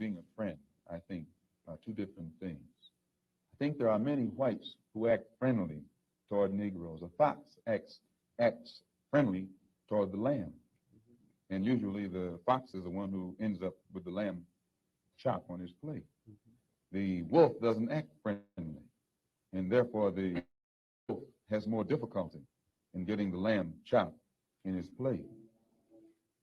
being a friend, I think, are two different things. I think there are many whites who act friendly toward Negroes. A fox acts friendly toward the lamb. And usually the fox is the one who ends up with the lamb chop on his plate. The wolf doesn't act friendly, and therefore the wolf has more difficulty in getting the lamb chop in his plate.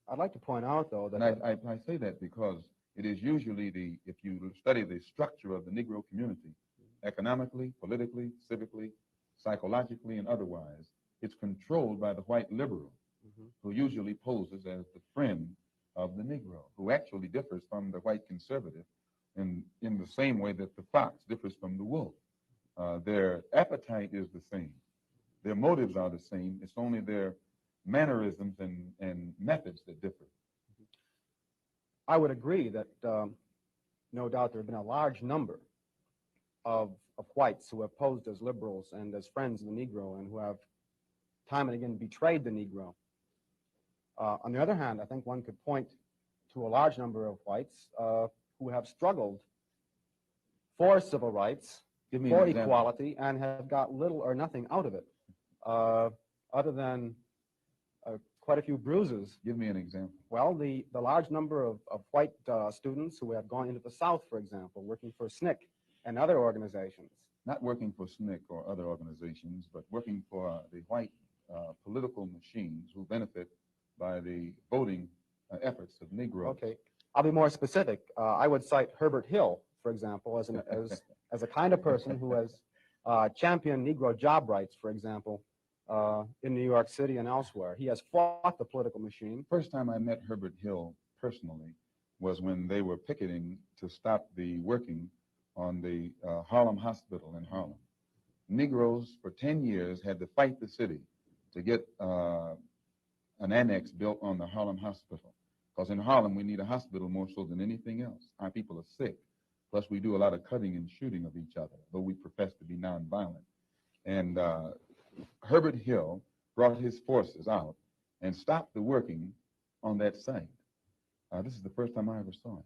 I'd like to point out, though, that... And I say that because it is usually if you study the structure of the Negro community, economically, politically, civically, psychologically, and otherwise, it's controlled by the white liberal, who usually poses as the friend of the Negro, who actually differs from the white conservative in the same way that the fox differs from the wolf. Their appetite is the same. Their motives are the same. It's only their mannerisms and methods that differ. I would agree that no doubt there have been a large number of whites who have posed as liberals and as friends of the Negro and who have time and again betrayed the Negro. On the other hand, I think one could point to a large number of whites who have struggled for civil rights, for equality, and have got little or nothing out of it, other than quite a few bruises. Give me an example. Well, the large number of white students who have gone into the South, for example, working for SNCKE and other organizations. Not working for SNCKE or other organizations, but working for the white political machines who benefit by the voting efforts of Negroes. Okay, I'll be more specific. I would cite Herbert Hill, for example, as a kind of person who has championed Negro job rights, for example, in New York City and elsewhere. He has fought the political machine. First time I met Herbert Hill personally was when they were picketing to stop the working on the Harlem Hospital in Harlem. Negroes for 10 years had to fight the city to get an annex built on the Harlem Hospital. Because in Harlem, we need a hospital more so than anything else. Our people are sick. Plus, we do a lot of cutting and shooting of each other, though we profess to be nonviolent. And Herbert Hill brought his forces out and stopped the working on that site. This is the first time I ever saw it.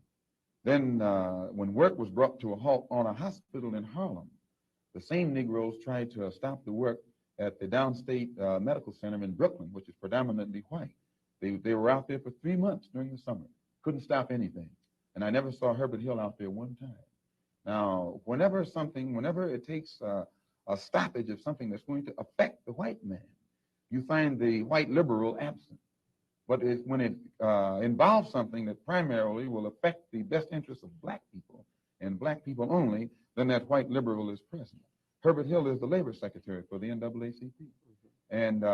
Then when work was brought to a halt on a hospital in Harlem, the same Negroes tried to stop the work at the Downstate Medical Center in Brooklyn, which is predominantly white. They were out there for 3 months during the summer, couldn't stop anything. And I never saw Herbert Hill out there one time. Now, whenever it takes a stoppage of something that's going to affect the white man, you find the white liberal absent. But when it involves something that primarily will affect the best interests of black people and black people only, then that white liberal is present. Herbert Hill is the labor secretary for the NAACP. And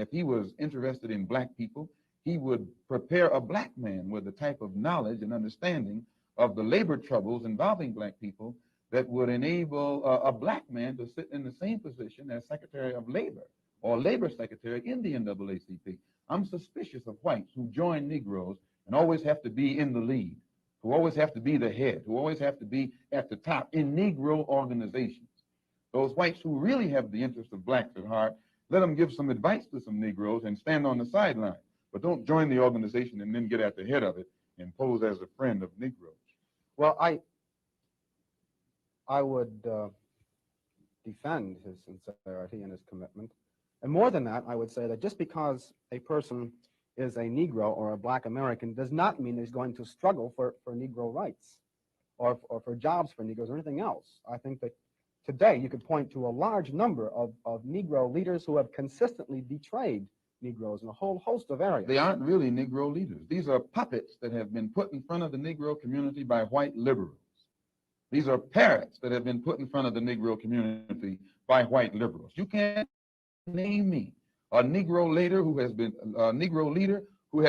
if he was interested in black people, he would prepare a black man with the type of knowledge and understanding of the labor troubles involving black people that would enable a black man to sit in the same position as Secretary of Labor or Labor Secretary in the NAACP. I'm suspicious of whites who join Negroes and always have to be in the lead, who always have to be the head, who always have to be at the top in Negro organizations. Those whites who really have the interest of blacks at heart, let them give some advice to some Negroes and stand on the sideline. But don't join the organization and then get at the head of it and pose as a friend of Negroes. Well, I would defend his sincerity and his commitment. And more than that, I would say that just because a person is a Negro or a black American does not mean he's going to struggle for Negro rights or for jobs for Negroes or anything else. I think that today you could point to a large number of Negro leaders who have consistently betrayed Negroes in a whole host of areas. They aren't really Negro leaders. These are puppets that have been put in front of the Negro community by white liberals. These are parrots that have been put in front of the Negro community by white liberals. You can't name me a Negro leader who has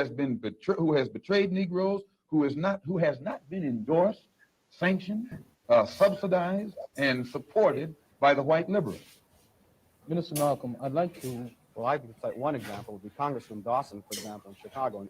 been betrayed Negroes, who has not been endorsed, sanctioned, subsidized, and supported by the white liberals. Minister Malcolm, I'd like to... Well, I could cite one example would be Congressman Dawson, for example, in Chicago.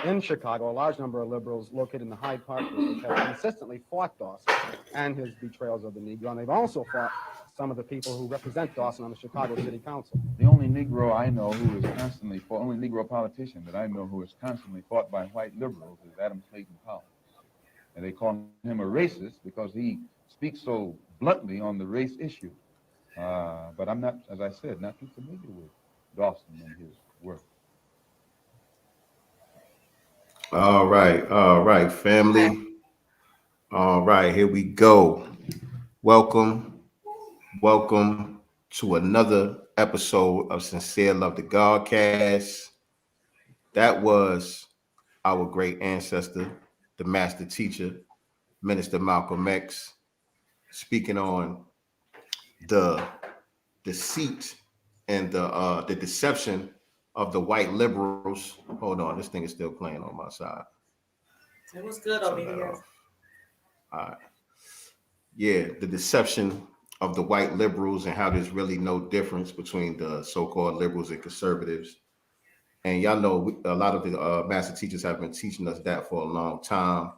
In Chicago, a large number of liberals located in the Hyde Park district have consistently fought Dawson and his betrayals of the Negro, and they've also fought some of the people who represent Dawson on the Chicago City Council. The only Negro I know who is constantly fought, only Negro politician that I know who is constantly fought by white liberals is Adam Clayton Powell. and they call him a racist because he speaks so bluntly on the race issue. But I'm not, as I said, not too familiar with Dawson and his work. All right, family. All right, here we go. Welcome, welcome to another episode of Sincere Love to Godcast. That was our great ancestor, the master teacher, Minister Malcolm X, speaking on the deceit and the deception of the white liberals. Hold on, this thing is still playing on my side. It was good over here. All right. Yeah, the deception of the white liberals and how there's really no difference between the so-called liberals and conservatives. And y'all know a lot of the master teachers have been teaching us that for a long time.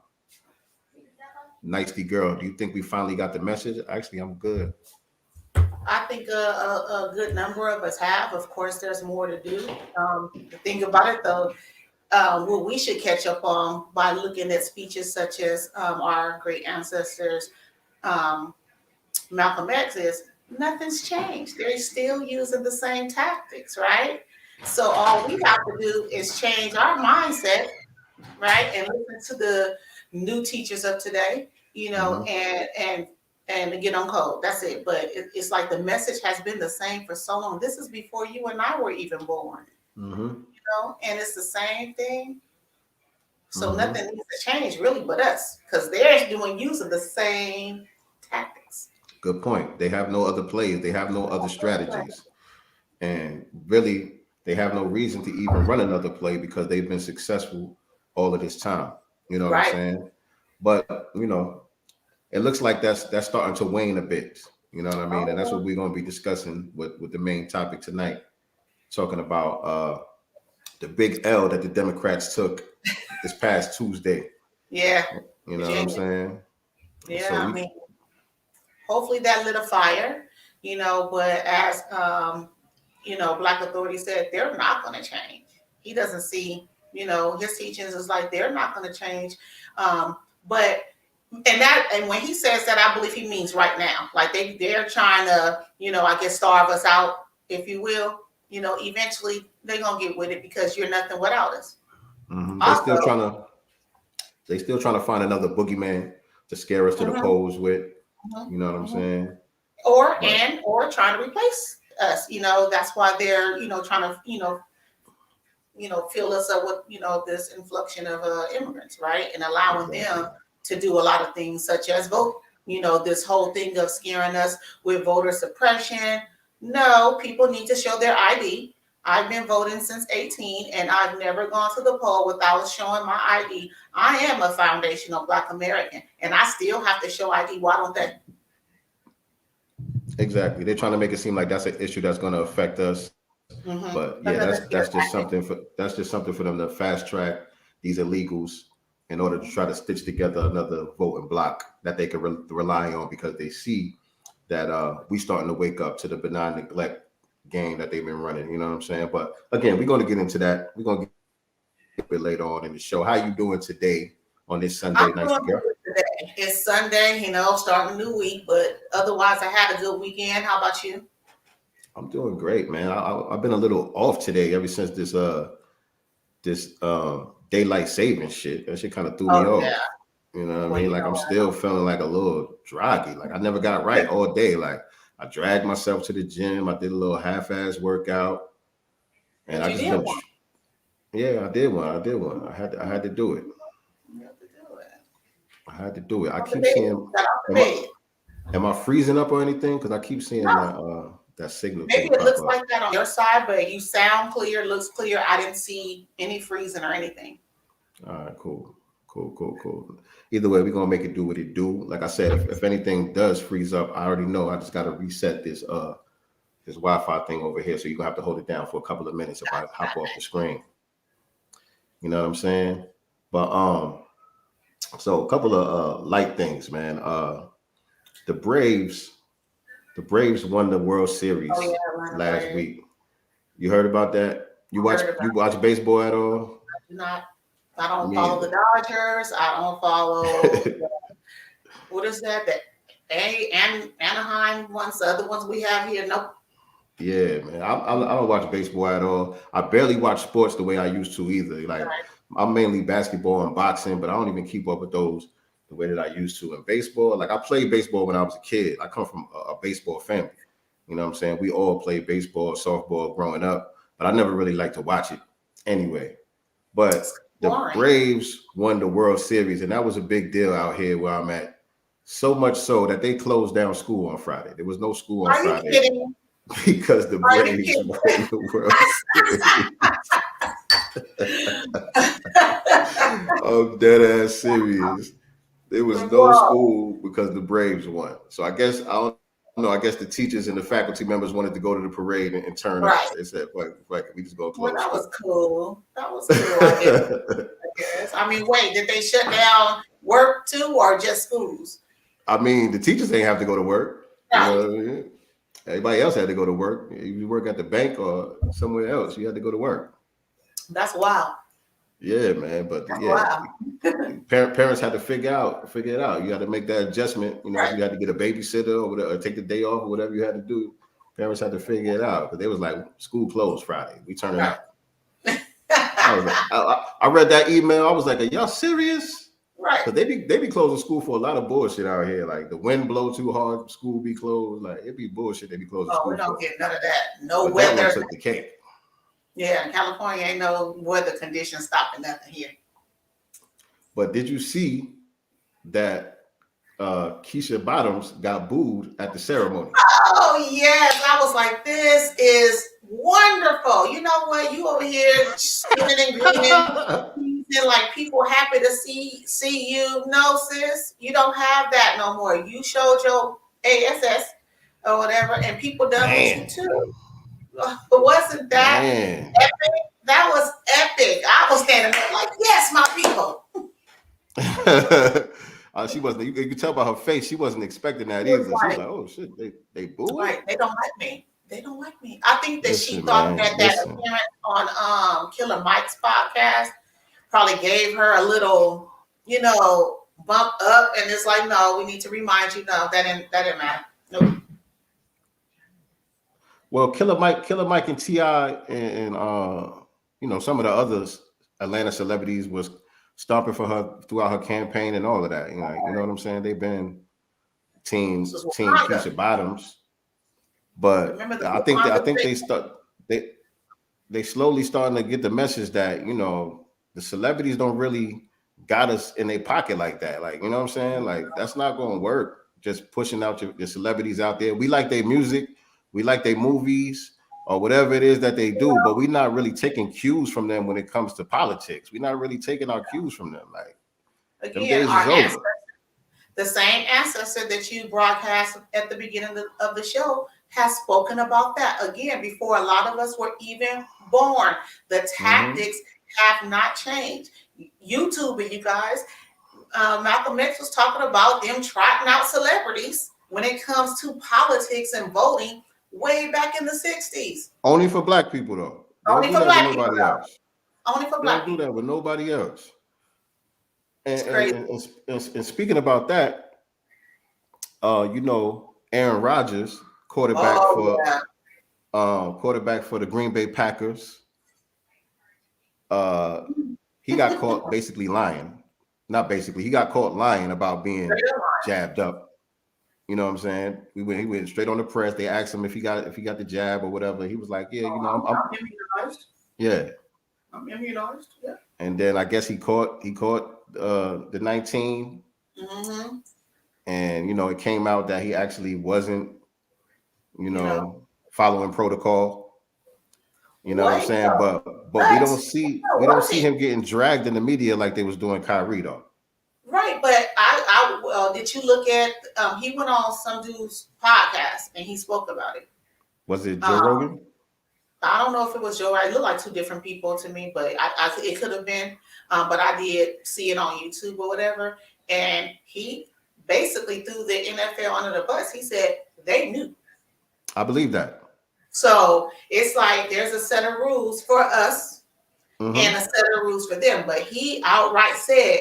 Nyctegur, do you think we finally got the message? Actually, I'm good. I think a good number of us have. Of course, there's more to do. The thing about it, though, what we should catch up on by looking at speeches such as our great ancestors, Malcolm X, is nothing's changed. They're still using the same tactics, right? So all we have to do is change our mindset, right, and listen to the new teachers of today, and get on code. That's it. But it's like the message has been the same for so long. This is before you and I were even born, and it's the same thing. So nothing needs to change really but us, because they're using the same tactics. Good point. They have no other plays. They have no other strategies. And really, they have no reason to even run another play because they've been successful all of this time. You know what I'm saying? But, it looks like that's starting to wane a bit. You know what I mean? And that's what we're going to be discussing with the main topic tonight, talking about the big L that the Democrats took this past Tuesday. Yeah. You know what I'm saying? Yeah, So hopefully that lit a fire, but as, Black Authority said, they're not going to change. He doesn't see, his teachings is like, they're not going to change. And when he says that, I believe he means right now, like they're trying to, I guess, starve us out, if you will. Eventually they're going to get with it because you're nothing without us. They still trying to find another boogeyman to scare us to the polls with. You know what I'm saying? Or trying to replace us. That's why they're trying to fill us up with this influx of immigrants, right, and allowing them to do a lot of things such as vote. This whole thing of scaring us with voter suppression. No, people need to show their ID. I've been voting since 18, and I've never gone to the poll without showing my ID. I am a foundational Black American, and I still have to show ID. Why don't they? Exactly. They're trying to make it seem like that's an issue that's going to affect us. But yeah, that's just something for them to fast track these illegals in order to try to stitch together another voting block that they can rely on, because they see that we starting to wake up to the benign neglect game that they've been running. You know what I'm saying? But again, we're going to get into that. We're going to get a bit later on in the show. How you doing today on this Sunday night? It's Sunday, starting a new week, but otherwise I had a good weekend. How about you? I'm doing great, man. I've been a little off today ever since this daylight saving shit. That shit kind of threw me off. Yeah. You know what I mean? Like I'm still feeling like a little draggy. Like I never got right all day. Like I dragged myself to the gym. I did a little half-ass workout, and I did one. Yeah, I did one. I had to do it. I had to do it. I keep seeing. Am I freezing up or anything? Because I keep seeing that signal. Maybe it looks like that on your side, but you sound clear, looks clear. I didn't see any freezing or anything. All right, cool. Either way, we're gonna make it do what it do. Like I said, if anything does freeze up, I already know I just gotta reset this Wi-Fi thing over here. So you're gonna have to hold it down for a couple of minutes if I hop off the screen. You know what I'm saying? But so a couple of light things, man. The Braves won the World Series last week. You heard about that? You watch baseball at all? I do not. I don't Me follow either. the Dodgers. I don't follow what is that? Anaheim ones, the other ones we have here. Nope. Yeah, man. I don't watch baseball at all. I barely watch sports the way I used to either. Like I'm mainly basketball and boxing, but I don't even keep up with those the way that I used to. And baseball, like I played baseball when I was a kid. I come from a baseball family. You know what I'm saying? We all played baseball, softball growing up, but I never really liked to watch it anyway. But the Boring. Braves won the World Series, and that was a big deal out here where I'm at. So much so that they closed down school on Friday. There was no school on Are you Friday kidding? because the Are you Braves kidding? won the World Series. I'm dead ass serious. There was no Whoa. school because the Braves won. So I guess I don't know. I guess the teachers and the faculty members wanted to go to the parade and turn up. Right. They said, "Fuck, we just go Well, close that was school." cool. That was cool, I guess. I mean, wait, did they shut down work too or just schools? I mean, the teachers ain't have to go to work. You Right. know what I mean? Everybody else had to go to work. If you work at the bank or somewhere else, you had to go to work. That's wild. Yeah, man. But That's yeah, wild. parents had to figure it out. You had to make that adjustment. You know, if Right. you had to get a babysitter or whatever, or take the day off or whatever you had to do, parents had to figure it out because they was like, school closed Friday. We turning Right. up. I was like, I read that email. I was like, are y'all serious? Right. Because they be closing school for a lot of bullshit out here. Like the wind blow too hard, school be closed. Like it be bullshit. They be closing Oh, school we don't for. get none of that. No But that one weather. took the cake. Yeah, in California ain't no weather conditions stopping nothing here. But did you see that Keisha Bottoms got booed at the ceremony? Oh yes, I was like, this is wonderful. You know what? You over here screaming and grinning, and like people happy to see you. No, sis, you don't have that no more. You showed your ASS or whatever, and people done with you too. But wasn't that epic? That was epic. I was standing there like, yes, my people. She wasn't. You could tell by her face she wasn't expecting that either. She was like, "Oh shit, they booing." Right, they don't like me. They don't like me. I think that she Listen, thought man, that appearance on Killer Mike's podcast probably gave her a little, bump up, and it's like, no, we need to remind you, no, that didn't matter. Nope. Well, Killer Mike and T.I. and some of the others Atlanta celebrities was stomping for her throughout her campaign and all of that. You know what I'm saying? They've been team Keisha Bottoms, but I think they slowly starting to get the message that the celebrities don't really got us in their pocket like that. Like, you know what I'm saying? Like that's not going to work. Just pushing out your celebrities out there. We like their music, we like their movies, or whatever it is that they do, but we're not really taking cues from them when it comes to politics. We're not really taking our cues from them. Like, them days is over. The same ancestor that you broadcast at the beginning of the show has spoken about that again before a lot of us were even born. The tactics have not changed. YouTube, you guys, Malcolm X was talking about them trotting out celebrities when it comes to politics and voting way back in the 60s. Only for black people, though. Only for black people. Only for black people. Don't do that with nobody else. And speaking about that, Aaron Rodgers, quarterback for the Green Bay Packers, he got caught basically lying. Not basically, he got caught lying about being jabbed up. You know what I'm saying? He went straight on the press. They asked him if he got the jab or whatever. He was like, yeah, I'm immunized. Yeah. I'm immunized. Yeah. And then I guess he caught the 19. Mm-hmm. And it came out that he actually wasn't, following protocol. You know what I'm saying? But we don't see him getting dragged in the media like they was doing Kyrie though. Right, but did you look at? He went on some dude's podcast and he spoke about it. Was it Joe Rogan? I don't know if it was Joe. It looked like two different people to me, but it could have been. But I did see it on YouTube or whatever, and he basically threw the NFL under the bus. He said they knew. I believe that. So it's like there's a set of rules for us, and a set of rules for them. But he outright said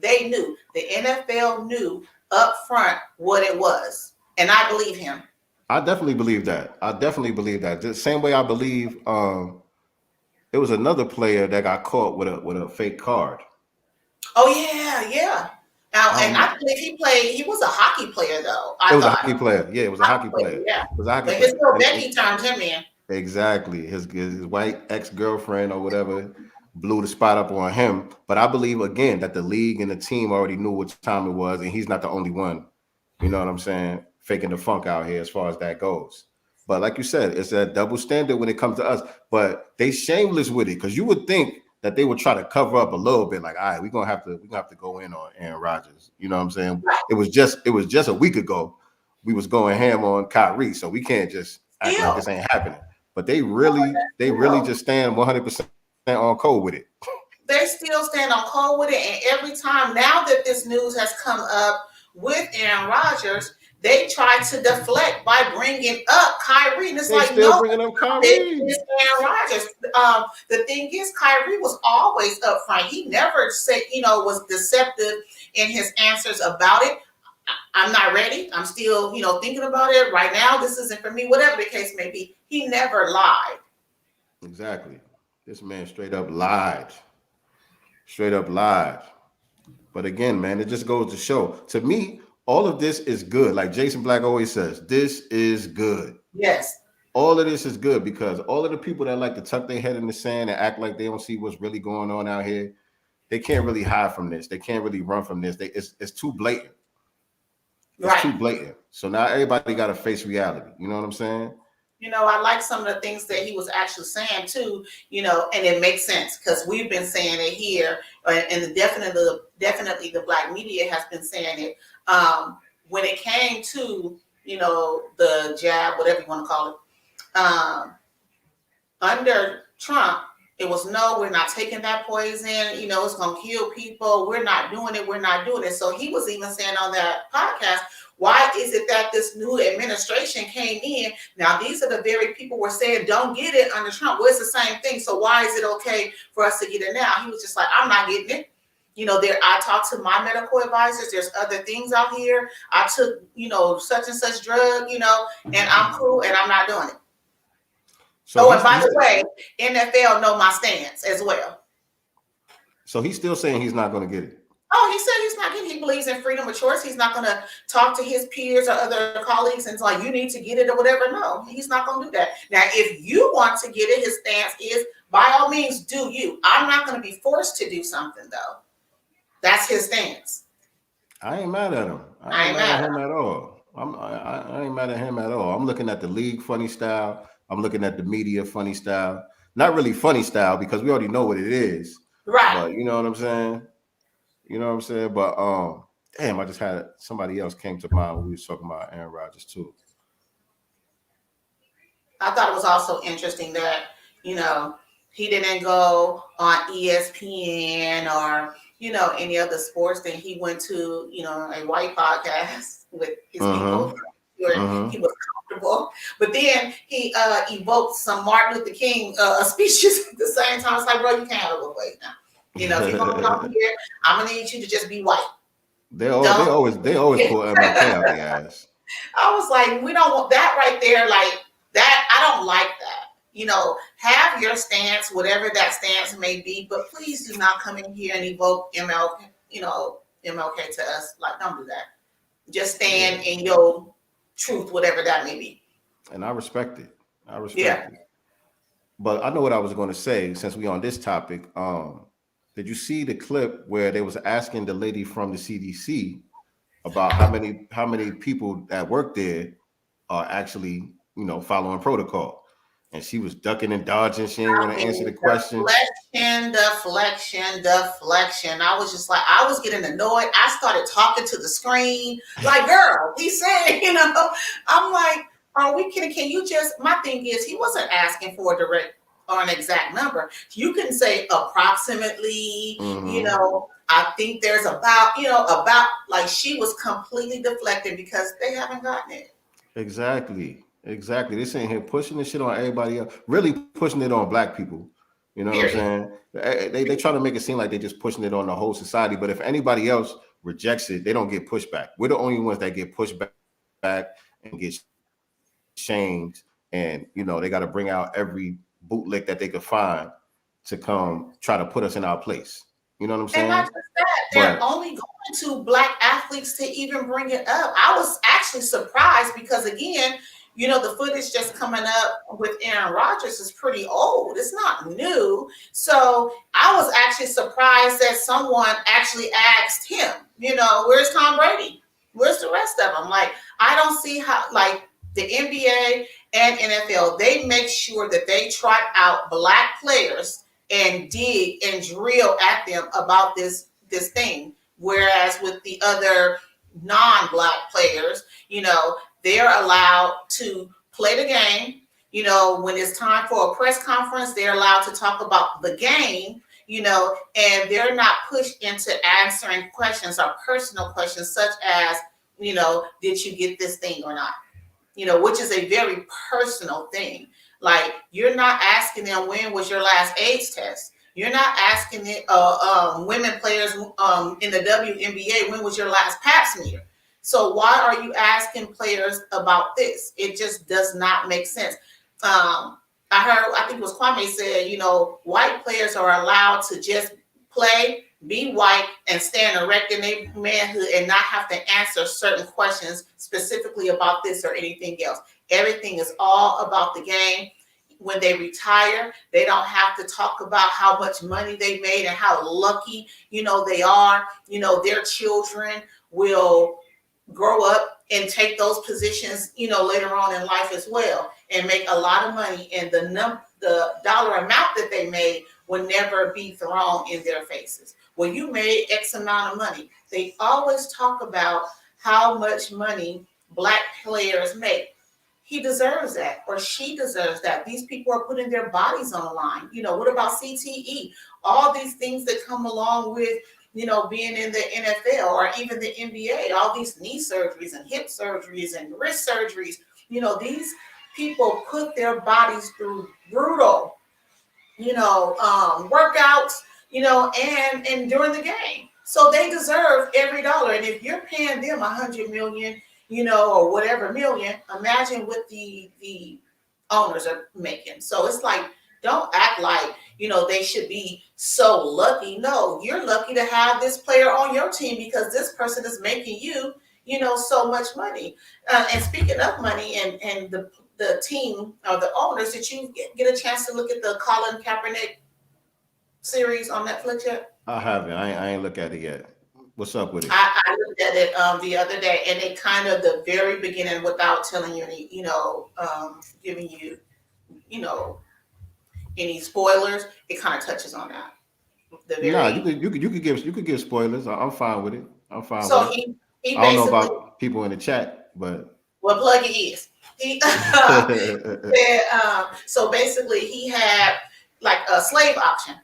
they knew, the NFL knew up front what it was. And I believe him. I definitely believe that. The same way I believe there was another player that got caught with a fake card. Oh yeah. Now, and I believe he was a hockey player though. It was a hockey player. Yeah, it was a hockey player. Yeah. It was a hockey but player. His little Becky turned him in. Exactly. His white ex-girlfriend or whatever blew the spot up on him. But I believe again that the league and the team already knew what time it was, and he's not the only one. You know what I'm saying? Faking the funk out here as far as that goes. But like you said, it's a double standard when it comes to us. But they shameless with it, because you would think that they would try to cover up a little bit, like, all right, we're gonna have to go in on Aaron Rodgers. You know what I'm saying? It was just a week ago we was going ham on Kyrie, so we can't just act like this ain't happening. But they really just stand 100% on code with it. They still stand on code with it, and every time now that this news has come up with Aaron Rodgers, they try to deflect by bringing up Kyrie. And it's they like, still no, bringing up Kyrie. it's Aaron Rodgers. The thing is, Kyrie was always upfront. He never said, was deceptive in his answers about it. I'm not ready. I'm still, thinking about it right now. This isn't for me, whatever the case may be. He never lied. Exactly. This man straight up lied. Straight up lied. But again, man, it just goes to show. To me, all of this is good. Like Jason Black always says, this is good. Yes. All of this is good, because all of the people that like to tuck their head in the sand and act like they don't see what's really going on out here, they can't really hide from this. They can't really run from this. It's too blatant. It's too blatant. So now everybody got to face reality. You know what I'm saying? I like some of the things that he was actually saying too, and it makes sense because we've been saying it here, and definitely the Black media has been saying it. When it came to, the jab, whatever you want to call it, under Trump, it was no, we're not taking that poison. It's going to kill people. We're not doing it. So he was even saying on that podcast, why is it that this new administration came in? Now, these are the very people were saying, don't get it under Trump. Well, it's the same thing. So why is it okay for us to get it now? He was just like, I'm not getting it. I talked to my medical advisors. There's other things out here. I took, such and such drug, and I'm cool and I'm not doing it. So, and by the way, NFL know my stance as well. So he's still saying he's not going to get it. Oh, he said he's not getting. He believes in freedom of choice. He's not going to talk to his peers or other colleagues and it's like, you need to get it or whatever. No, he's not going to do that. Now, if you want to get it, his stance is, by all means, do you. I'm not going to be forced to do something, though. That's his stance. I ain't mad at him. I ain't mad at him at all. I ain't mad at him at all. I'm looking at the league funny style. I'm looking at the media funny style. Not really funny style because we already know what it is. Right. But you know what I'm saying? But damn, I just had somebody else came to mind when we was talking about Aaron Rodgers too. I thought it was also interesting that, he didn't go on ESPN or, any other sports thing. He went to, a white podcast with his people where he was comfortable. But then he evoked some Martin Luther King speeches at the same time. It's like, bro, you can't have a little weight now. If you're going to come here, I'm going to need you to just be white. They always pull MLK out the ass. I was like, we don't want that right there. Like that, I don't like that. Have your stance, whatever that stance may be, but please do not come in here and evoke MLK to us. Like, don't do that. Just stand in your truth, whatever that may be. And I respect it. It. But I know what I was going to say since we on this topic. Did you see the clip where they was asking the lady from the CDC about how many people that work there are actually, following protocol? And she was ducking and dodging. She didn't want to answer the question. Deflection. I was just like, I was getting annoyed. I started talking to the screen. Like, girl, he's saying, I'm like, are we kidding? Can you just, my thing is, he wasn't asking for a direct or an exact number. You can say approximately, I think there's about like she was completely deflecting because they haven't gotten it. Exactly. They sitting here pushing this shit on everybody else, really pushing it on Black people You know what I'm saying? They try to make it seem like they're just pushing it on the whole society. But if anybody else rejects it, they don't get pushback. We're the only ones that get pushed back and get shamed. And, you know, they got to bring out every bootlick that they could find to come try to put us in our place. You know what I'm saying? And not just that, they're only going to Black athletes to even bring it up. I was actually surprised because, again, you know, the footage just coming up with Aaron Rodgers is pretty old. It's not new. So I was actually surprised that someone actually asked him, you know, where's Tom Brady? Where's the rest of them? Like, I don't see how, like, the NBA and NFL, they make sure that they trot out Black players and dig and drill at them about this thing. Whereas with the other non-Black players, you know, they're allowed to play the game. You know, when it's time for a press conference, they're allowed to talk about the game, you know, and they're not pushed into answering questions or personal questions such as, you know, did you get this thing or not? You know, which is a very personal thing. Like, you're not asking them when was your last AIDS test. You're not asking it, women players in the WNBA, when was your last pap smear? So why are you asking players about this? It just does not make sense. I think it was Kwame said, you know, white players are allowed to just play, be white, and stand erect in their manhood and not have to answer certain questions specifically about this or anything else. Everything is all about the game. When they retire, they don't have to talk about how much money they made and how lucky, you know, they are. You know, their children will grow up and take those positions, you know, later on in life as well, and make a lot of money. And the dollar amount that they made will never be thrown in their faces. Well, you made X amount of money. They always talk about how much money Black players make. He deserves that, or she deserves that. These people are putting their bodies on the line. You know, what about CTE? All these things that come along with, you know, being in the NFL or even the NBA, all these knee surgeries and hip surgeries and wrist surgeries. You know, these people put their bodies through brutal, you know, workouts, you know, and during the game. So they deserve every dollar. And if you're paying them $100 million, you know, or whatever million, imagine what the owners are making. So it's like, don't act like, you know, they should be so lucky. No, you're lucky to have this player on your team because this person is making you, you know, so much money. And speaking of money and the team or the owners, did you get a chance to look at the Colin Kaepernick series on Netflix yet? I haven't. I ain't look at it yet. What's up with it? I looked at it the other day, and it kind of the very beginning, without telling you any, you know, giving you, you know, any spoilers, it kind of touches on that. Nah, you could give spoilers. I'm fine with it. I'm fine. So with it. he I don't know basically, about people in the chat, but well, plug it is. He said, so basically he had like a slave auction.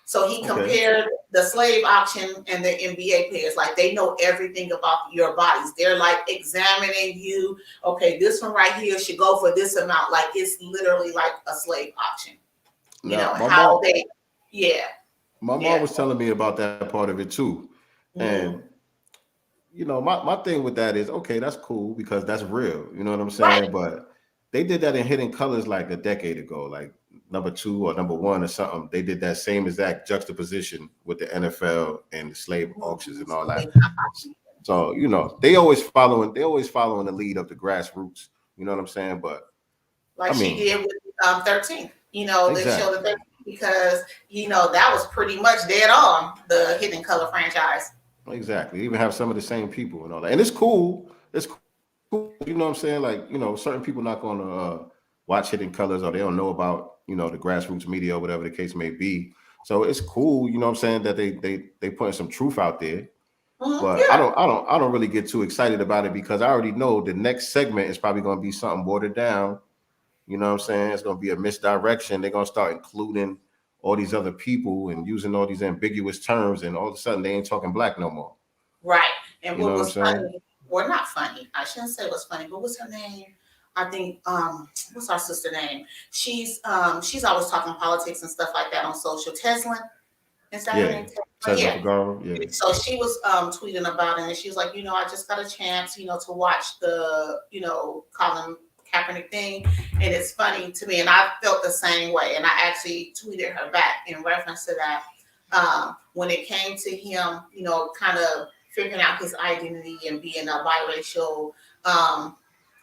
So he compared the slave auction and the NBA players. Like, they know everything about your bodies. They're like examining you. Okay, this one right here should go for this amount. Like, it's literally like a slave auction. You know, how mom, they, yeah. My mom was telling me about that part of it too. Mm-hmm. And, you know, my thing with that is, okay, that's cool because that's real. You know what I'm saying? Right. But they did that in Hidden Colors like a decade ago, like number 2 or number 1 or something. They did that same exact juxtaposition with the NFL and the slave auctions and all that. So, you know, they always following the lead of the grassroots. You know what I'm saying? But like, I mean, she did with 13, you know, exactly. They showed the 13 because, you know, that was pretty much dead on the Hidden Color franchise. Exactly. Even have some of the same people and all that. And it's cool. It's cool. You know what I'm saying? Like, you know, certain people not going to watch Hidden Colors, or they don't know about, you know, the grassroots media or whatever the case may be. So it's cool, you know what I'm saying, that they putting some truth out there. But yeah. I don't really get too excited about it because I already know the next segment is probably going to be something watered down. You know what I'm saying? It's going to be a misdirection. They're going to start including all these other people and using all these ambiguous terms, and all of a sudden they ain't talking black no more. Right. And what was funny, or not funny, I shouldn't say it was funny, but what's her name? I think what's our sister name? She's always talking politics and stuff like that on social. Teslin, is that her Yeah. name? Cesar Yeah. Figueroa, yeah. So she was tweeting about it, and she was like, I just got a chance, to watch the, Colin Kaepernick thing, and it's funny to me, and I felt the same way, and I actually tweeted her back in reference to that. When it came to him, kind of figuring out his identity and being a biracial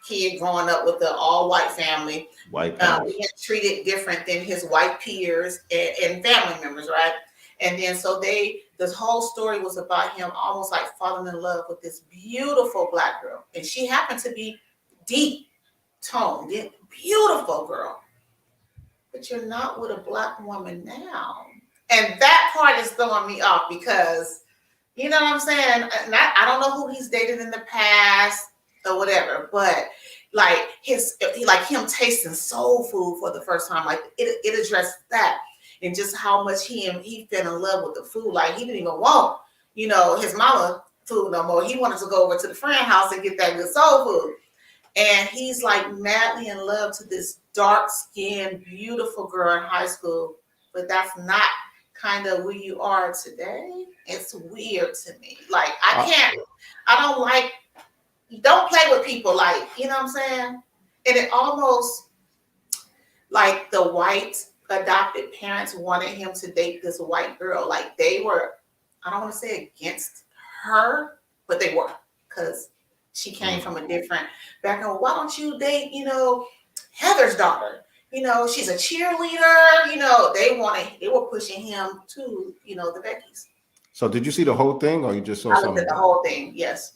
kid growing up with an all-white family, being treated different than his white peers and family members, right? And then so this whole story was about him almost like falling in love with this beautiful Black girl. And she happened to be deep toned, beautiful girl. But you're not with a Black woman now. And that part is throwing me off because, you know what I'm saying? And I don't know who he's dated in the past or whatever, but like him tasting soul food for the first time, like it addressed that. And just how much he fell in love with the food. Like he didn't even want, his mama food no more. He wanted to go over to the friend house and get that good soul food. And he's like madly in love to this dark-skinned, beautiful girl in high school. But that's not kind of where you are today. It's weird to me. Like don't play with people, like, you know what I'm saying? And it almost like the white adopted parents wanted him to date this white girl. Like they were, I don't want to say against her, but they were, because she came from a different background. Why don't you date, Heather's daughter? She's a cheerleader. They were pushing him to, the Beckys. So did you see the whole thing, or you just saw I something? looked at the whole thing, yes.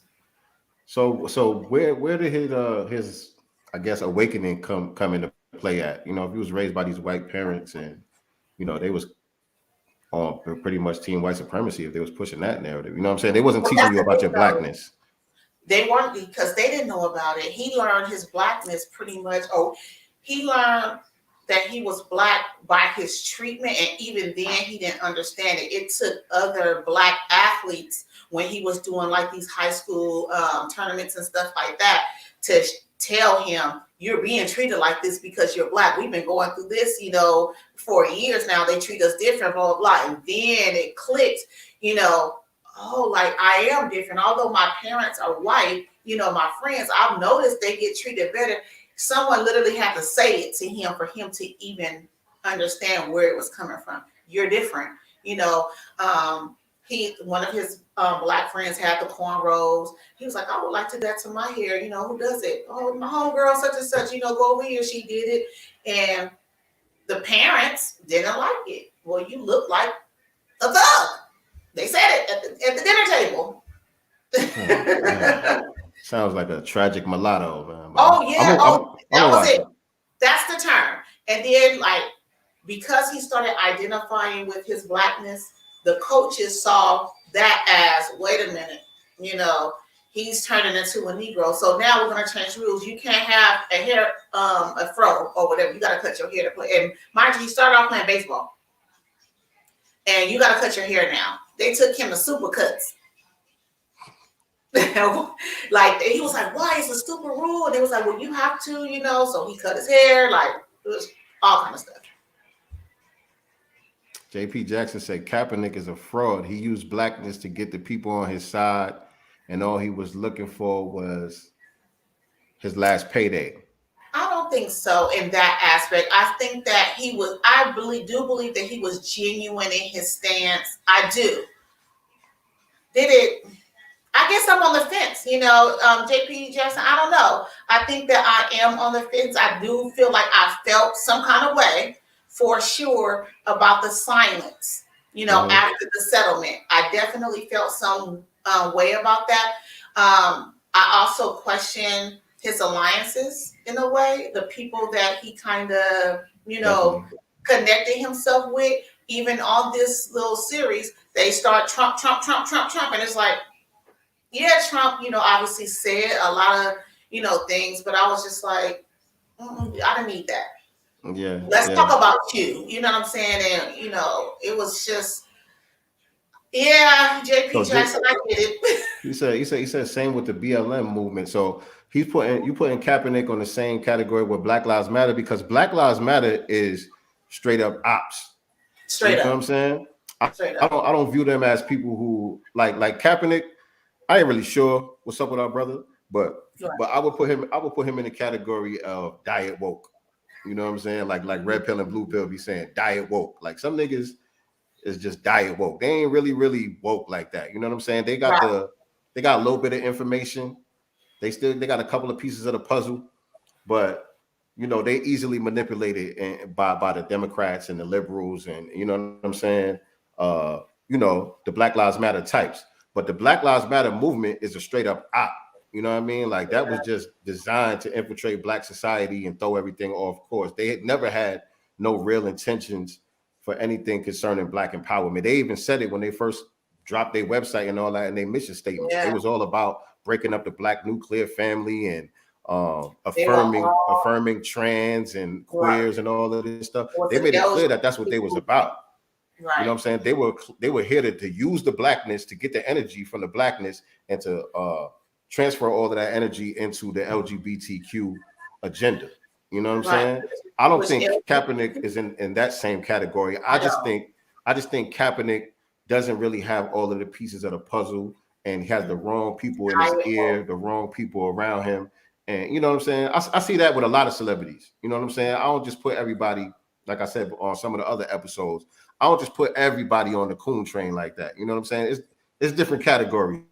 So where did his I guess awakening come into play at? If he was raised by these white parents and they was on pretty much team white supremacy, if they was pushing that narrative, what I'm saying? They wasn't teaching you about your Blackness. They weren't, because they didn't know about it. He learned his Blackness pretty much. He learned that he was Black by his treatment, and even then he didn't understand it. It took other Black athletes when he was doing like these high school tournaments and stuff like that to tell him, you're being treated like this because you're Black. We've been going through this, for years now. They treat us different, blah, blah, blah. And then it clicked, like I am different. Although my parents are white, my friends, I've noticed they get treated better. Someone literally had to say it to him for him to even understand where it was coming from. You're different. One of his Black friends had the cornrows. He was like, I would like to do that to my hair. Who does it? Oh, my homegirl, such and such, go over here. She did it. And the parents didn't like it. Well, you look like a thug. They said it at the dinner table. Sounds like a tragic mulatto, man. Oh, yeah. That was it. That's the term. And then, because he started identifying with his Blackness, the coaches saw that as, wait a minute, he's turning into a Negro. So now we're going to change rules. You can't have a fro or whatever. You got to cut your hair to play. And mind you, he started off playing baseball. And you got to cut your hair now. They took him to supercuts. He was like, why is a stupid rule? And they was like, well, you have to, so he cut his hair, it was all kind of stuff. JP Jackson said Kaepernick is a fraud. He used Blackness to get the people on his side, and all he was looking for was his last payday. I don't think so in that aspect. I think that do believe that he was genuine in his stance. I do. Did it? I guess I'm on the fence, JP Jackson. I don't know. I think that I am on the fence. I do feel like I felt some kind of way for sure about the silence, after the settlement. I definitely felt some way about that. I also question his alliances in a way, the people that he kind of, connected himself with. Even on this little series, they start Trump, and it's like, yeah, Trump, obviously said a lot of, things, but I was just like, I didn't need that. Yeah. Let's talk about you. You know what I'm saying? And, it was just, Yeah, JP So Jackson, I get it. he said same with the BLM movement. So you putting Kaepernick on the same category with Black Lives Matter, because Black Lives Matter is straight up ops. You Straight know what up. I'm saying? Straight I up. don't view them as people who like Kaepernick. I ain't really sure what's up with our brother, but Right. I would put him in the category of diet woke. You know what I'm saying? Like red pill and blue pill be saying diet woke. Like some niggas is just diet woke. They ain't really woke like that. You know what I'm saying? They got Right. they got a little bit of information. They got a couple of pieces of the puzzle, but you know, they easily manipulated by the Democrats and the liberals, and you know what I'm saying? You know, the Black Lives Matter types. But the Black Lives Matter movement is a straight up op. You know what I mean? Like that was just designed to infiltrate Black society and throw everything off course. They had never had no real intentions for anything concerning Black empowerment. They even said it when they first dropped their website and all that in their mission statements. Yeah. It was all about breaking up the Black nuclear family and They were all affirming trans and right. queers and all of this stuff. Was They it made it clear those that that's what they was about. right. You know what I'm saying? They were here to use the Blackness to get the energy from the Blackness and to transfer all of that energy into the LGBTQ agenda. You know what I'm Right. saying? I don't Which think is- Kaepernick is in that same category. I just think Kaepernick doesn't really have all of the pieces of the puzzle, and he has the wrong people in his ear, the wrong people around him. And you know what I'm saying? I see that with a lot of celebrities. You know what I'm saying? I don't just put everybody, like I said on some of the other episodes, I don't just put everybody on the coon train like that. You know what I'm saying? It's different categories.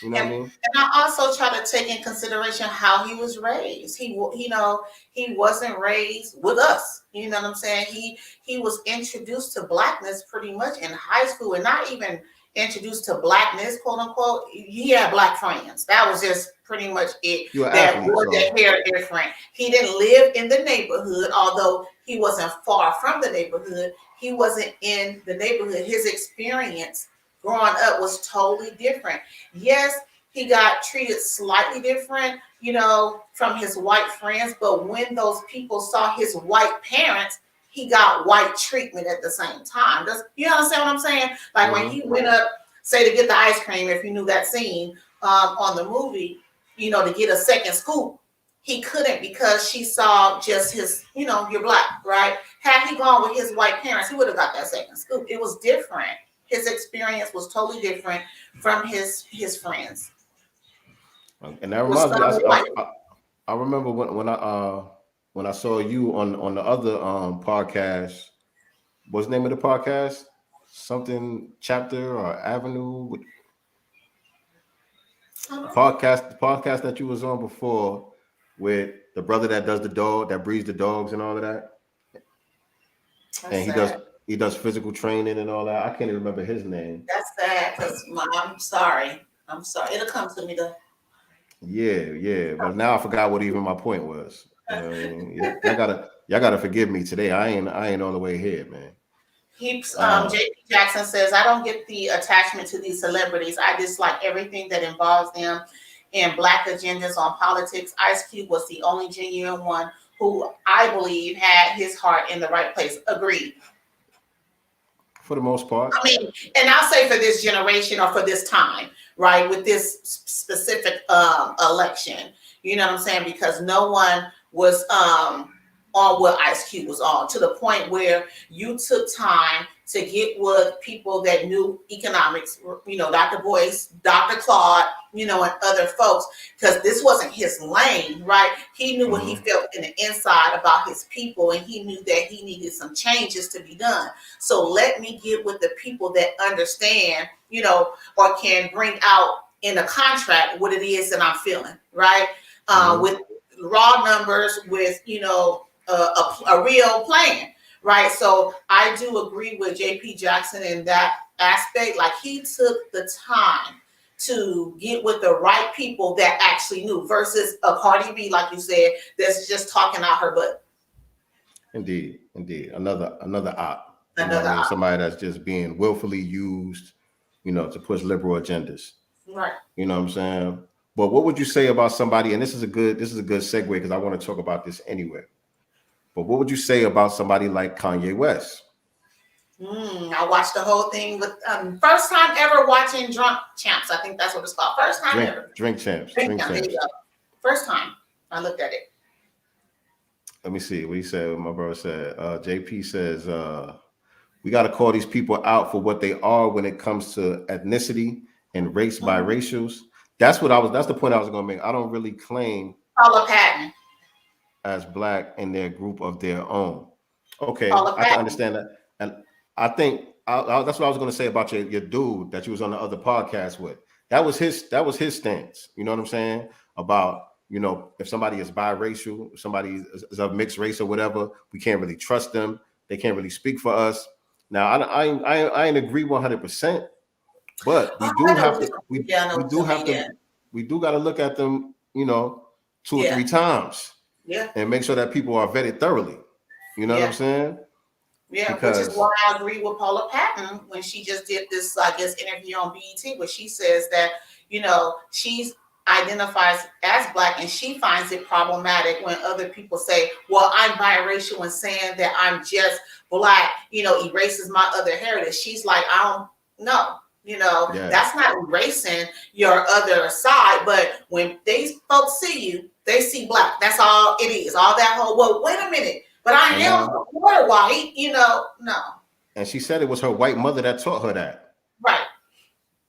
You know what I mean? And I also try to take in consideration how he was raised. He wasn't raised with us. You know what I'm saying? He was introduced to Blackness pretty much in high school, and not even introduced to Blackness, quote unquote. He had Black friends. That was just pretty much it. You're an That athlete, wore so. their hair different. He didn't live in the neighborhood, although he wasn't far from the neighborhood. He wasn't in the neighborhood. His experience growing up was totally different. Yes, he got treated slightly different, you know, from his white friends, but when those people saw his white parents, he got white treatment at the same time. You understand what I'm saying? Like when he went up, say, to get the ice cream, if you knew that scene on the movie, you know, to get a second scoop, he couldn't because she saw just his, you know, you're Black, right? Had he gone with his white parents, he would have got that second scoop. It was different. His experience was totally different from his friends. And that reminds me, I remember when I saw you on the other podcast. What's the name of the podcast? Something chapter or avenue? The podcast that you was on before with the brother that does the dog, that breeds the dogs and all of that. And he does physical training and all that. I can't even remember his name. That's sad because I'm sorry. It'll come to me though. Yeah. But now I forgot what even my point was. You know what I mean? Y'all gotta forgive me today. I ain't all the way here, man. JP Jackson says, I don't get the attachment to these celebrities. I dislike everything that involves them in Black agendas on politics. Ice Cube was the only genuine one who I believe had his heart in the right place. Agreed. For the most part. I mean, and I'll say for this generation or for this time, right, with this specific election, you know what I'm saying? Because no one was on what Ice Cube was on, to the point where you took time to get with people that knew economics, you know, Dr. Boyce, Dr. Claude, you know, and other folks, because this wasn't his lane, right? He knew what he felt in the inside about his people, and he knew that he needed some changes to be done. So let me get with the people that understand, you know, or can bring out in a contract what it is that I'm feeling, right? With raw numbers, with, you know, a real plan, right? So I do agree with JP Jackson in that aspect. Like, he took the time to get with the right people that actually knew, versus a Cardi B, like you said, that's just talking out her butt. Indeed. Another op. Another op. Somebody that's just being willfully used, you know, to push liberal agendas. Right. You know what I'm saying? But what would you say about somebody? And this is a good segue, because I want to talk about this anyway. But what would you say about somebody like Kanye West? I watched the whole thing with first time ever watching Drunk Champs. I think that's what it's called. First time ever. Drink Champs. Drink Champs. There you go. First time I looked at it. Let me see what he said. My brother said. JP says we got to call these people out for what they are when it comes to ethnicity and race biracials. That's the point I was going to make. I don't really claim Paula Patton as Black in their group of their own. Okay, I can understand that. And I think that's what I was going to say about your dude that you was on the other podcast with. That was his stance. You know what I'm saying? About, you know, if somebody is biracial, if somebody is of mixed race or whatever, we can't really trust them. They can't really speak for us. Now, I ain't agree 100%, but we do got to look at them, you know, 2 or 3 times, and make sure that people are vetted thoroughly. You know what I'm saying? Yeah, which is why I agree with Paula Patton when she just did this, I guess, interview on BET, where she says that, you know, she identifies as Black and she finds it problematic when other people say, well, I'm biracial, and saying that I'm just Black, you know, erases my other heritage. She's like, I don't know. You know, that's not erasing your other side. But when these folks see you, they see Black. That's all it is. All that whole, well, wait a minute. But I am a quarter white, you know, no. And she said it was her white mother that taught her that. Right.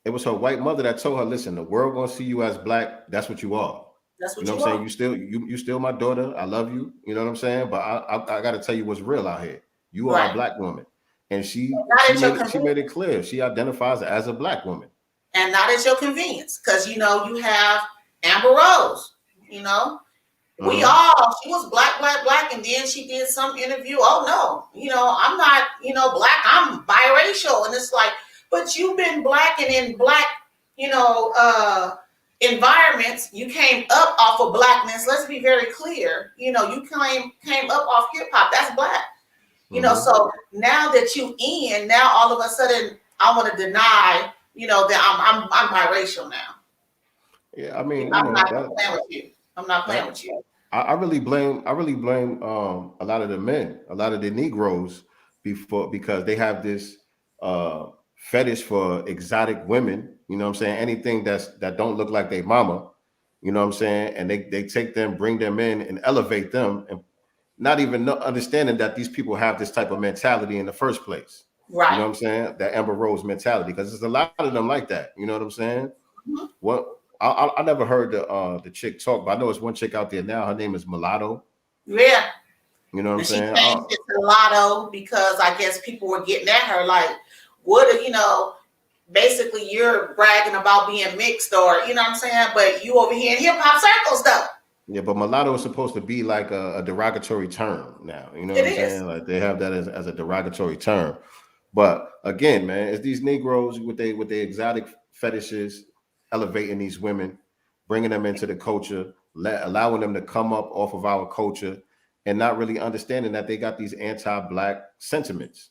It was her white mother that told her, listen, the world gonna see you as Black. That's what you are. That's what you know what I'm saying? You still my daughter. I love you. You know what I'm saying? But I gotta tell you what's real out here. You are a Black woman. And she made it clear. She identifies as a Black woman. And not at your convenience. Because, you know, you have Amber Rose, you know. She was black, and then she did some interview. Oh no, you know, I'm not, you know, Black, I'm biracial. And it's like, but you've been Black, and in Black, you know, environments, you came up off of Blackness. Let's be very clear. You know, you came up off hip hop. That's Black. You know, so now that you in, now all of a sudden I want to deny, you know, that I'm biracial now. Yeah, I mean, I'm not playing with you. I'm not playing with you. I really blame a lot of the men, a lot of the Negroes because they have this fetish for exotic women. You know what I'm saying? Anything that don't look like their mama. You know what I'm saying? And they take them, bring them in, and elevate them, and not even understanding that these people have this type of mentality in the first place. Right. You know what I'm saying? That Amber Rose mentality, because there's a lot of them like that. You know what I'm saying? What? I never heard the chick talk, but I know it's one chick out there now. Her name is Mulatto. Yeah. You know what I'm saying? She changed it to Mulatto because I guess people were getting at her like, what, you know, basically you're bragging about being mixed, or, you know what I'm saying? But you over here in hip hop circles though. Yeah, but mulatto is supposed to be like a derogatory term now. You know what I'm saying? Like they have that as a derogatory term. But again, man, it's these Negroes with their exotic fetishes, elevating these women, bringing them into the culture, allowing them to come up off of our culture, and not really understanding that they got these anti-Black sentiments.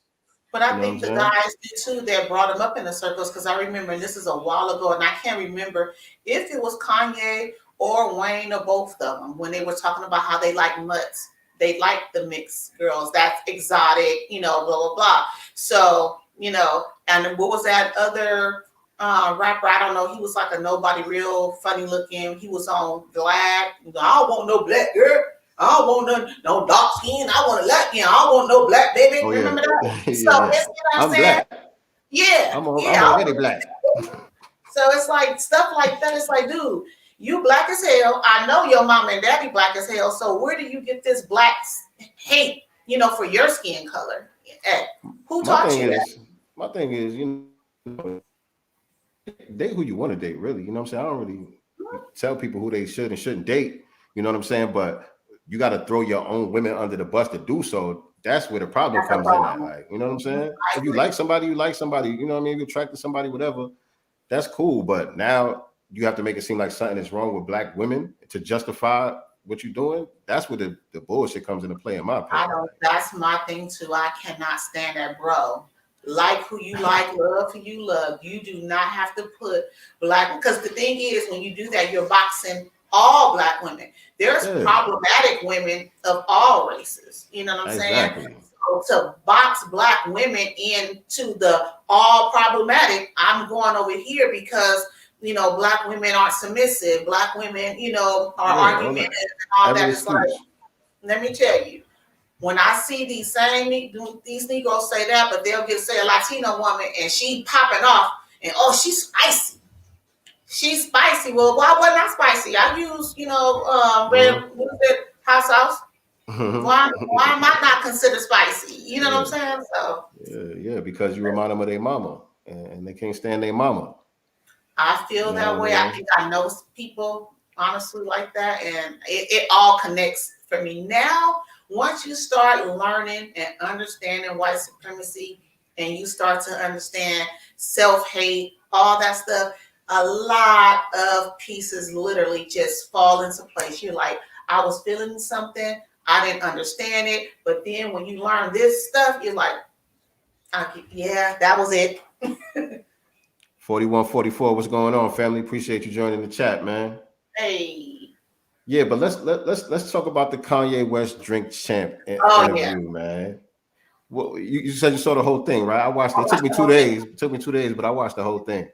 But I think the guys did too that brought them up in the circles, because I remember, and this is a while ago, and I can't remember if it was Kanye or Wayne or both of them, when they were talking about how they like mutts. They like the mixed girls. That's exotic, you know, blah, blah, blah. So, you know, and what was that other rapper? I don't know. He was like a nobody, real funny looking. He was on Glad. I don't want no Black girl. I don't want no dark skin. I want a Latin. I don't want no Black baby. Oh, remember that? Yeah. So it's, you know what I'm saying? Black. Yeah. I'm already Black. So it's like stuff like that. It's like, dude, you Black as hell. I know your mom and daddy Black as hell. So where do you get this Black hate, you know, for your skin color? Who taught you that? My thing is, you know, date who you want to date, really. You know what I'm saying? I don't really tell people who they should and shouldn't date. You know what I'm saying? But you got to throw your own women under the bus to do so. That's where the problem comes in at. Like, you know what I'm saying? If you like somebody, you like somebody. You know what I mean? If you attract to somebody, whatever, that's cool. But now you have to make it seem like something is wrong with Black women to justify what you're doing. That's where the bullshit comes into play, in my opinion. That's my thing too. I cannot stand that, bro. Like who you like, love who you love. You do not have to put Black, because the thing is, when you do that, you're boxing all Black women. There's problematic women of all races. You know what I'm saying? to box black women into the all problematic. I'm going over here because black women aren't submissive. Black women, are argumentative and all that. It's like, let me tell you, when I see these Negroes say that, but they'll say a Latino woman and she popping off and she's spicy. She's spicy. Well, why wasn't I spicy? I use red hot sauce. Why am I not considered spicy? You know what I'm saying? So yeah, because you remind them of their mama, and they can't stand their mama. I feel that way. I think I know people honestly like that, and it all connects for me now. Once you start learning and understanding white supremacy, and you start to understand self-hate, all that stuff, a lot of pieces literally just fall into place. You're like, I was feeling something, I didn't understand it, but then when you learn this stuff, you're like, yeah, that was it. 4144, what's going on, family? Appreciate you joining the chat, man. Hey. Yeah, but let's talk about the Kanye West Drink Champ interview, man. Well, you said you saw the whole thing, right? I watched it. It took me 2 days. It took me 2 days, but I watched the whole thing.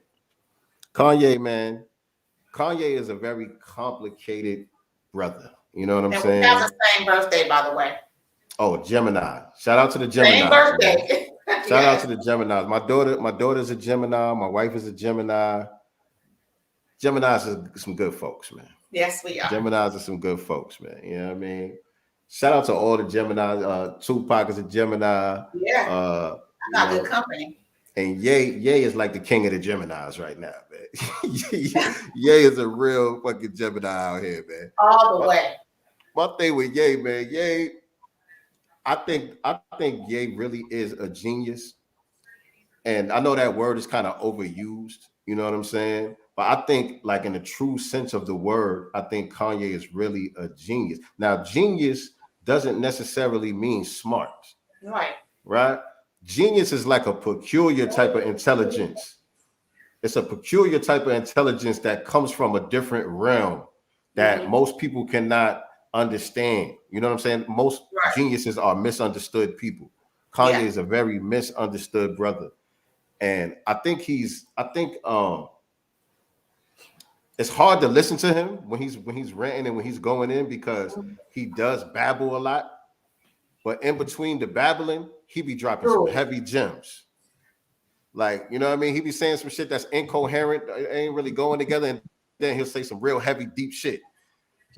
Kanye, man. Kanye is a very complicated brother. You know what I'm saying? We have the same birthday, by the way. Oh, Gemini. Shout out to the Gemini. Same birthday. Shout out to the Geminis. My daughter's a Gemini. My wife is a Gemini. Geminis are some good folks, man. Yes, we are. Geminis are some good folks, man. You know what I mean? Shout out to all the Geminis. Tupac is a Gemini. Yeah. I got good company. And Ye is like the king of the Geminis right now, man. Ye is a real fucking Gemini out here, man. All the way. My thing with Ye, man, Ye, I think Ye really is a genius. And I know that word is kind of overused, you know what I'm saying? But I think, like, in the true sense of the word, I think Kanye is really a genius. Now, genius doesn't necessarily mean smart. Right? Genius is like a peculiar type of intelligence. It's a peculiar type of intelligence that comes from a different realm that most people cannot understand. You know what I'm saying? Most geniuses are misunderstood people. Kanye is a very misunderstood brother. And I think it's hard to listen to him when he's ranting and when he's going in, because he does babble a lot. But in between the babbling, he be dropping some heavy gems. Like, you know what I mean? He be saying some shit that's incoherent, ain't really going together, and then he'll say some real heavy, deep shit.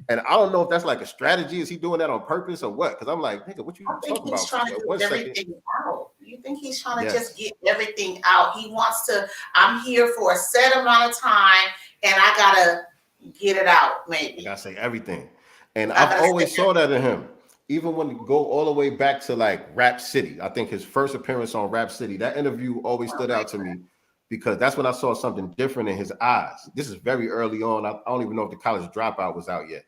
And I don't know if that's like a strategy. Is he doing that on purpose or what? Because I'm like, nigga, what you talking about? He's trying to get everything out. You think he's trying to just get everything out? He wants to, I'm here for a set amount of time, and I gotta get it out, maybe. I gotta say everything. And I've always saw that in him. Even when you go all the way back to like Rap City, I think his first appearance on Rap City, that interview always stood out to me, because that's when I saw something different in his eyes. This is very early on. I don't even know if The College Dropout was out yet.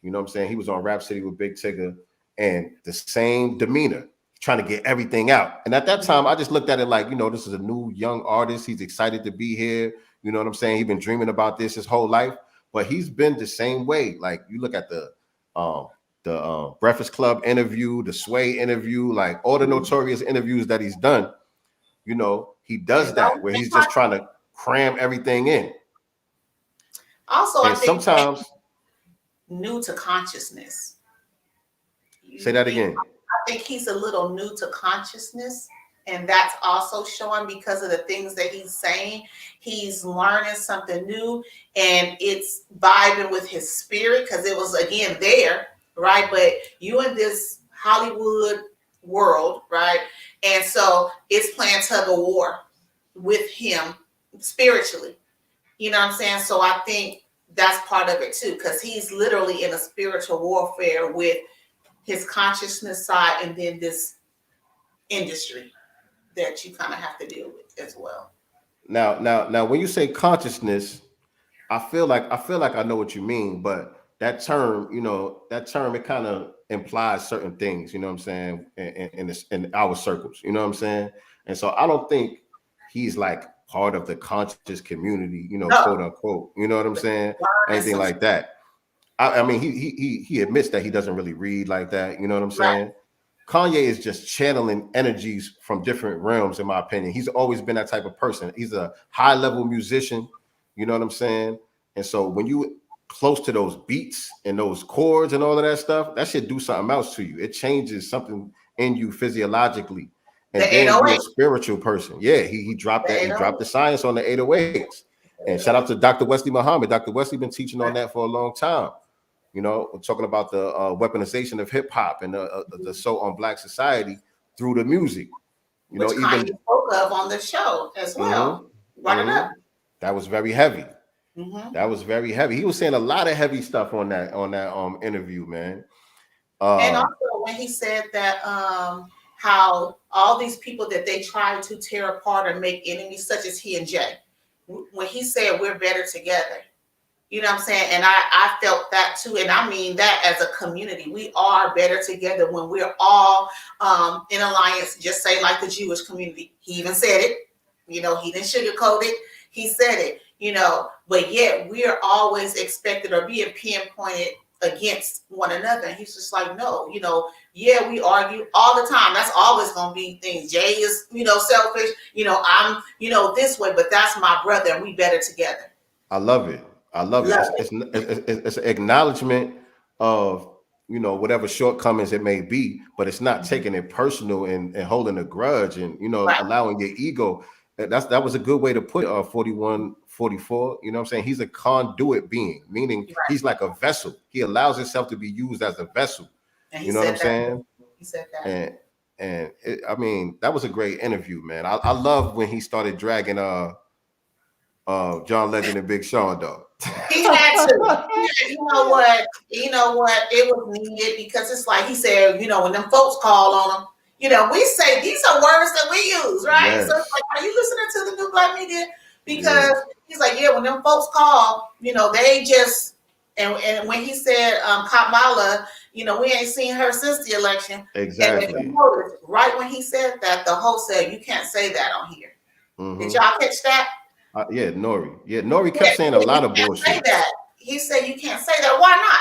You know what I'm saying? He was on Rap City with Big Tigger, and the same demeanor, trying to get everything out. And at that time, I just looked at it like, you know, this is a new young artist. He's excited to be here. You know what I'm saying? He's been dreaming about this his whole life, but he's been the same way. Like, you look at the Breakfast Club interview, the Sway interview, like all the notorious interviews that he's done, you know, he does that where he's just trying to cram everything in. Also, and I think sometimes new to consciousness. Say that again. I think he's a little new to consciousness, and that's also showing because of the things that he's saying. He's learning something new, and it's vibing with his spirit, because it was, again, there, right? But you in this Hollywood world, right? And so it's playing tug of war with him spiritually. You know what I'm saying? So I think that's part of it too, because he's literally in a spiritual warfare with his consciousness side, and then this industry that you kind of have to deal with as well. Now, when you say consciousness, I feel like I know what you mean, but that term, it kind of implies certain things, you know what I'm saying, in our circles, you know what I'm saying? And so I don't think he's like part of the conscious community, quote unquote, you know what I'm saying? Anything like that. I mean, he admits that he doesn't really read like that, you know what I'm saying? Kanye is just channeling energies from different realms, in my opinion. He's always been that type of person. He's a high level musician, you know what I'm saying? And so when you close to those beats and those chords and all of that stuff, that should do something else to you. It changes something in you physiologically. And The then you're a 808. spiritual person. Yeah, he dropped that. He dropped the science on the 808s. And shout out to Dr. Wesley Muhammad. Dr. Wesley been teaching on that for a long time. You know, talking about the weaponization of hip hop and the assault on Black society through the music. You Which know, Kanye even spoke of on the show as well. Brought it up. that was very heavy. Mm-hmm. That was very heavy. He was saying a lot of heavy stuff on that interview, man. And also when he said that how all these people that they try to tear apart and make enemies, such as he and Jay, when he said we're better together, you know what I'm saying? And I felt that too. And I mean that as a community, we are better together when we're all in alliance, just say like the Jewish community. He even said it, you know, he didn't sugarcoat it. He said it, you know, but yet we are always expected or being pinpointed against one another. And he's just like, no, you know, yeah, we argue all the time. That's always going to be things. Jay is, you know, selfish, you know, I'm, you know, this way, but that's my brother and we better together. I love it. I love it. It's an acknowledgement of, you know, whatever shortcomings it may be, but it's not taking it personal and holding a grudge and, you know, allowing your ego. That was a good way to put 4144. You know what I'm saying? He's a conduit being, meaning he's like a vessel. He allows himself to be used as a vessel. You know what I'm saying? He said that. And I mean, that was a great interview, man. I love when he started dragging John Legend and Big Sean, dog. He had to. Yeah, you know what? It was needed because it's like he said, you know, when them folks call on him, you know, we say these are words that we use, right? Yes. So it's like, are you listening to the new Black media? Because he's like, yeah, when them folks call, you know, they just and when he said Kamala, you know, we ain't seen her since the election. Exactly. And noticed, right when he said that, the host said, you can't say that on here. Did y'all catch that? Yeah, Nori. Yeah, Nori kept saying a lot of bullshit. Say that. He said you can't say that. Why not?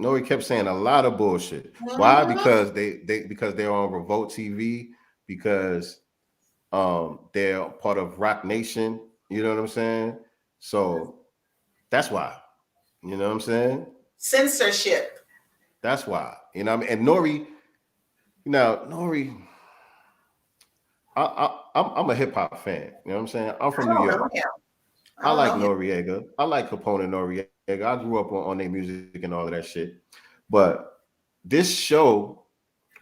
Nori kept saying a lot of bullshit. Why? Because they're on Revolt TV, because they're part of Rock Nation. You know what I'm saying? So that's why. You know what I'm saying? Censorship. That's why. You know what I mean? And Nori, you know, Nori. I'm a hip hop fan. You know what I'm saying? I'm from New York. I like Noriega. I like Capone and Noriega. I grew up on their music and all of that shit. But this show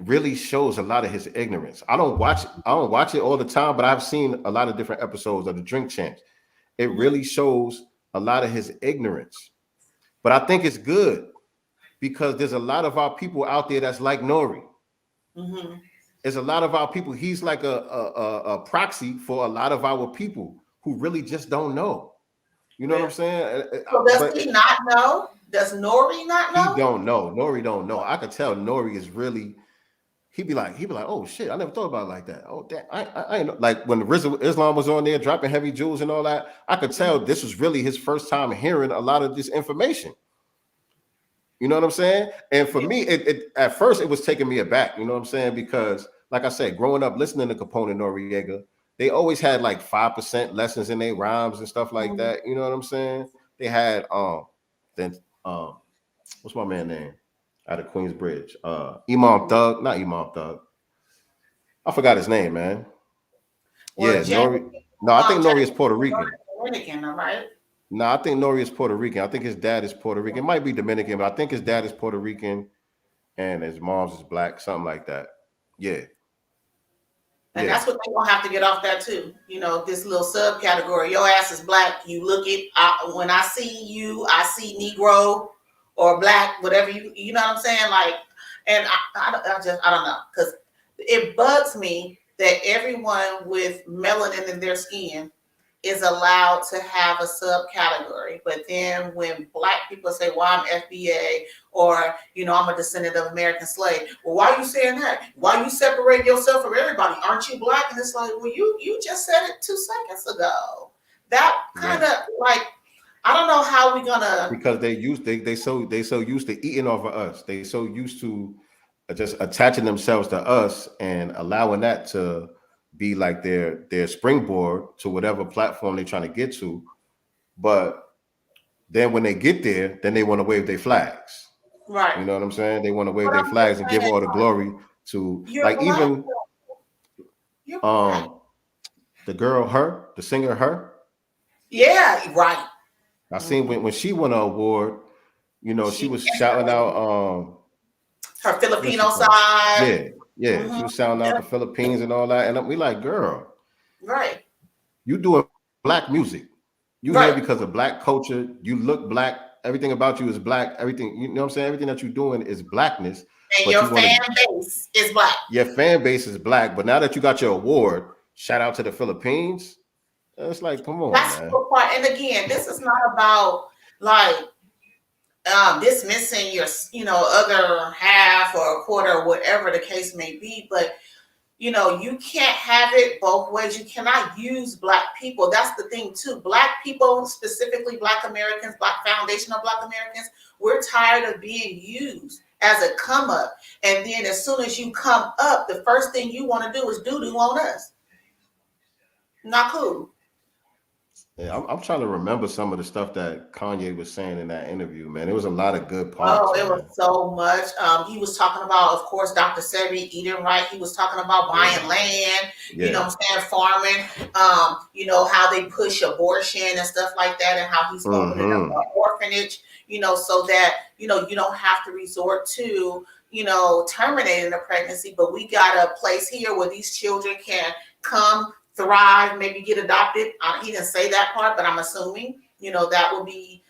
really shows a lot of his ignorance. I don't watch it all the time, but I've seen a lot of different episodes of the Drink Champs. It really shows a lot of his ignorance. But I think it's good because there's a lot of our people out there that's like Nori. There's a lot of our people. He's like a proxy for a lot of our people who really just don't know. You know what I'm saying? So does he not know? Does Nori not know? He don't know. Nori don't know. I could tell Nori is really. He'd be like, oh shit, I never thought about it like that. Oh damn, I ain't know. Like when Islam was on there dropping heavy jewels and all that, I could tell this was really his first time hearing a lot of this information. You know what I'm saying? And for me, it at first it was taking me aback. You know what I'm saying? Because like I said, growing up listening to Capone and Noriega, they always had like 5% lessons in their rhymes and stuff like that. You know what I'm saying? They had what's my man name out of Queensbridge? Imam Thug, not Imam Thug. I forgot his name, man. Well, yeah, Nori. No, I think Nori is Puerto Rican. Dominican, all right. No, I think Nori is Puerto Rican. I think his dad is Puerto Rican. It might be Dominican, but I think his dad is Puerto Rican and his mom's is black, something like that. Yeah. And that's what they're gonna have to get off that too. You know, this little subcategory. Your ass is black. You look it. When I see you, I see Negro or black, whatever you know what I'm saying? Like, and I don't know, because it bugs me that everyone with melanin in their skin is allowed to have a subcategory. But then when black people say, well, I'm FBA, or, you know, I'm a descendant of American slave. Well, why are you saying that? Why you separate yourself from everybody? Aren't you black? And it's like, well, you just said it 2 seconds ago. That kind of like, I don't know how we're gonna, because they so used to eating off of us. They so used to just attaching themselves to us and allowing that to be like their springboard to whatever platform they're trying to get to. But then when they get there, then they want to wave their flags. Right. You know what I'm saying? They want to wave But their I'm flags just and give saying, all the glory to you're like black. even You're black. the girl, the singer, her. Yeah, right. I seen when she won an award, you know, she was She- shouting out Her what's she Filipino called? side. Yeah. She was shouting out the Philippines and all that. And we like, girl, Right. you doing black music. You here Right. because of black culture. You look black. Everything about you is black. Everything, you know what I'm saying? Everything that you're doing is blackness. And But your you wanna, fan base is black. your fan base is black. But now that you got your award, shout out to the Philippines. It's like, come on, That's man. the part. And again, this is not about like dismissing your, other half or a quarter or whatever the case may be. But you can't have it both ways. You cannot use black people. That's the thing too. Black people, specifically Black Americans, Black Foundation of Black Americans, we're tired of being used as a come up. And then as soon as you come up, the first thing you want to do is doo-doo on us. Not cool. Yeah, I'm trying to remember some of the stuff that Kanye was saying in that interview, man. There was a lot of good parts. Oh, it was so much. He was talking about, of course, Dr. Sebi eating right. He was talking about buying land, you know what I'm saying, farming, how they push abortion and stuff like that, and how he's opening up an orphanage, so that, you don't have to resort to, terminating a pregnancy. But we got a place here where these children can come, thrive, maybe get adopted. He didn't say that part, but I'm assuming, that will be,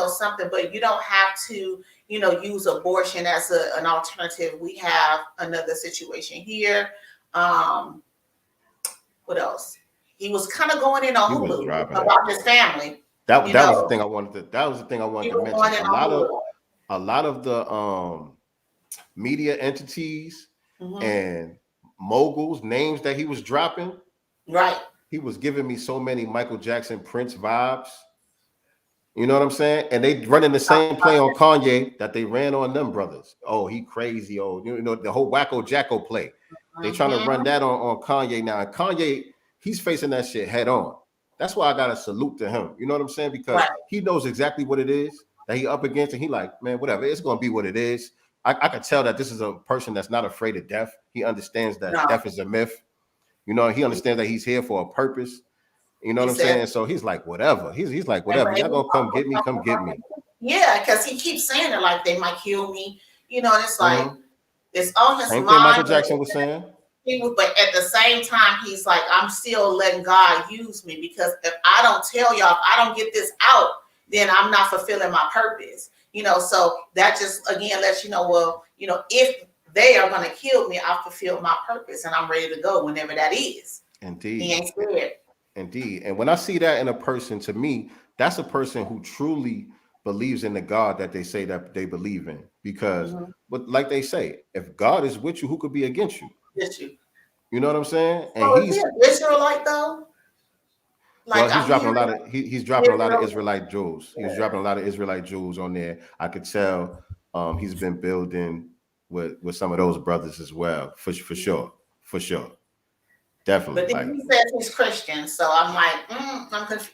something. But you don't have to, use abortion as an alternative. We have another situation here. What else? He was kind of going in on Hulu about his family. That was the thing I wanted to. That was the thing I wanted to mention. A lot of the media entities and moguls names that he was dropping. Right. He was giving me so many Michael Jackson, Prince vibes. You know what I'm saying? And they running the same play on Kanye that they ran on them brothers. Oh, he crazy. Oh, the whole Wacko Jacko play. They trying to run that on Kanye now. And Kanye, he's facing that shit head on. That's why I got to salute to him. You know what I'm saying? Because he knows exactly what it is that he up against. And he like, man, whatever. It's going to be what it is. I could tell that this is a person that's not afraid of death. He understands that death is a myth. He understands that he's here for a purpose. You know what I'm saying? So he's like, whatever. He's like, whatever. Y'all gonna come get me, come get me. Yeah, because he keeps saying it like they might kill me. And it's like, it's on his Same mind. thing Michael Jackson was saying. But at the same time, he's like, I'm still letting God use me, because if I don't tell y'all, if I don't get this out, then I'm not fulfilling my purpose. So that just, again, lets you know, well, if they are going to kill me, I'll fulfill my purpose and I'm ready to go whenever that is. Indeed. He ain't scared. Indeed. And when I see that in a person, to me, that's a person who truly believes in the God that they say that they believe in. Because, but like they say, if God is with you, who could be against you? Yes, you. You know what I'm saying? And so he's an Israelite though. Like, well, he's dropping a lot of he's dropping a lot of Israelite jewels. He's dropping a lot of Israelite jewels on there. I could tell he's been building with some of those brothers as well, for sure. Definitely. But then he says he's Christian, so I'm like, I'm confused.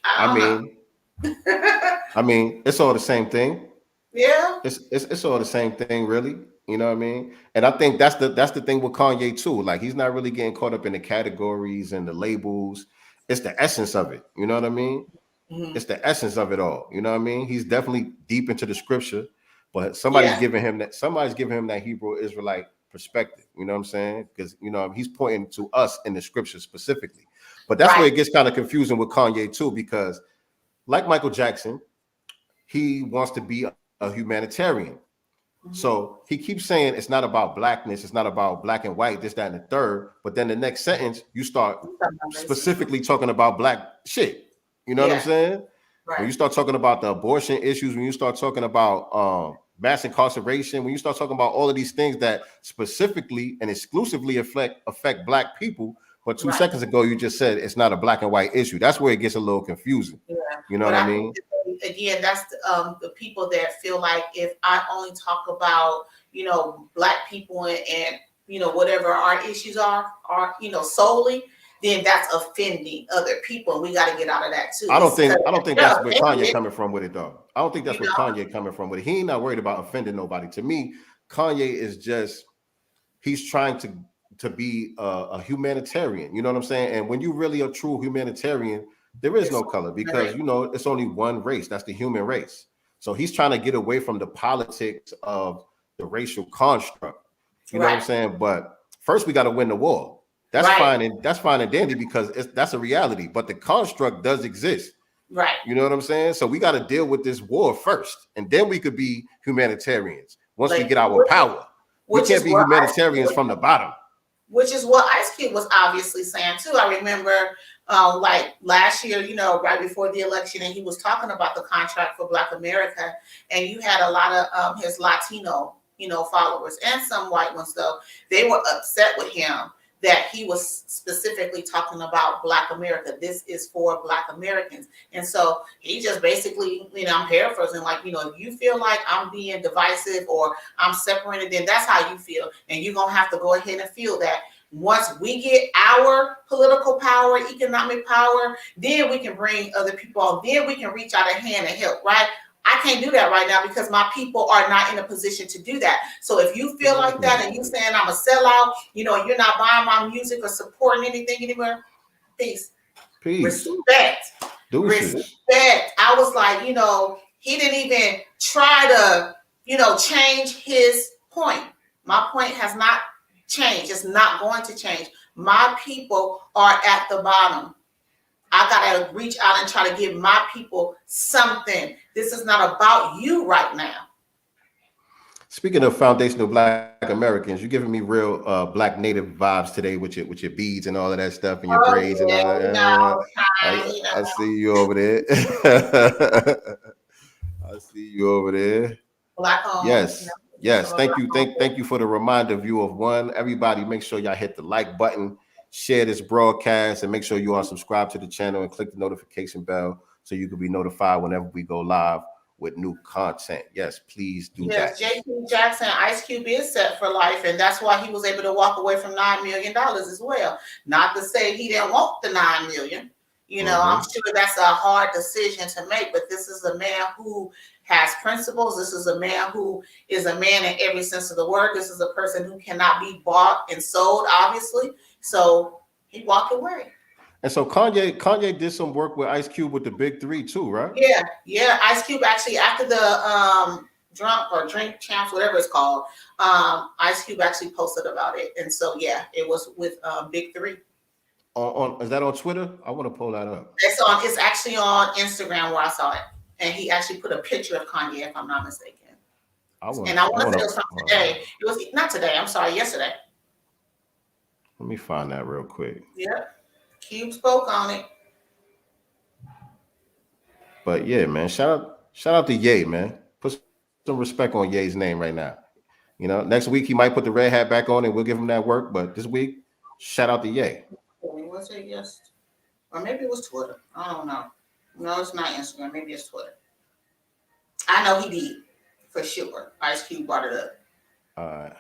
I mean, it's all the same thing. Yeah. It's all the same thing, really. You know what I mean? And I think that's the thing with Kanye too. Like, he's not really getting caught up in the categories and the labels. It's the essence of it. You know what I mean? It's the essence of it all. You know what I mean? He's definitely deep into the scripture, but somebody's giving him that Hebrew Israelite perspective. You know what I'm saying? Because he's pointing to us in the scripture specifically. But that's where it gets kind of confusing with Kanye too, because like Michael Jackson, he wants to be a humanitarian. So he keeps saying it's not about blackness, it's not about black and white, this, that, and the third. But then the next sentence, you start specifically talking about black shit. You know what I'm saying? Right. When you start talking about the abortion issues, when you start talking about mass incarceration, when you start talking about all of these things that specifically and exclusively affect black people, but 2 seconds ago you just said it's not a black and white issue. That's where it gets a little confusing. Yeah. You know what I mean? Again, that's the people that feel like if I only talk about, Black people and whatever our issues are, solely, then that's offending other people, and we got to get out of that too. I don't think that's where Kanye offended, coming from with it, though. I don't think that's where Kanye coming from with it. He ain't not worried about offending nobody. To me, Kanye is just, he's trying to be a humanitarian. You know what I'm saying? And when you really a true humanitarian, there is no color, because it's only one race. That's the human race. So he's trying to get away from the politics of the racial construct. You know what I'm saying? But first we got to win the war. That's fine, and that's fine and dandy, because that's a reality. But the construct does exist. Right. You know what I'm saying? So we got to deal with this war first, and then we could be humanitarians once we get our power. We can't be humanitarians from the bottom. Which is what Ice Cube was obviously saying too. I remember like last year, right before the election, and he was talking about the contract for Black America, and you had a lot of his Latino, followers, and some white ones, though, they were upset with him that he was specifically talking about Black America. This is for Black Americans. And so he just basically, I'm paraphrasing, like, if you feel like I'm being divisive or I'm separated, then that's how you feel. And you're going to have to go ahead and feel that. Once we get our political power, economic power, then we can bring other people on. Then we can reach out a hand and help, right? I can't do that right now because my people are not in a position to do that. So if you feel like that and you saying I'm a sellout, you're not buying my music or supporting anything anywhere, peace. Respect. Respect. I was like, he didn't even try to, change his point. My point has not changed. It's not going to change. My people are at the bottom. I got to reach out and try to give my people something. This is not about you right now. Speaking of foundational Black Americans, you're giving me real Black Native vibes today with your beads and all of that stuff and your braids and all that. I see you over there. I see you over there. Black home. Yes. Thank you for the reminder, view of one. Everybody, make sure y'all hit the like button, share this broadcast, and make sure you are subscribed to the channel and click the notification bell so you can be notified whenever we go live with new content. Yes, please do that. Yes, J.P. Jackson, Ice Cube is set for life, and that's why he was able to walk away from $9 million as well. Not to say he didn't want the $9 million. I'm sure that's a hard decision to make, but this is a man who has principles. This is a man who is a man in every sense of the word. This is a person who cannot be bought and sold, obviously. So he walked away. And so Kanye did some work with Ice Cube with the Big Three too, right? Yeah. Ice Cube actually, after the Drink Champs, whatever it's called, Ice Cube actually posted about it. And so it was with Big Three. Is that on Twitter? I want to pull that up. It's actually on Instagram where I saw it, and he actually put a picture of Kanye, if I'm not mistaken. I want to say it was from today. It was not today. I'm sorry, yesterday. Let me find that real quick. Yeah, Cube spoke on it. But yeah, man, shout out to Ye, man. Put some respect on Ye's name right now. Next week he might put the red hat back on and we'll give him that work. But this week, shout out to Ye. Was it yes? Or maybe it was Twitter. I don't know. No, it's not Instagram. Maybe it's Twitter. I know he did for sure. Ice Cube brought it up. All right.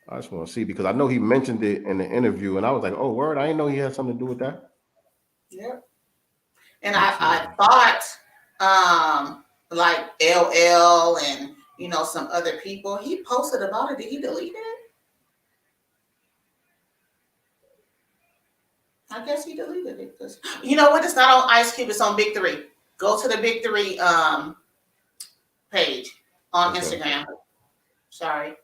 I just want to see because I know he mentioned it in the interview, and I was like, "Oh, word! I didn't know he had something to do with that." Yeah. And I thought, like LL and some other people, he posted about it. Did he delete it? I guess he deleted it because you know what? It's not on Ice Cube. It's on Big Three. Go to the Big Three page on Instagram. Sorry.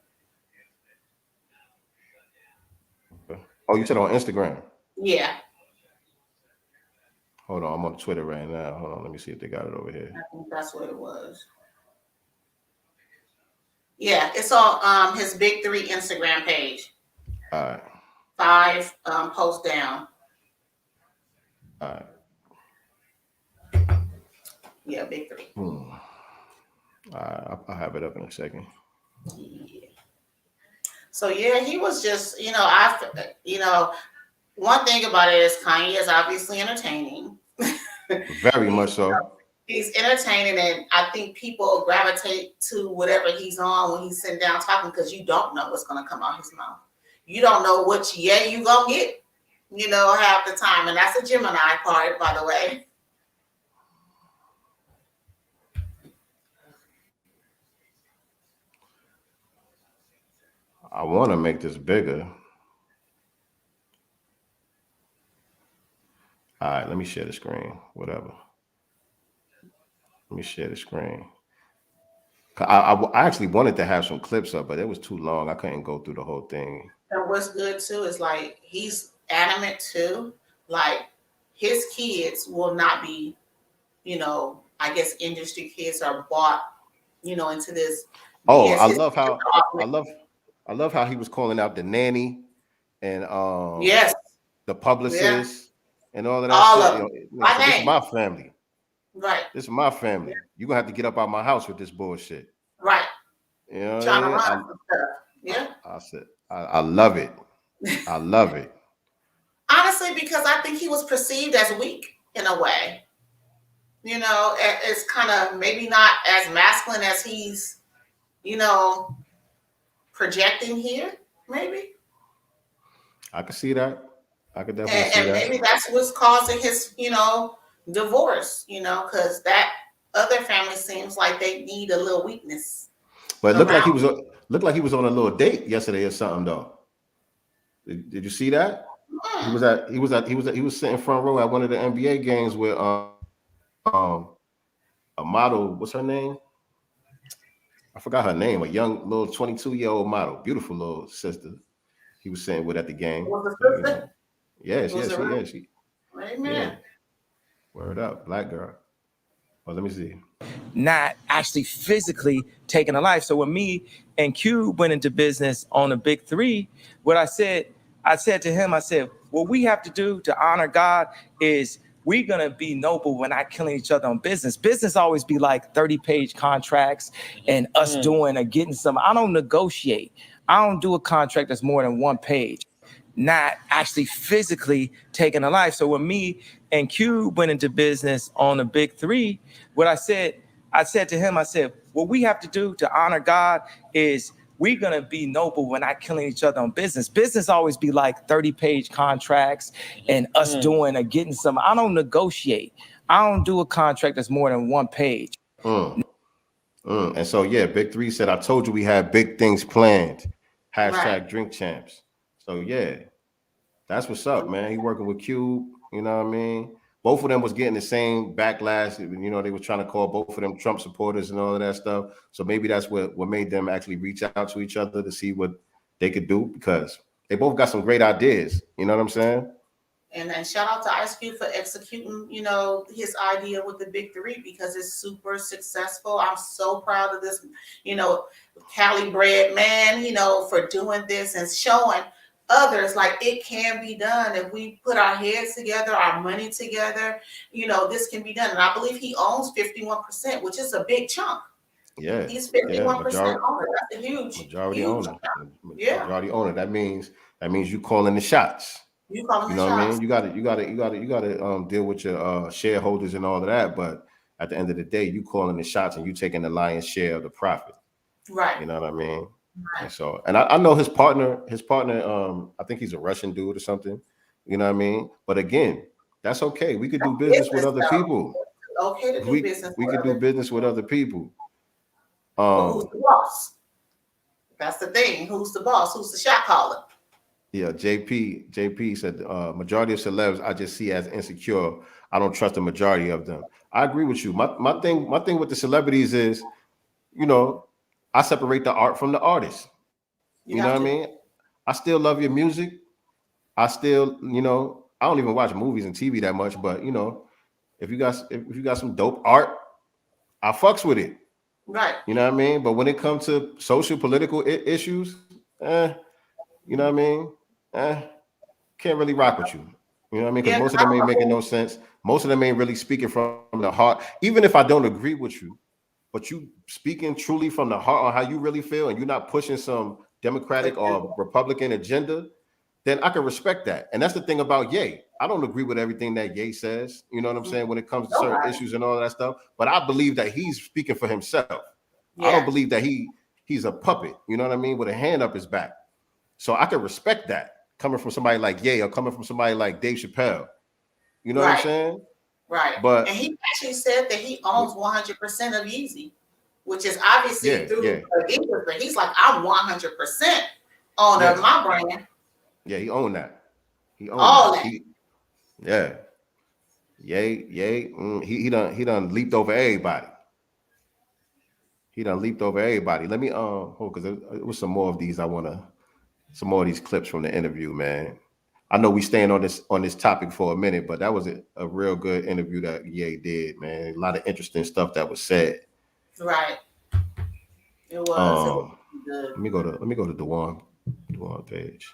Okay. Oh, you said on Instagram? Yeah. Hold on, I'm on Twitter right now. Hold on, let me see if they got it over here. I think that's what it was. Yeah, it's on his Big Three Instagram page. All right. 5 posts down. All right. Yeah, Big Three. I'll have it up in a second. Yeah. So he was just, one thing about it is Kanye is obviously entertaining. Very much so. He's entertaining, and I think people gravitate to whatever he's on when he's sitting down talking, because you don't know what's going to come out his mouth. You don't know which you gonna get, half the time, and that's a Gemini part, by the way. I want to make this bigger. All right, let me share the screen. Whatever. Let me share the screen. I actually wanted to have some clips up, but it was too long. I couldn't go through the whole thing. And what's good too is like he's adamant too. Like his kids will not be, I guess industry kids are bought, into this. Oh, Yes, I love how he was calling out the nanny and yes, the publicist and all of that. All shit. of This is my family. right. This is my family. You're gonna have to get up out my house with this bullshit. Right. You know, Trying to run some stuff. Yeah. I said, I love it. I love it. Honestly, because I think he was perceived as weak in a way. It's kind of maybe not as masculine as he's, projecting here, maybe. I could see that. I could definitely see and that. Maybe that's what's causing his, divorce, because that other family seems like they need a little weakness. But it looked like he was on a little date yesterday or something though. Did you see that? He was sitting front row at one of the NBA games with a model. What's her name? I forgot her name. A young little 22-year-old model, beautiful little sister. He was sitting with at the game. Was the sister? Yes. Amen. Yeah. Word up, black girl. Well, let me see. Not actually physically taking a life. So when me and Q went into business on the big three, what I said to him, I said, what we have to do to honor God is we're going to be noble. We're not killing each other on business. Business always be like 30-page contracts and us doing or getting some. I don't negotiate. I don't do a contract that's more than one page. Not actually physically taking a life. So when me and Q went into business on the big three, what I said to him, I said, what we have to do to honor God is we're going to be noble. We're not killing each other on business. Business always be like 30-page contracts and us doing or getting some. I don't negotiate. I don't do a contract that's more than one page. And so, yeah, Big Three said, I told you we had big things planned. # Drink Champs. So, yeah, that's what's up, man. He working with Cube, you know what I mean? Both of them was getting the same backlash. They were trying to call both of them Trump supporters and all of that stuff. So maybe that's what made them actually reach out to each other to see what they could do, because they both got some great ideas. You know what I'm saying? And shout out to Ice Cube for executing, his idea with the big three, because it's super successful. I'm so proud of this, Cali bred man, for doing this and showing others like it can be done if we put our heads together, our money together. This can be done. And I believe he owns 51%, which is a big chunk. Yeah, he's 51% owner. That's a majority huge owner. Yeah, majority owner. That means you calling the shots. You calling the shots. What I mean? You got to deal with your shareholders and all of that. But at the end of the day, you calling the shots and you taking the lion's share of the profit. Right. You know what I mean? Right. And so, and I know his partner, I think he's a Russian dude or something. You know what I mean? But again, that's okay. We could do business with other people. Okay to do business. We could do business with other people. But who's the boss? That's the thing. Who's the boss? Who's the shot caller? Yeah, JP said majority of celebs I just see as insecure. I don't trust the majority of them. I agree with you. My thing with the celebrities is, I separate the art from the artist. You know what I mean? I still love your music. I still, I don't even watch movies and TV that much, but if you got some dope art, I fucks with it. Right. You know what I mean? But when it comes to social political issues, you know what I mean? Can't really rock with you. You know what I mean? Because most of them ain't making no sense. Most of them ain't really speaking from the heart. Even if I don't agree with you, but you speaking truly from the heart on how you really feel, and you're not pushing some Democratic or Republican agenda, then I can respect that. And that's the thing about Ye. I don't agree with everything that Ye says. You know what I'm saying when it comes to certain Nobody. issues and all that stuff. But I believe that he's speaking for himself. I Yeah. don't believe that he's a puppet. You know what I mean, with a hand up his back. So I can respect that coming from somebody like Ye or coming from somebody like Dave Chappelle. You know what I'm saying? Right. But and he actually said that he owns 100% of Yeezy, which is obviously through Adidas, but he's like, I'm 100% owner of my brand. Yeah, he owned that. He owned all that. He done leaped over everybody. He done leaped over everybody. Let me hold, because there was some more of these. Some more of these clips from the interview, man. I know we staying on this topic for a minute, but that was a real good interview that Ye did, man. A lot of interesting stuff that was said. Right. It was good. Let me go to Dewan page.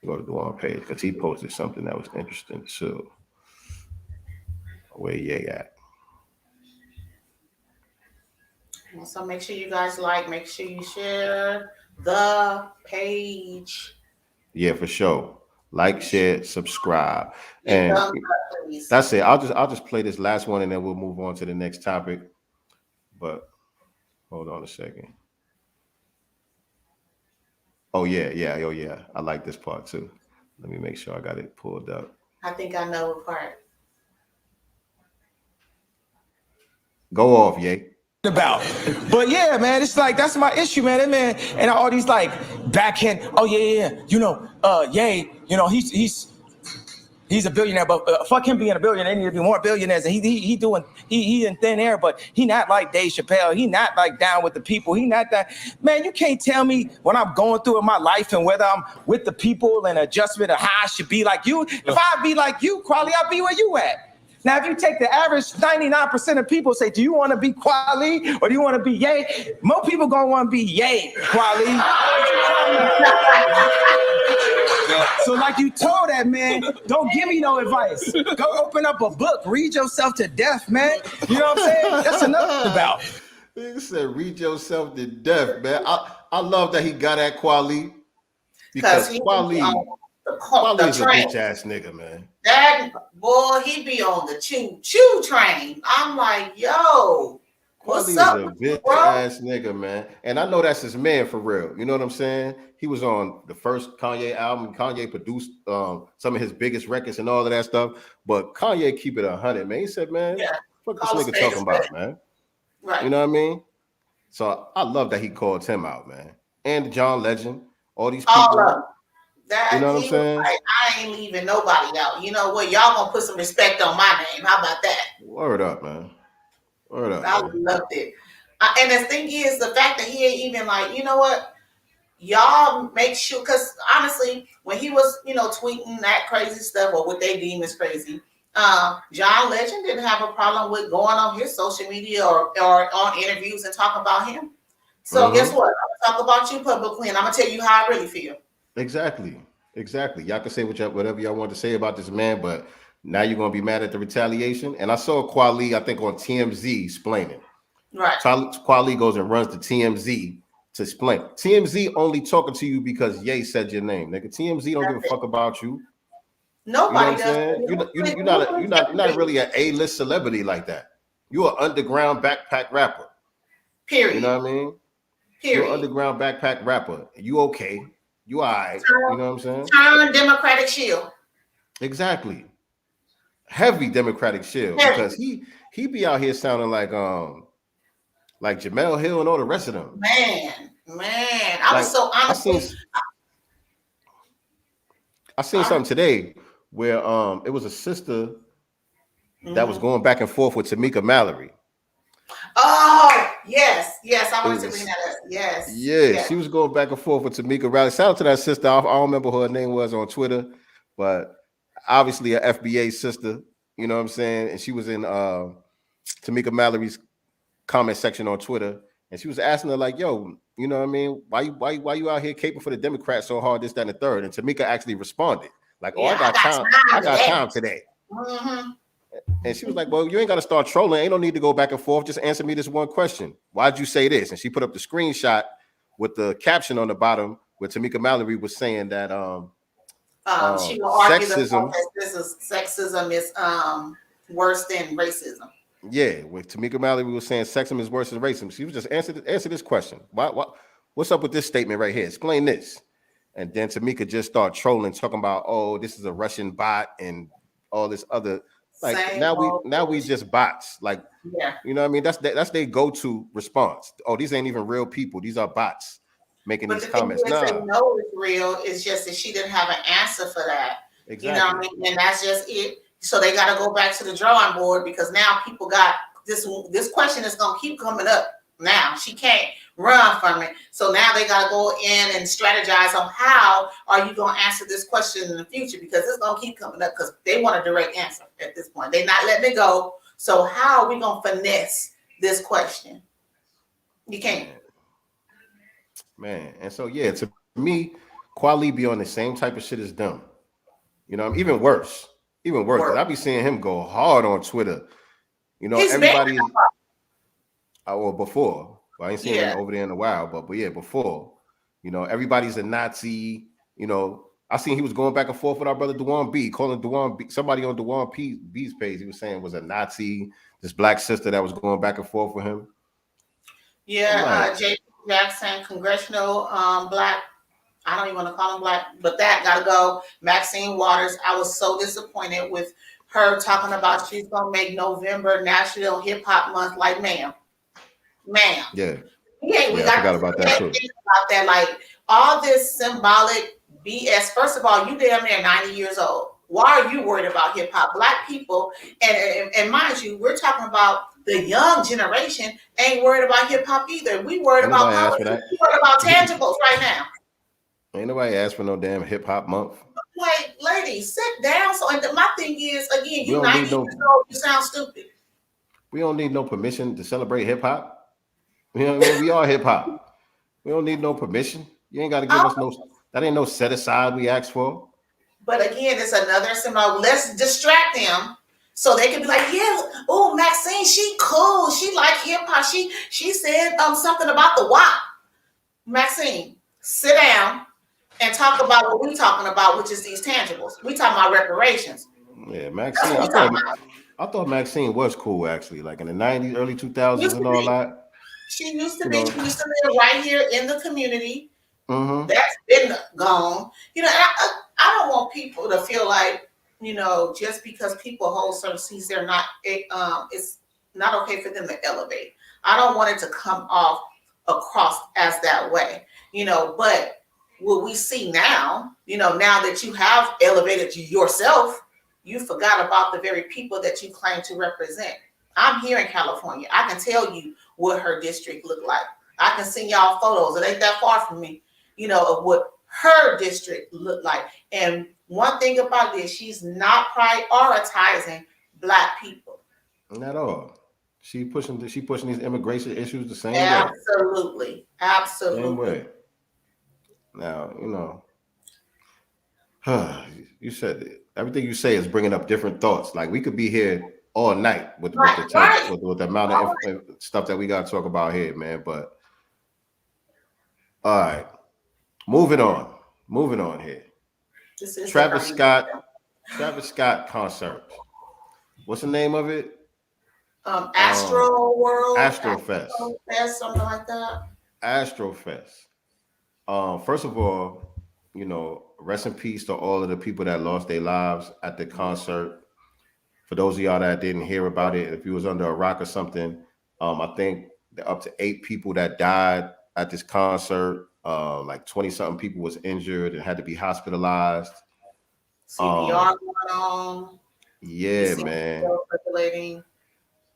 Go to Dewan page because he posted something that was interesting too. Where Ye at? So make sure you guys make sure you share the page. Yeah, for sure. Like, share, subscribe, and please. that's it. I'll just play this last one and then we'll move on to the next topic. But hold on a second. Oh yeah. I like this part too. Let me make sure I got it pulled up. I think I know what part. Go off, Ye. About, but yeah, man, it's like that's my issue, man. That man and all these like backhand. Oh yeah. You know, Ye. You know, he's a billionaire, but fuck him being a billionaire. There need to be more billionaires. And he in thin air, but he not like Dave Chappelle. He not like down with the people. He not that man. You can't tell me what I'm going through in my life and whether I'm with the people and adjustment of how I should be like you. If I be like you, Quali, I'll be where you at. Now, if you take the average 99% of people say, do you want to be Quali or do you want to be Ye? More people going to want to be Ye, Quali. So like you told that man, don't give me no advice. Go open up a book, read yourself to death, man. You know what I'm saying? That's enough about. He said, read yourself to death, man. I love that he got at Quali because Quali is a bitch ass nigga, man. That boy, he be on the choo train. I'm like, yo, what's up, a bitch ass nigga, man. And I know that's his man for real. You know what I'm saying? He was on the first Kanye album. Kanye produced some of his biggest records and all of that stuff. But Kanye keep it 100, man. He said, man, what this nigga talking about, man? Right. You know what I mean? So I love that he called him out, man. And John Legend, all these people. All of them. You know what I'm saying? Like, I ain't leaving nobody out. You know what? Y'all gonna put some respect on my name. How about that? Word up, man. Word up. I loved it. And the thing is, the fact that he ain't even like, you know what? Y'all make sure, because honestly, when he was, tweeting that crazy stuff or what they deem as crazy, John Legend didn't have a problem with going on his social media or on interviews and talk about him. So guess what? I'm gonna talk about you publicly, and I'm gonna tell you how I really feel. Exactly. Y'all can say whatever y'all want to say about this man, but now you're gonna be mad at the retaliation. And I saw Quali, I think, on TMZ explaining. Right. Quali goes and runs the TMZ to explain. TMZ only talking to you because Ye said your name, nigga. TMZ don't give a fuck about you. Nobody does. You're not really an A-list celebrity like that. You're an underground backpack rapper. Period. You know what I mean? Period. You're an underground backpack rapper. You okay? You all right? You know what I'm saying? Turn Democratic shield. Exactly. Heavy Democratic shield because he be out here sounding like Jamel Hill and all the rest of them. Man, I was so honestly. I seen something today where it was a sister that was going back and forth with Tamika Mallory. Oh, yes, I wanted to bring that up. Yes. She was going back and forth with Tamika Mallory. Shout out to that sister. I don't remember who her name was on Twitter, but obviously an FBA sister, you know what I'm saying? And she was in Tamika Mallory's comment section on Twitter, and she was asking her like, yo, you know what I mean? Why you out here caping for the Democrats so hard, this, that, and the third? And Tamika actually responded like, I got time today. Mm-hmm. And she was like, well, you ain't got to start trolling. Ain't no need to go back and forth. Just answer me this one question. Why'd you say this? And she put up the screenshot with the caption on the bottom where Tamika Mallory was saying that She will argue the sexism. point that sexism is worse than racism. Yeah, with Tamika Mallory, we were saying sexism is worse than racism. She was just answer this question. What's up with this statement right here? Explain this. And then Tamika just start trolling, talking about, oh, this is a Russian bot and all this other. Like Same now we bullshit. just bots. Like, Yeah. you know what I mean? That's their go-to response. Oh, these ain't even real people. These are bots making But these the thing comments. is, Nah, they know it's real. It's just that she didn't have an answer for that. exactly. You know what I mean? And that's just it. So they got to go back to the drawing board because now people got this. This question is going to keep coming up. Now she can't run from it. So now they got to go in and strategize on how are you going to answer this question in the future because it's going to keep coming up because they want a direct answer at this point. They're not letting it go. So how are we going to finesse this question? You can't. Man, and so yeah, to me, Kweli be on the same type of shit as them. You know, even worse. Because I be seeing him go hard on Twitter. You know, He's everybody. Well, before. Well, I ain't seen him over there in a while, but yeah, before. You know, everybody's a Nazi. You know, I seen he was going back and forth with our brother Dewan B, calling Dewan B. Somebody on Dewan B's page, he was saying was a Nazi. This black sister that was going back and forth with him. Yeah, J. Jackson, congressional black. I don't even want to call him black, but that gotta go. Maxine Waters. I was so disappointed with her talking about she's gonna make November National Hip Hop Month. Like, ma'am. Yeah. Yeah, we I forgot got about that too. About that, like all this symbolic BS. First of all, you damn near 90 years old. Why are you worried about hip hop? Black people, and mind you, we're talking about the young generation ain't worried about hip hop either. We worried about politics. We worried about tangibles right now. Ain't nobody asked for no damn hip hop month. Like, lady, sit down. So, and my thing is, again, you 90 years old, you sound stupid. We don't need no permission to celebrate hip hop. You know what I mean? We are hip hop. We don't need no permission. You ain't got to give us no. That ain't no set aside we asked for. But again, it's another symbol. Let's distract them so they can be like, yeah, oh, Maxine, she cool. She like hip hop. She said something about the WAP. Maxine, sit down and talk about what we're talking about, which is these tangibles. We talking about reparations. Yeah, Maxine. I thought Maxine was cool actually, like in the 90s, early 2000s, and all that. She used to be. She used to live right here in the community. Mm-hmm. That's been gone. You know, I don't want people to feel like, you know, just because people hold certain seats, they're not. It's not okay for them to elevate. I don't want it to come off across as that way. You know, but what we see now, you know, now that you have elevated yourself, you forgot about the very people that you claim to represent. I'm here in California. I can tell you what her district looked like. I can send y'all photos. It ain't that far from me, you know, of what her district looked like. And one thing about this, she's not prioritizing Black people. Not at all. She pushing these immigration issues the same way. Absolutely. Same way. Now, you know, you said everything you say is bringing up different thoughts. Like we could be here all night with the amount of stuff that we got to talk about here, man. But all right, moving on here. Travis Scott concert. What's the name of it? Astro World. Astrofest. Something like that. Astrofest. First of all, you know, rest in peace to all of the people that lost their lives at the concert. For those of y'all that didn't hear about it, if you was under a rock or something, I think up to 8 people that died at this concert. Like 20-something people was injured and had to be hospitalized. CPR going on. Yeah, man.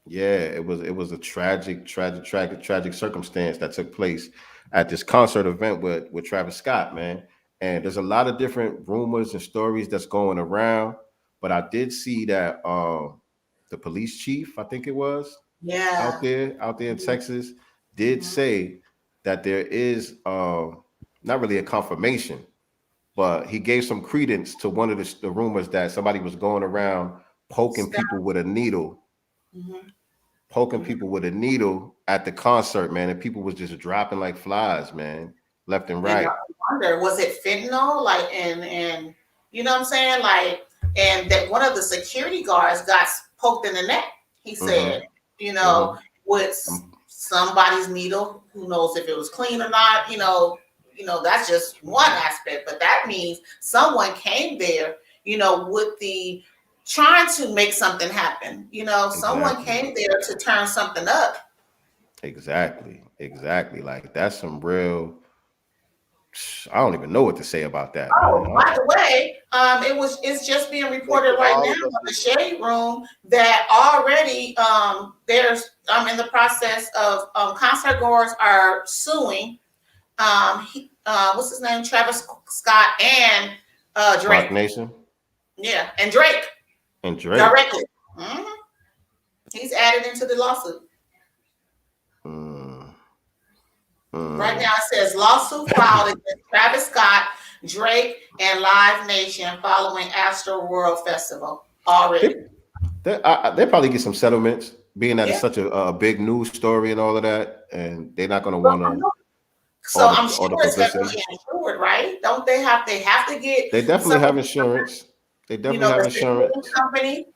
Yeah, it was a tragic circumstance that took place at this concert event with Travis Scott, man. And there's a lot of different rumors and stories that's going around, but I did see that the police chief, I think it was, out there in Texas, did say that there is not really a confirmation, but he gave some credence to one of the rumors that somebody was going around poking people with a needle. Mm-hmm. Poking people with a needle at the concert, man, and people was just dropping like flies, man, left and right. I wonder, was it fentanyl? Like, and You know what I'm saying? Like, and that one of the security guards got poked in the neck. He said, you know, with somebody's needle, who knows if it was clean or not, you know, that's just one aspect, but that means someone came there, you know, with the trying to make something happen. You know, someone came there to turn something up. Exactly. Like that's some real. I don't even know what to say about that. Oh, Man. by the way, it's just being reported right now in the shade room that already there's in the process of concert goers are suing what's his name, Travis Scott and Drake. Rock Nation. Yeah, and Drake. Directly. Mm-hmm. He's added into the lawsuit. Right now it says lawsuit filed against Travis Scott, Drake, and Live Nation following Astro World Festival already. They probably get some settlements, being that it's such a big news story and all of that, and they're not going to want to. So I'm sure it's heavily insured, right? Don't they have to get? They definitely have insurance. They definitely have insurance. Company.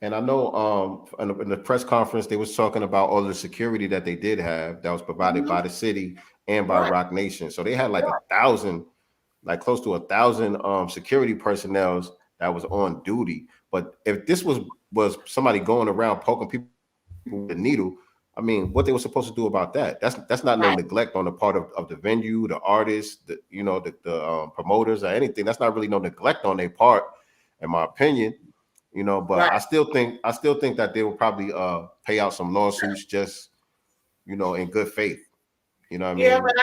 And I know in the press conference, they was talking about all the security that they did have that was provided by the city and by Rock Nation. So they had like 1,000, like close to 1,000 security personnel that was on duty. But if this was somebody going around poking people with a needle, I mean, what they were supposed to do about that? That's not no neglect on the part of the venue, the artists, the promoters or anything. That's not really no neglect on their part, in my opinion. You know, but I still think that they will probably pay out some lawsuits just, you know, in good faith. You know what I mean? Yeah, but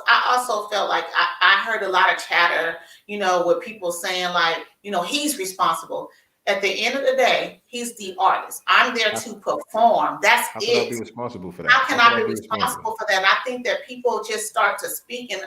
I also felt like I heard a lot of chatter, you know, with people saying like, you know, he's responsible. At the end of the day, he's the artist. I'm there to perform. That's it. How can I be responsible for that? How can I be responsible for that? And I think that people just start to speak and,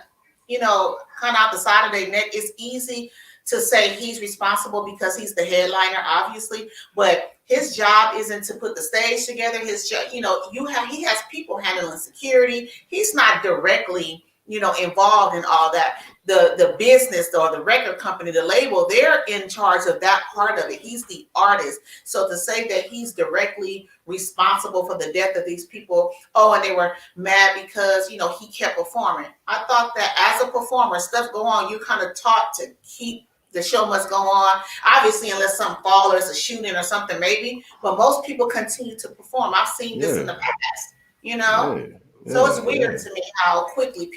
you know, kind of out the side of their neck. It's easy to say he's responsible because he's the headliner, obviously, but his job isn't to put the stage together. His job, you know, he has people handling security. He's not directly, you know, involved in all that. The business or the record company, the label, they're in charge of that part of it. He's the artist. So to say that he's directly responsible for the death of these people, and they were mad because, you know, he kept performing. I thought that as a performer, stuff go on, you're kind of taught to keep the show must go on. Obviously, unless some fall or it's a shooting or something, maybe. But most people continue to perform. I've seen this in the past, you know? So it's weird to me how quickly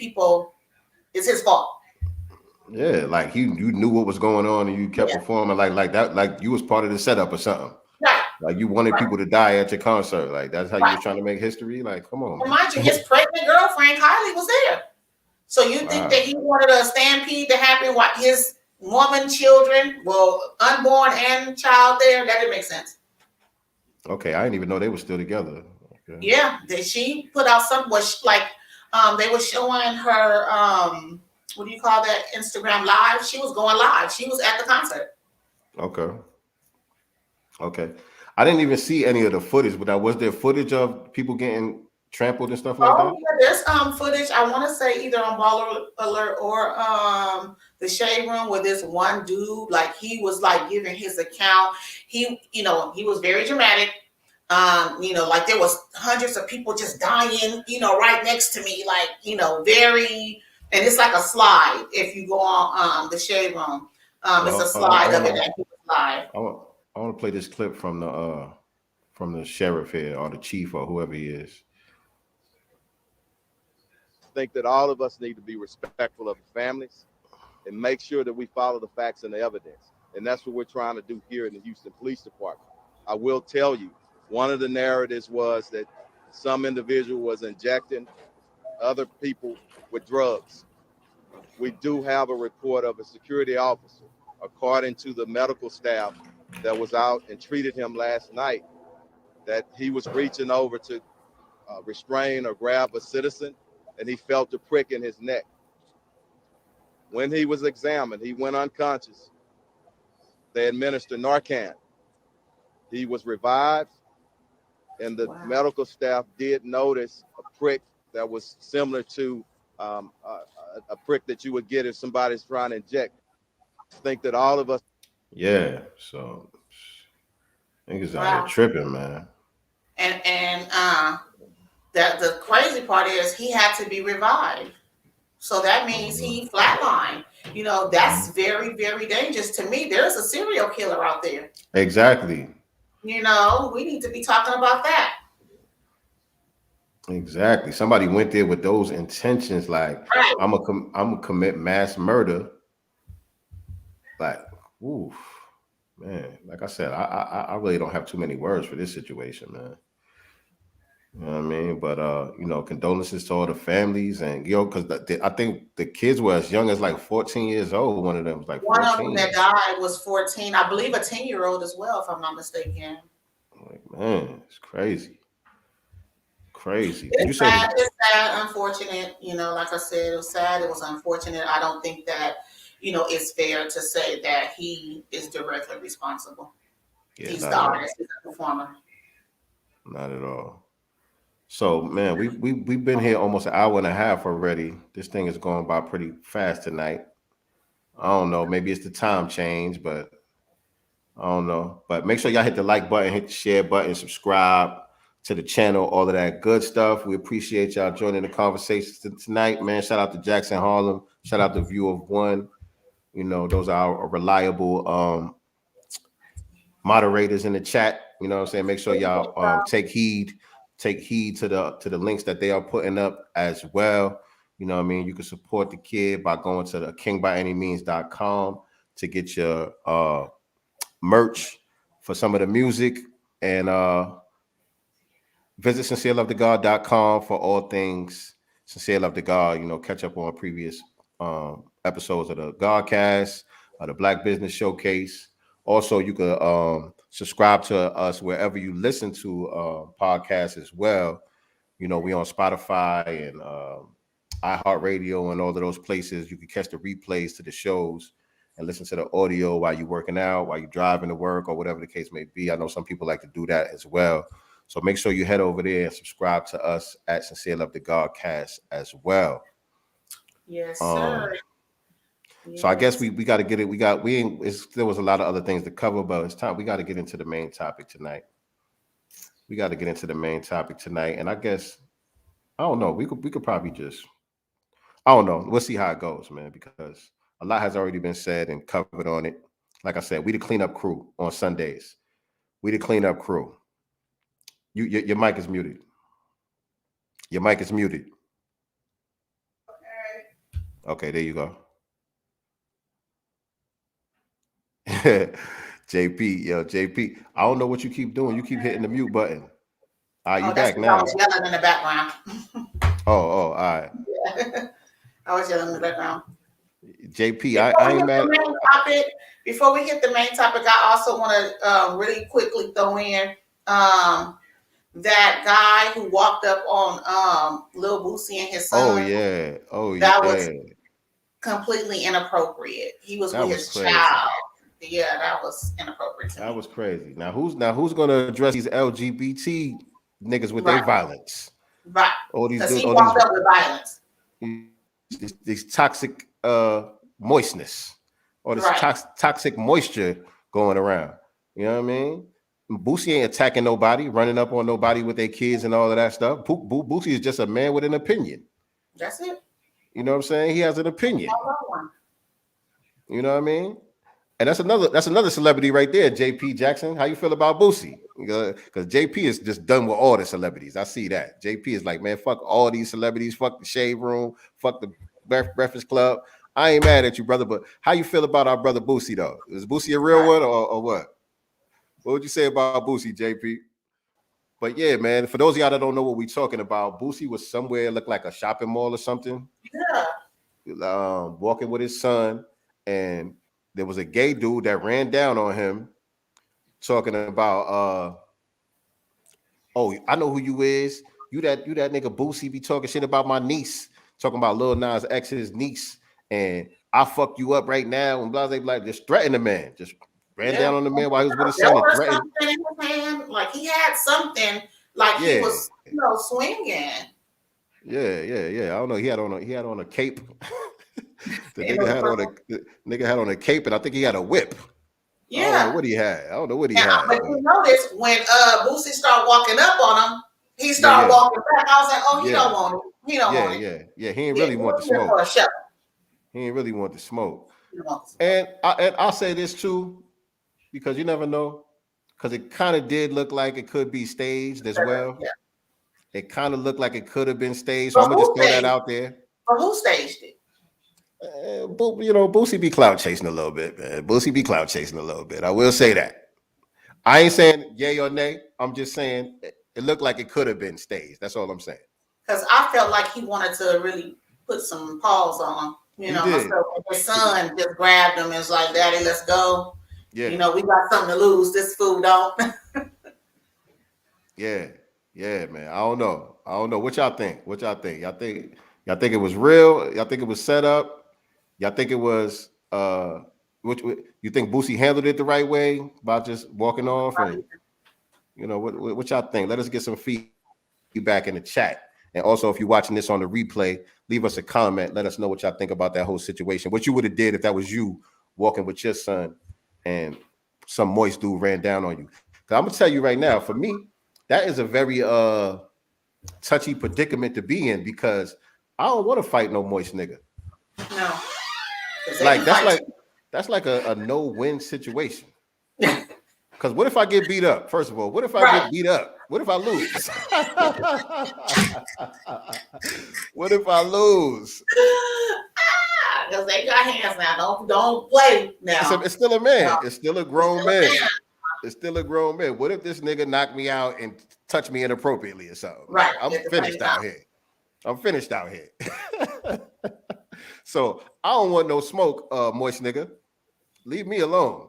it's his fault. Yeah, like you knew what was going on and you kept performing like that, like you was part of the setup or something. Right. Like you wanted people to die at your concert. Like that's how you were trying to make history. Like, come on. Well, mind you, his pregnant girlfriend, Kylie, was there. So you think that he wanted a stampede to happen while his woman, children, unborn and child there? That didn't make sense. Okay, I didn't even know they were still together. Okay. Yeah, she put out something they were showing her what do you call that, Instagram live. She was going live. She was at the concert. Okay. I didn't even see any of the footage, but was there footage of people getting trampled and stuff like that? Yeah, there's footage. I want to say either on Baller Alert or the Shade Room where this one dude, like he was like giving his account. He was very dramatic. You know, like there was hundreds of people just dying, you know, right next to me, like, you know, and it's like a slide if you go on the Shade Room. It's a slide of it that he was live. I want to play this clip from the sheriff here or the chief or whoever he is. I think that all of us need to be respectful of the families and make sure that we follow the facts and the evidence. And that's what we're trying to do here in the Houston Police Department. I will tell you, one of the narratives was that some individual was injecting other people with drugs. We do have a report of a security officer, according to the medical staff that was out and treated him last night, that he was reaching over to restrain or grab a citizen, and he felt a prick in his neck. When he was examined, he went unconscious. They administered Narcan. He was revived, and the medical staff did notice a prick that was similar to a prick that you would get if somebody's trying to inject. think that all of us. Yeah. So niggas out here Wow. tripping, man. And that the crazy part is he had to be revived. So that means he flatlined. You know, that's very, very dangerous. To me, there's a serial killer out there. Exactly. You know, we need to be talking about that. Exactly. Somebody went there with those intentions, like Right. I'm gonna commit mass murder. Like, oof, man. Like I said, I really don't have too many words for this situation, man. You know what I mean? But you know, condolences to all the families, and because I think the kids were as young as like 14 years old. One of them was like One of them 14. that died was 14. I believe a 10-year-old as well, if I'm not mistaken. Like, man, it's crazy. Crazy. Did you say It's sad, unfortunate. You know, like I said, it was sad. It was unfortunate. I don't think that, you know, it's fair to say that he is directly responsible. Yeah, He's not the at all. artist. He's the performer. Not at all. So, man, we've been here almost an hour and a half already. This thing is going by pretty fast tonight. I don't know. Maybe it's the time change, but I don't know. But make sure y'all hit the like button, hit the share button, subscribe to the channel, all of that good stuff. We appreciate y'all joining the conversation tonight, man. Shout out to Jackson Harlem. Shout out to View of One. You know, those are our reliable moderators in the chat. You know what I'm saying? Make sure y'all take heed to the links that they are putting up as well. You know what I mean? You can support the kid by going to the kingbyanymeans.com to get your merch for some of the music, and visit sincerelovetogod.com for all things Sincere Love to God. You know, catch up on previous episodes of the Godcast, the Black Business Showcase. Also, you can subscribe to us wherever you listen to podcasts as well. You know, we on Spotify and iHeartRadio and all of those places. You can catch the replays to the shows and listen to the audio while you're working out, while you're driving to work, or whatever the case may be. I know some people like to do that as well. So make sure you head over there and subscribe to us at Sincere Love to Godcast as well. Yes, sir. So I guess we got to get it. There was a lot of other things to cover, but it's time. We got to get into the main topic tonight. And I guess, I don't know. We could probably just, I don't know. We'll see how it goes, man, because a lot has already been said and covered on it. Like I said, we the cleanup crew on Sundays. We the cleanup crew. Your mic is muted. Your mic is muted. Okay, there you go. JP, I don't know what you keep doing. You keep hitting the mute button. All right, you back now. I was yelling in the background. All right. Yeah. I was yelling in the background. JP, I ain't mad. Before we hit the main topic, I also want to really quickly throw in that guy who walked up on Lil Boosie and his son. That was completely inappropriate. He was with his child. Yeah, that was inappropriate. That was crazy. Now who's going to address these LGBT niggas with their violence? Right. Because he walked up with violence. These toxic moistness, or this toxic moisture going around. You know what I mean? Boosie ain't attacking nobody, running up on nobody with their kids and all of that stuff. Boosie is just a man with an opinion. That's it. You know what I'm saying? He has an opinion. You know what I mean? And that's another celebrity right there, JP Jackson. How you feel about Boosie? Because JP is just done with all the celebrities. I see that. JP is like, man, fuck all these celebrities. Fuck the Shade Room. Fuck the Breakfast Club. I ain't mad at you, brother, but how you feel about our brother Boosie, though? Is Boosie a real one or what? What would you say about Boosie, JP? But yeah, man, for those of y'all that don't know what we're talking about, Boosie was somewhere, looked like a shopping mall or something. Yeah. Walking with his son, and there was a gay dude that ran down on him, talking about, oh, I know who you is. You that nigga Boosie be talking shit about my niece, talking about Lil Nas X's niece, and I fuck you up right now, and blah, blah, blah. Just threatened the man. Just ran down on the man while he was with his son and threatened. Something in his hand. Like he had something, like he was, swinging. Yeah. I don't know. He had on a cape. The You nigga know, had on a cape, and I think he had a whip. I don't know yeah. what he had. I don't know what he And, had. but you notice when Boosie started walking up on him, he started yeah. walking back. I was like, oh, he Yeah. don't want it. He don't want it. Yeah. He ain't Yeah, really want the he was here for smoke. a show. He ain't really want the smoke. He wants the smoke. And I'll say this too, because you never know, because it kind of did look like it could be staged as well. Yeah. It kind of looked like it could have been staged. So But I'm gonna who just throw that staged out there. But who staged it? You know, Boosie be clout chasing a little bit, man. Boosie be clout chasing a little bit. I will say that. I ain't saying yay or nay. I'm just saying it looked like it could have been staged. That's all I'm saying. Because I felt like he wanted to really put some paws on him. You know, myself, his son just grabbed him and was like, "Daddy, let's go." Yeah. You know, we got something to lose. This fool don't. Yeah, man. I don't know. What y'all think? Y'all think it was real? Y'all think it was set up? Y'all think it was you think Boosie handled it the right way by just walking off? And you know, what y'all think? Let us get some feedback in the chat. And also, if you're watching this on the replay, leave us a comment. Let us know what y'all think about that whole situation. What you would have did if that was you walking with your son and some moist dude ran down on you. Because I'm gonna tell you right now, for me, that is a very touchy predicament to be in, because I don't want to fight no moist nigga. No. Like that's like a no-win situation. Because what if I get beat up? First of all, what if I get beat up? What if I lose? What if I lose? Because they got hands now. Don't play now. It's still a man. No. It's still a grown man. It's still a grown man. What if this nigga knocked me out and touched me inappropriately or something? Right. I'm finished out here. So I don't want no smoke, moist nigga. Leave me alone.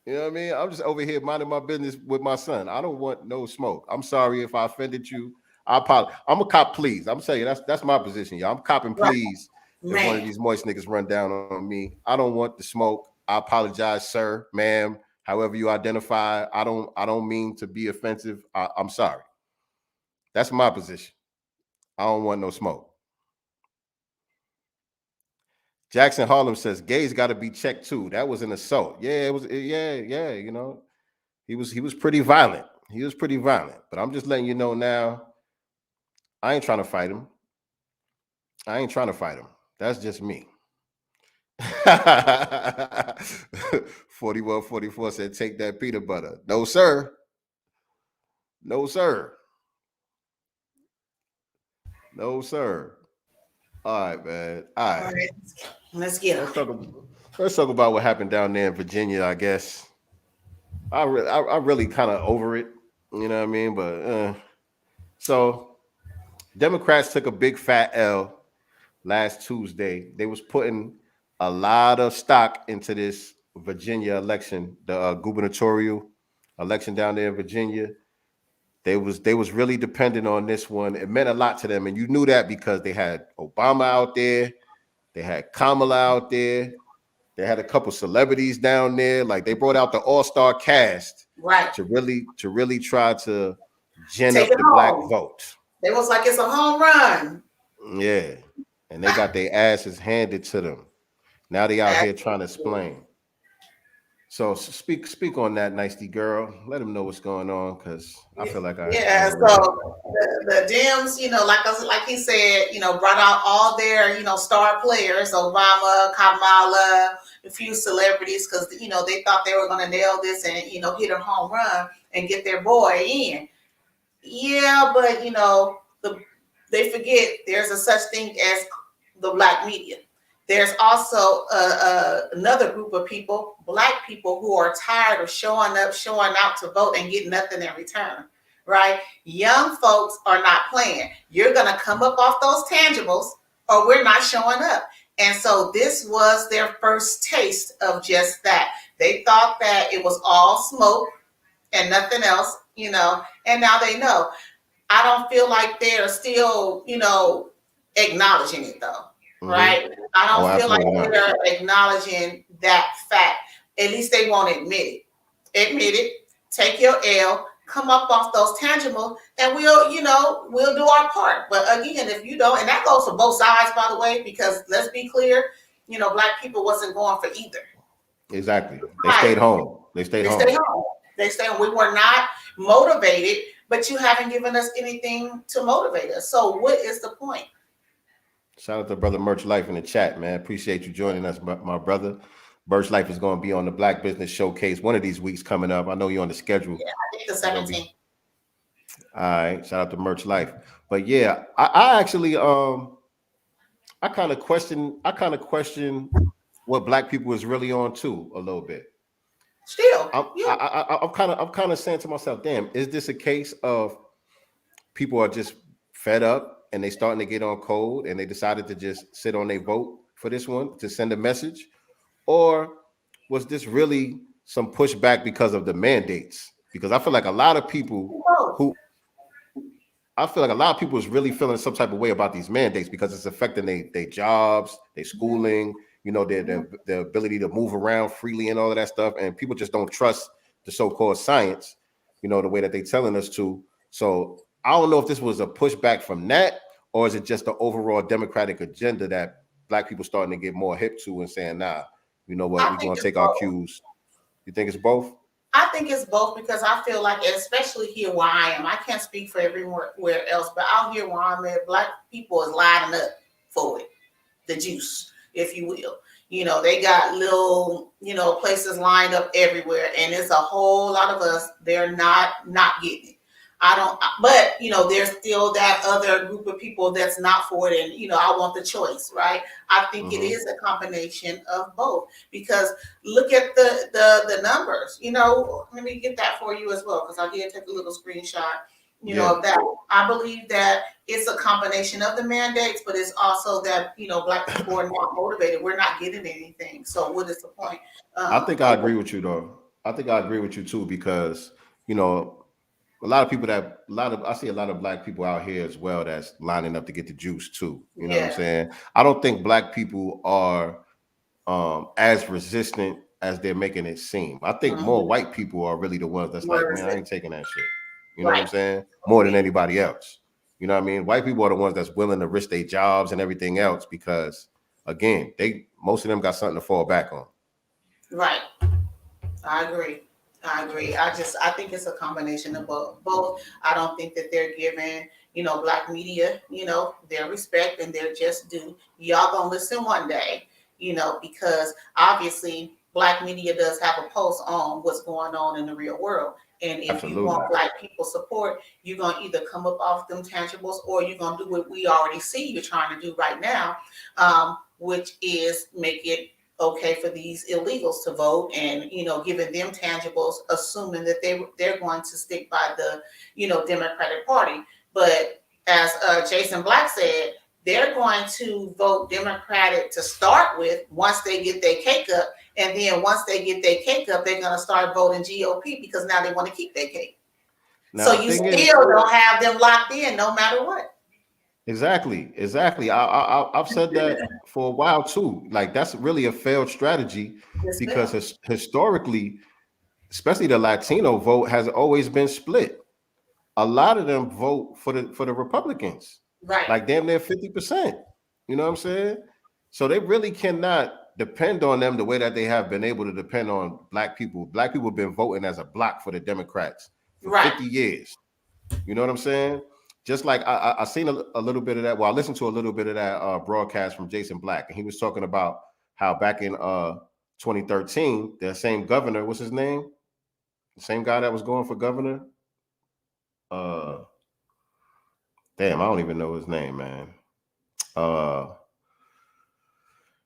You know what I mean? I'm just over here minding my business with my son. I don't want no smoke. I'm sorry if I offended you. I apologize. I'm a cop, please. I'm saying that's my position, y'all. I'm copping, please. If one of these moist niggas run down on me, I don't want the smoke. I apologize, sir, ma'am. However you identify, I don't mean to be offensive. I'm sorry. That's my position. I don't want no smoke. Jackson Harlem says gays got to be checked too. That was an assault. Yeah, it was. Yeah. You know, he was pretty violent. But I'm just letting you know now. I ain't trying to fight him. That's just me. 4144 said, take that peanut butter. No, sir. All right, man. All right. Let's get it. Let's talk about what happened down there in Virginia, I guess. I really kind of over it. You know what I mean? But so Democrats took a big fat L last Tuesday. They was putting a lot of stock into this Virginia election, the gubernatorial election down there in Virginia. They was really dependent on this one. It meant a lot to them, and you knew that because they had Obama out there, they had Kamala out there, they had a couple celebrities down there. Like they brought out the all-star cast, right, to really try to gin up the black vote. It was like it's a home run. Yeah, and they got their asses handed to them. Now they out here trying to explain. So speak on that, nyctegur. Let them know what's going on, because I feel like so the Dems, you know, like he said, you know, brought out all their, you know, star players, Obama, Kamala, a few celebrities, because you know they thought they were going to nail this and, you know, hit a home run and get their boy in. Yeah, but you know, they forget there's a such thing as the black media. There's also another group of people, black people, who are tired of showing out to vote and get nothing in return, right? Young folks are not playing. You're going to come up off those tangibles or we're not showing up. And so this was their first taste of just that. They thought that it was all smoke and nothing else, you know, and now they know. I don't feel like they're still, you know, acknowledging it though. Right? I don't feel like they're acknowledging that fact. At least they won't admit it. Take your L, come up off those tangible, and we'll do our part. But again, if you don't, and that goes for both sides, by the way, because let's be clear, Black people wasn't going for either. Exactly. They Right. stayed home. They stayed They home. stayed home. They stayed home. We were not motivated, but you haven't given us anything to motivate us. So what is the point? Shout out to Brother Merch Life in the chat, man. Appreciate you joining us, my brother. Merch Life is going to be on the Black Business Showcase one of these weeks coming up. I know you're on the schedule. Yeah, I think the 17th. All right. Shout out to Merch Life. But yeah, I actually I kind of question what Black people is really on too a little bit. Still, I'm kind of saying to myself, damn, is this a case of people are just fed up and they starting to get on code and they decided to just sit on their vote for this one to send a message? Or was this really some pushback because of the mandates? Because I feel like a lot of people is really feeling some type of way about these mandates because it's affecting their jobs, their schooling, their ability to move around freely and all of that stuff. And people just don't trust the so-called science, the way that they're telling us to. So I don't know if this was a pushback from that, or is it just the overall Democratic agenda that Black people starting to get more hip to and saying, nah, you know what, we're going to take our cues. You think it's both? I think it's both because I feel like, especially here where I am, I can't speak for everywhere else, but out here where I'm at, Black people is lining up for it, the juice, if you will. They got little, places lined up everywhere, and it's a whole lot of us. They're not getting it. But there's still that other group of people that's not for it, and I want the choice, right? I think it is a combination of both because look at the numbers. Let me get that for you as well because I did take a little screenshot. Of that. I believe that it's a combination of the mandates, but it's also that Black people are not motivated. We're not getting anything. So what is the point? I think I agree with you though. I think I agree with you too because I see a lot of Black people out here as well that's lining up to get the juice too. You know what I'm saying? I don't think Black people are as resistant as they're making it seem. I think more white people are really the ones that's like, man, I ain't taking that shit. You know what I'm saying? More than anybody else. You know what I mean? White people are the ones that's willing to risk their jobs and everything else because, again, most of them got something to fall back on. Right. I agree. I think it's a combination of both. I don't think that they're giving, Black media, their respect and their just due. Y'all gonna listen one day, because obviously Black media does have a pulse on what's going on in the real world. And if you want Black people support, you're going to either come up off them tangibles or you're going to do what we already see you're trying to do right now, which is make it okay for these illegals to vote and, giving them tangibles, assuming that they're going to stick by the, Democratic Party. But as Jason Black said, they're going to vote Democratic to start with once they get their cake up. And then once they get their cake up, they're going to start voting GOP because now they want to keep their cake. Now, so you still don't have them locked in no matter what. Exactly. I've said that for a while too. Like that's really a failed strategy because historically, especially the Latino vote has always been split. A lot of them vote for the Republicans. Right. Like damn near 50%. You know what I'm saying? So they really cannot depend on them the way that they have been able to depend on Black people. Black people have been voting as a block for the Democrats for 50 years. You know what I'm saying? Just like I seen a little bit of that. Well, I listened to a little bit of that broadcast from Jason Black, and he was talking about how back in 2013, the same governor, what's his name? The same guy that was going for governor. Damn, I don't even know his name, man.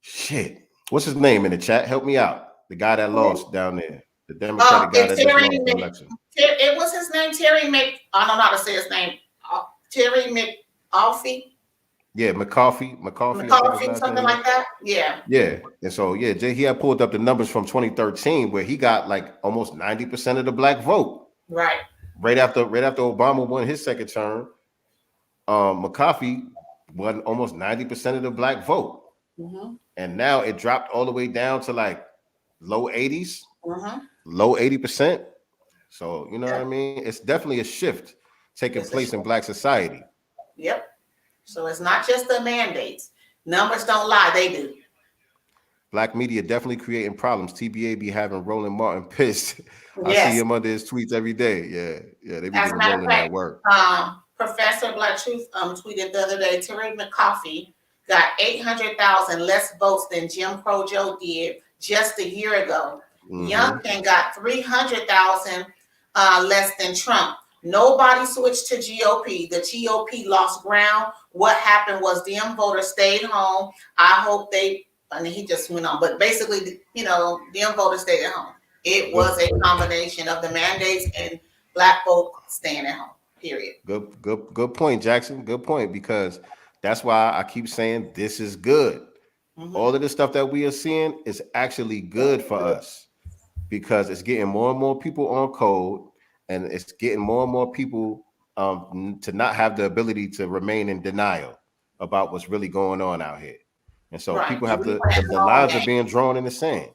Shit. What's his name in the chat? Help me out. The guy that lost down there. The Democratic guy that just lost the election. It was his name, I don't know how to say his name. Terry McAuliffe. Yeah, McAuliffe, something like that. Yeah. Yeah. And so, yeah, he had pulled up the numbers from 2013 where he got like almost 90% of the Black vote. Right. Right after Obama won his second term, McAuliffe won almost 90% of the Black vote. Mm-hmm. And now it dropped all the way down to like low 80s, low 80%. So, you know what I mean? It's definitely a shift taking place in Black society. Yep. So it's not just the mandates. Numbers don't lie. They do. Black media definitely creating problems. TBA be having Roland Martin pissed. I see Yes. him under his tweets every day. Yeah, they be As a giving matter of Roland that fact, work. Professor Black Truth tweeted the other day, Terry McCoffey got 800,000 less votes than Jim Crow Joe did just a year ago. Youngkin got 300,000 less than Trump. Nobody switched to GOP. The GOP lost ground. What happened was them voters stayed home. I hope they, and he just went on, but basically, you know, them voters stayed at home. It was a combination of the mandates and Black folk staying at home. Period. Good point, Jackson. Good point, because that's why I keep saying this is good. All of the stuff that we are seeing is actually good for us, because it's getting more and more people on code, and it's getting more and more people to not have the ability to remain in denial about what's really going on out here. And so people have to, the lines are being drawn in the sand.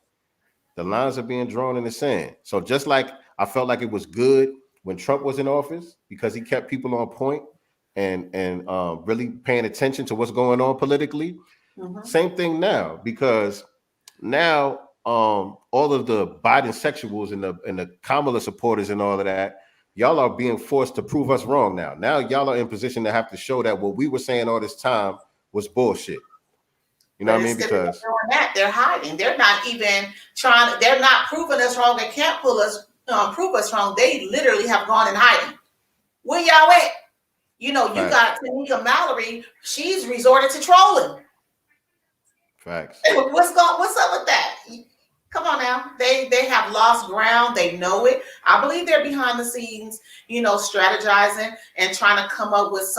The lines are being drawn in the sand. So just like I felt like it was good when Trump was in office, because he kept people on point and really paying attention to what's going on politically. Same thing now, because now all of the Biden sexuals and the Kamala supporters and all of that, y'all are being forced to prove us wrong now. Now y'all are in position to have to show that what we were saying all this time was bullshit. You know what I mean? Because doing that, they're hiding. They're not even trying. They're not proving us wrong. They can't prove us wrong. They literally have gone in hiding. Where y'all at? You know, you got Tanika Mallory. She's resorted to trolling. Facts. What's up with that? Come on now. They have lost ground. They know it. I believe they're behind the scenes, you know, strategizing and trying to come up with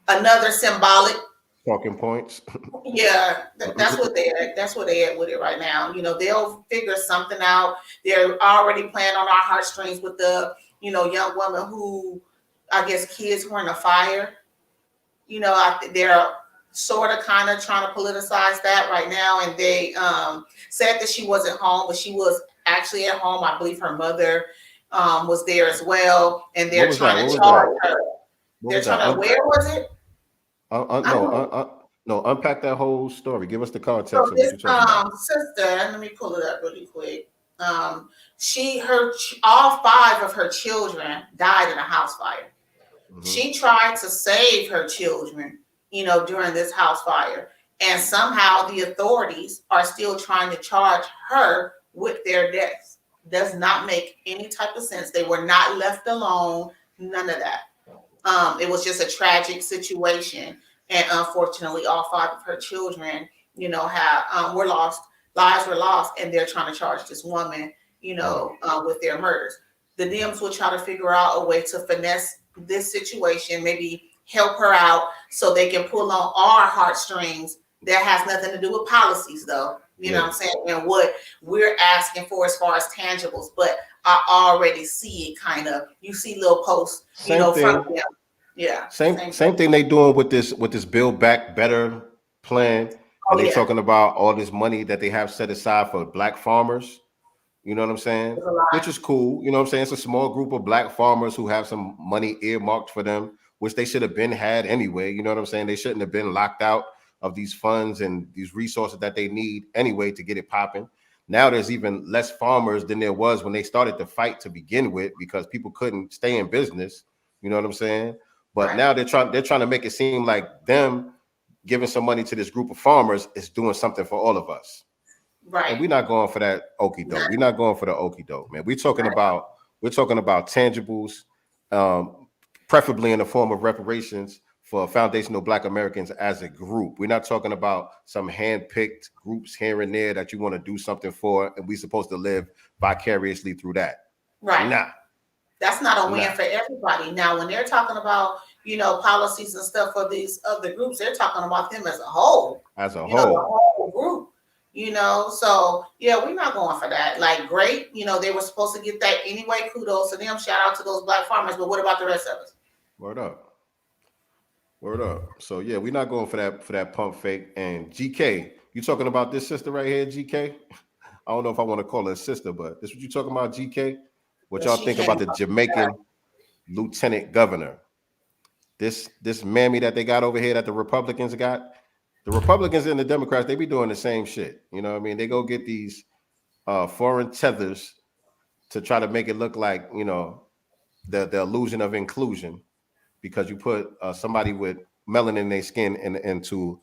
another symbolic talking points. Yeah, that's what they at with it right now. You know, they'll figure something out. They're already playing on our heartstrings with the, you know, young woman who, I guess, kids were in a fire. You know, they're sort of kind of trying to politicize that right now. And they said that she wasn't home, but she was actually at home. I believe her mother was there as well. And they're trying to charge her. They're trying to, where was it? No, unpack that whole story. Give us the context. So this sister, let me pull it up really quick. All 5 of her children died in a house fire. She tried to save her children, you know, during this house fire, and somehow the authorities are still trying to charge her with their deaths. Does not make any type of sense. They were not left alone. None of that. It was just a tragic situation, and unfortunately, all 5 of her children, you know, were lost. Lives were lost, and they're trying to charge this woman, you know, with their murders. The Dems will try to figure out a way to finesse this situation, maybe help her out, so they can pull on our heartstrings. That has nothing to do with policies, though. You know what I'm saying? And what we're asking for as far as tangibles, but I already see it kind of. You see little posts, you know, from them. Yeah. Same thing they doing with this Build Back Better plan. And they're talking about all this money that they have set aside for Black farmers. You know what I'm saying? Which is cool. You know what I'm saying? It's a small group of Black farmers who have some money earmarked for them, which they should have been had anyway. You know what I'm saying? They shouldn't have been locked out of these funds and these resources that they need anyway to get it popping. Now there's even less farmers than there was when they started the fight to begin with, because people couldn't stay in business. You know what I'm saying? But now they're trying to make it seem like them giving some money to this group of farmers is doing something for all of us. Right. And we're not going for that okie doke. We're not going for the okie doke, man. We're talking about tangibles, preferably in the form of reparations for foundational Black Americans as a group. We're not talking about some hand-picked groups here and there that you want to do something for, and we're supposed to live vicariously through that. Right. Nah. That's not a win for everybody. Now, when they're talking about, you know, policies and stuff for these other groups, they're talking about them as a whole. As a whole. Know, the whole group. You know, so yeah, we're not going for that. Like, great, you know, they were supposed to get that anyway. Kudos to them. Shout out to those Black farmers. But what about the rest of us? Word up. Word up. So yeah, we're not going for that pump fake. And GK, you talking about this sister right here, GK? I don't know if I want to call her a sister, but this what you talking about, GK? What y'all think about the Jamaican lieutenant governor? This mammy that they got over here that the Republicans got, The Republicans and the Democrats, they be doing the same shit. You know what I mean? They go get these foreign tethers to try to make it look like, you know, the illusion of inclusion, because you put somebody with melanin in their skin into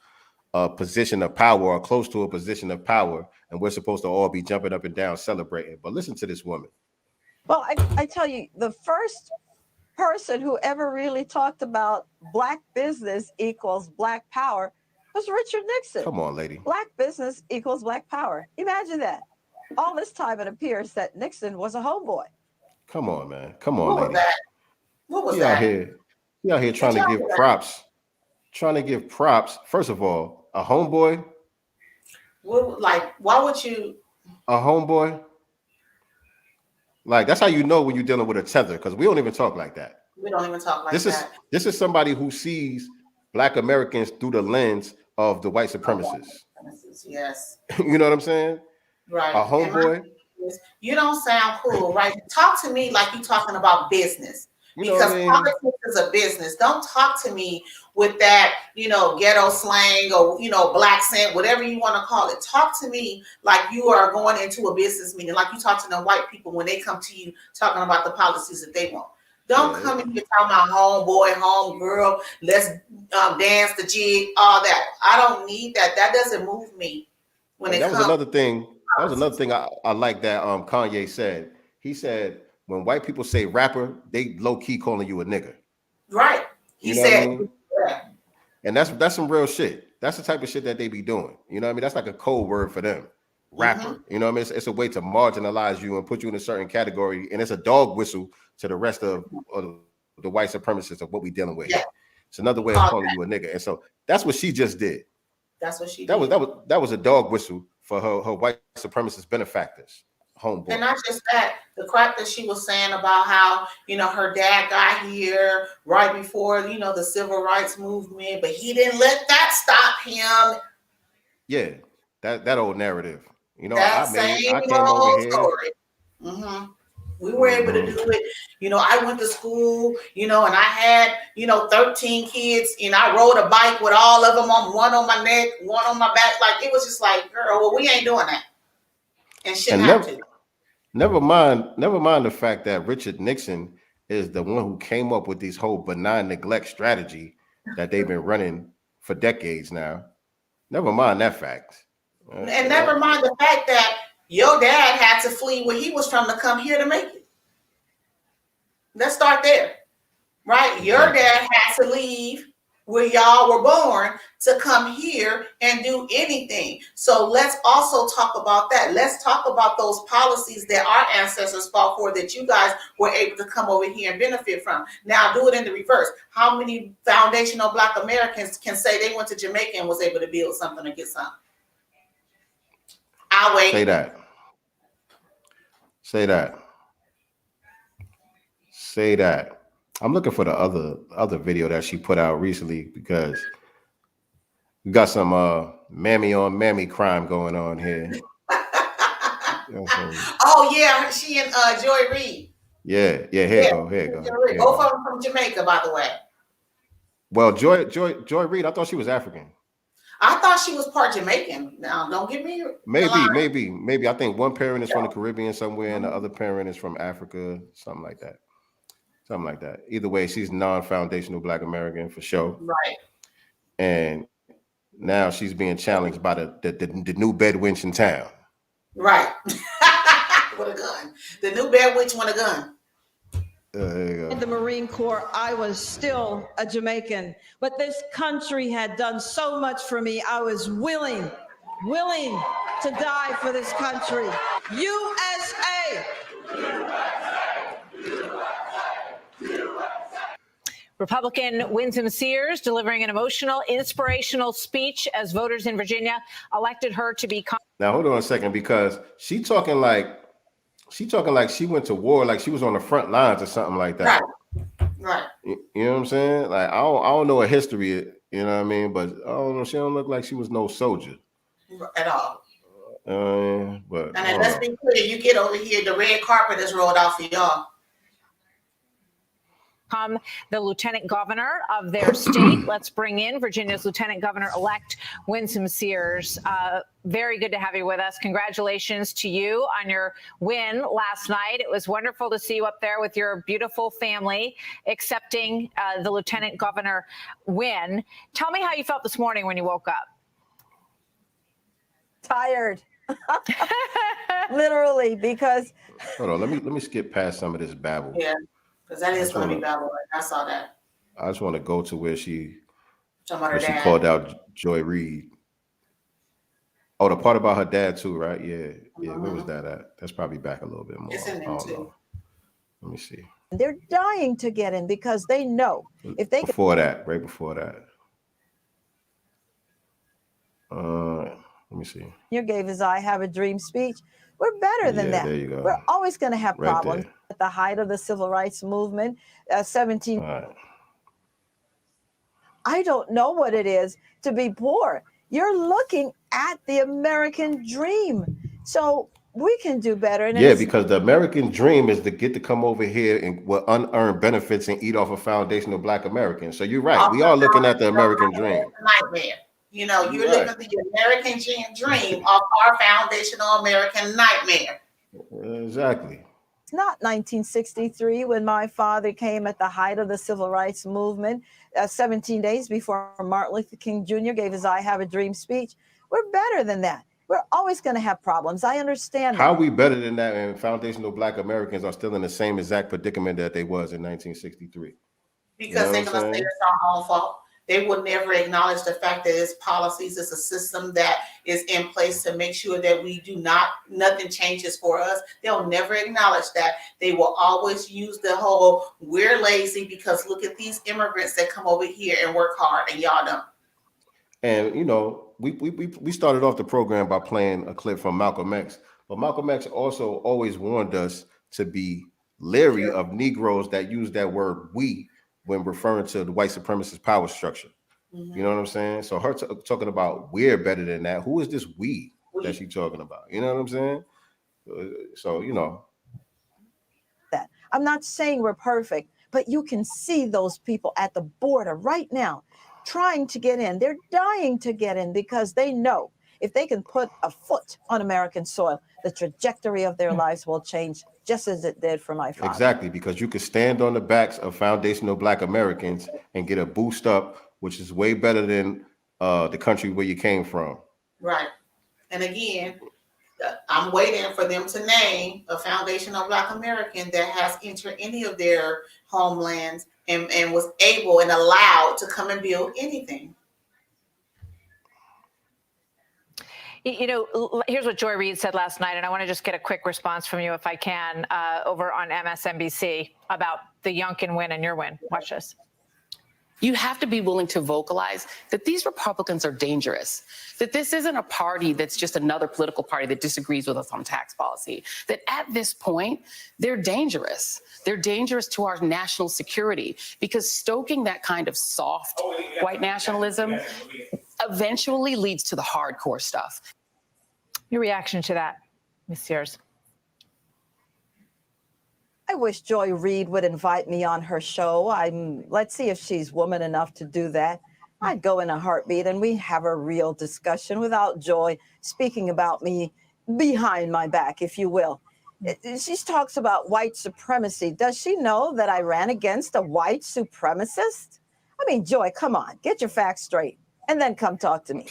a position of power or close to a position of power, and we're supposed to all be jumping up and down celebrating. But listen to this woman. Well, I tell you, the first person who ever really talked about black business equals black power was Richard Nixon. Come on, lady. Black business equals black power. Imagine that. All this time it appears that Nixon was a homeboy. Come on, man. Come on, What was lady. that? What was He that? out here trying to give props. Trying to give props. First of all, a homeboy. What, like, why would you? A homeboy. Like, that's how you know when you're dealing with a tether, because we don't even talk like that. We don't even talk like This that. This is somebody who sees Black Americans through the lens of the white supremacists. Yes. You know what I'm saying? Right. A homeboy. You don't sound cool, right? Talk to me like you're talking about business. You know Because what I mean? politics is a business. Don't talk to me with that, you know, ghetto slang or, you know, black scent, whatever you want to call it. Talk to me like you are going into a business meeting, like you talk to the white people when they come to you talking about the policies that they want. Don't come in here talking about homeboy, homegirl, let's dance the jig, all that. I don't need that. That doesn't move me. When it that was comes another thing. That was another thing I like that Kanye said. He said, when white people say rapper, they low key calling you a nigga. Right. He said, yeah. And that's some real shit. That's the type of shit that they be doing. You know what I mean? That's like a code word for them. Rapper. You know what I mean? It's a way to marginalize you and put you in a certain category. And it's a dog whistle to the rest of the white supremacists of what we dealing with. Yeah. It's another way of calling you a nigga. And so that's what she just did. That's what she did. That was a dog whistle for her white supremacist benefactors. Homeboy. And not just that, the crap that she was saying about how, you know, her dad got here right before, you know, the civil rights movement, but he didn't let that stop him. Yeah, that old narrative. You know, that I came over here. Story. We were able to do it. You know, I went to school, you know, and I had, you know, 13 kids, and I rode a bike with all of them one on my neck, one on my back. Like, it was just like, girl, well, we ain't doing that. And shouldn't have to. Never mind the fact that Richard Nixon is the one who came up with this whole benign neglect strategy that they've been running for decades now. Never mind that fact. And never mind the fact that your dad had to flee where he was from to come here to make it. Let's start there, right? Your dad had to leave where y'all were born to come here and do anything. So let's also talk about that. Let's talk about those policies that our ancestors fought for that you guys were able to come over here and benefit from. Now do it in the reverse. How many foundational Black Americans can say they went to Jamaica and was able to build something or get something? I'll wait. Say that. I'm looking for the other video that she put out recently, because we got some mammy on mammy crime going on here. Oh yeah, she and Joy Reid. Yeah, here you go. Both of them from Jamaica, by the way. Well, Joy Reid, I thought she was African. I thought she was part Jamaican. Now, don't get me. Maybe. I think one parent is from the Caribbean somewhere, and the other parent is from Africa, something like that. Either way, she's non-foundational Black American for sure. Right. And now she's being challenged by the new bed wench in town. Right. With a gun. The new bed wench with a gun. In the Marine Corps, I was still a Jamaican, but this country had done so much for me. I was willing to die for this country. USA! Republican Winsome Sears delivering an emotional, inspirational speech as voters in Virginia elected her to be. Now, hold on a second, because she talking like she went to war, like she was on the front lines or something like that. Right. You know what I'm saying? Like, I don't know her history, you know what I mean? But I don't know, she don't look like she was no soldier. At all. But and let's be clear, you get over here, the red carpet is rolled out for y'all. become the lieutenant governor of their state. Let's bring in Virginia's Lieutenant Governor-elect Winsome Sears. Very good to have you with us. Congratulations to you on your win last night. It was wonderful to see you up there with your beautiful family accepting the lieutenant governor win. Tell me how you felt this morning when you woke up. Tired. Literally, because Hold on, let me skip past some of this babble. Yeah, because that is going to be babble. I saw that. I just want to go to where she Somebody dad. called out Joy Reid. Oh, the part about her dad too, right? Yeah, yeah. Where was that at? That's probably back a little bit more. It's in there too. Know. Let me see. they're dying to get in because they know if they before that, right before that. Let me see. You gave his "I Have a Dream" speech. We're better than that. There you go. We're always going to have Right problems. there. At the height of the civil rights movement, 17. All right. I don't know what it is to be poor. You're looking at the American dream. So we can do better. And Yeah, because the American dream is to get to come over here and with unearned benefits and eat off a foundational Black American. So you're right. We are looking at the American dream. Nightmare. You know, you're living the American dream of our foundational American nightmare. Exactly. It's not 1963 when my father came at the height of the civil rights movement, 17 days before Martin Luther King Jr. gave his "I Have a Dream" speech. We're better than that. We're always going to have problems. I understand that. How are we better than that? And foundational Black Americans are still in the same exact predicament that they was in 1963. Because they're going to say it's our own fault. They would never acknowledge the fact that it's policies, it's a system that is in place to make sure that we do not, nothing changes for us. They'll never acknowledge that. They will always use the whole, we're lazy because look at these immigrants that come over here and work hard and y'all don't. And, you know, we started off the program by playing a clip from Malcolm X, but Malcolm X also always warned us to be leery of Negroes that use that word "we" when referring to the white supremacist power structure. Mm-hmm. You know what I'm saying? So her talking about we're better than that. Who is this we that she talking about? You know what I'm saying? So, you know. That I'm not saying we're perfect, but you can see those people at the border right now trying to get in. They're dying to get in because they know if they can put a foot on American soil, the trajectory of their lives will change just as it did for my father. Exactly, because you could stand on the backs of foundational Black Americans and get a boost up, which is way better than the country where you came from. Right. And again, I'm waiting for them to name a foundational Black American that has entered any of their homelands and was able and allowed to come and build anything. You know, here's what Joy Reid said last night, and I want to just get a quick response from you, if I can, over on MSNBC about the Youngkin win and your win. Watch this. You have to be willing to vocalize that these Republicans are dangerous, that this isn't a party that's just another political party that disagrees with us on tax policy, that at this point, they're dangerous. They're dangerous to our national security because stoking that kind of soft white nationalism eventually leads to the hardcore stuff. Your reaction to that, Ms. Sears? I wish Joy Reid would invite me on her show. Let's see if she's woman enough to do that. I'd go in a heartbeat and we have a real discussion without Joy speaking about me behind my back, if you will. She talks about white supremacy. Does she know that I ran against a white supremacist? I mean, Joy, come on, get your facts straight and then come talk to me.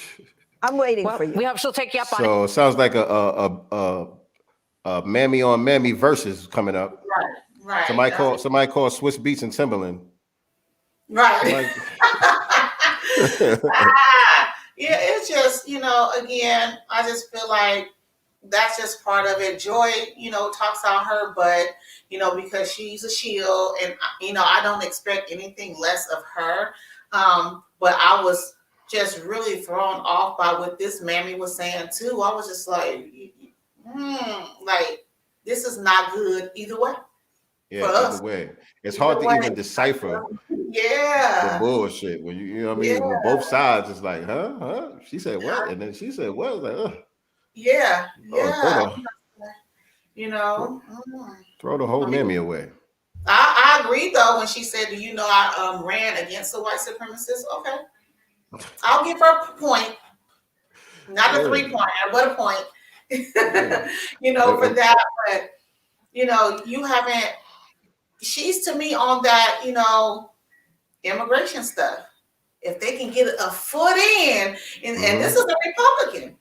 I'm waiting for you. We hope she'll take you up on it. So it sounds like a mammy on mammy versus coming up. Right. Somebody call Swiss Beats and Timberland. Right. Yeah, it's just, you know, again, I just feel like that's just part of it. Joy, you know, talks out her butt, you know, because she's a shield, and you know, I don't expect anything less of her. But I was just really thrown off by what this mammy was saying too. I was just like, like this is not good either way. Yeah, either way. It's hard to even decipher the bullshit when you know what I mean? When both sides is like, huh? She said what? And then she said what? I was like, ugh. Yeah. You know. Throw the whole mammy away. I I agree though when she said, "Do you know I ran against the white supremacists?" Okay, I'll give her a point, not a 3-pointer, but a point. You know, for that. But you know, you haven't. She's to me on that. You know, immigration stuff. If they can get a foot in, and this is a Republican.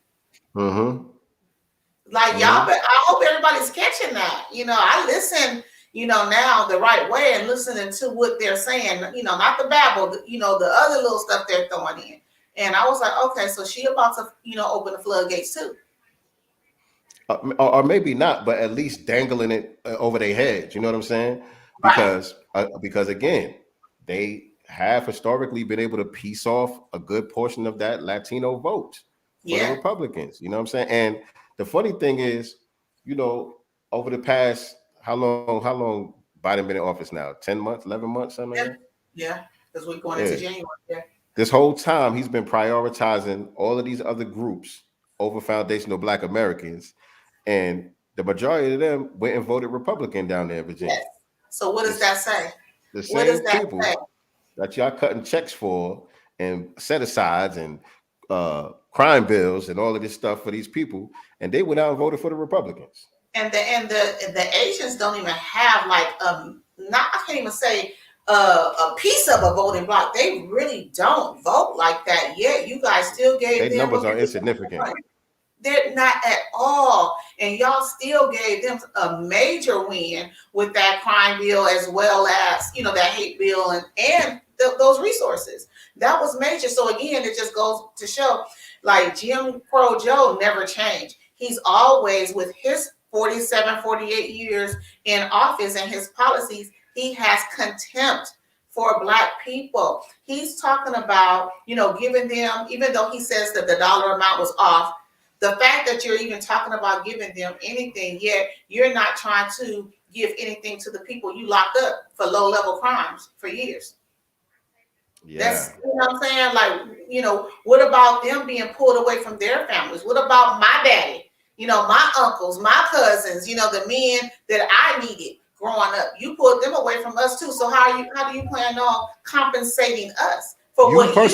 Like y'all, but I hope everybody's catching that. You know, I listen, you know, now the right way and listening to what they're saying, you know, not the babble, you know, the other little stuff they're throwing in. And I was like, okay, so she about to, you know, open the floodgates too. Or maybe not, but at least dangling it over their heads. You know what I'm saying? Because again, they have historically been able to piece off a good portion of that Latino vote for the Republicans. You know what I'm saying? And the funny thing is, you know, over the past how long Biden been in office now? 10 months, 11 months, something like that? Yeah, because we're going into January. Yeah. This whole time he's been prioritizing all of these other groups over foundational Black Americans. And the majority of them went and voted Republican down there in Virginia. Yes. So what does that say? The same people that y'all cutting checks for and set asides and crime bills and all of this stuff for these people, and they went out and voted for the Republicans. And the Asians don't even have like I can't even say a piece of a voting block. They really don't vote like that yet. You guys still gave their numbers are insignificant. They're not at all. And y'all still gave them a major win with that crime bill, as well as, you know, that hate bill and those resources. That was major. So again, it just goes to show, like, Jim Crow Joe never changed. He's always, with his 47, 48 years in office and his policies, he has contempt for Black people. He's talking about, you know, giving them, even though he says that the dollar amount was off, the fact that you're even talking about giving them anything, yet you're not trying to give anything to the people you locked up for low-level crimes for years. Yeah. That's, you know what I'm saying? Like, you know, what about them being pulled away from their families? What about my daddy? You know, my uncles, my cousins, you know, the men that I needed growing up. You pulled them away from us too. So how do you plan on compensating us for what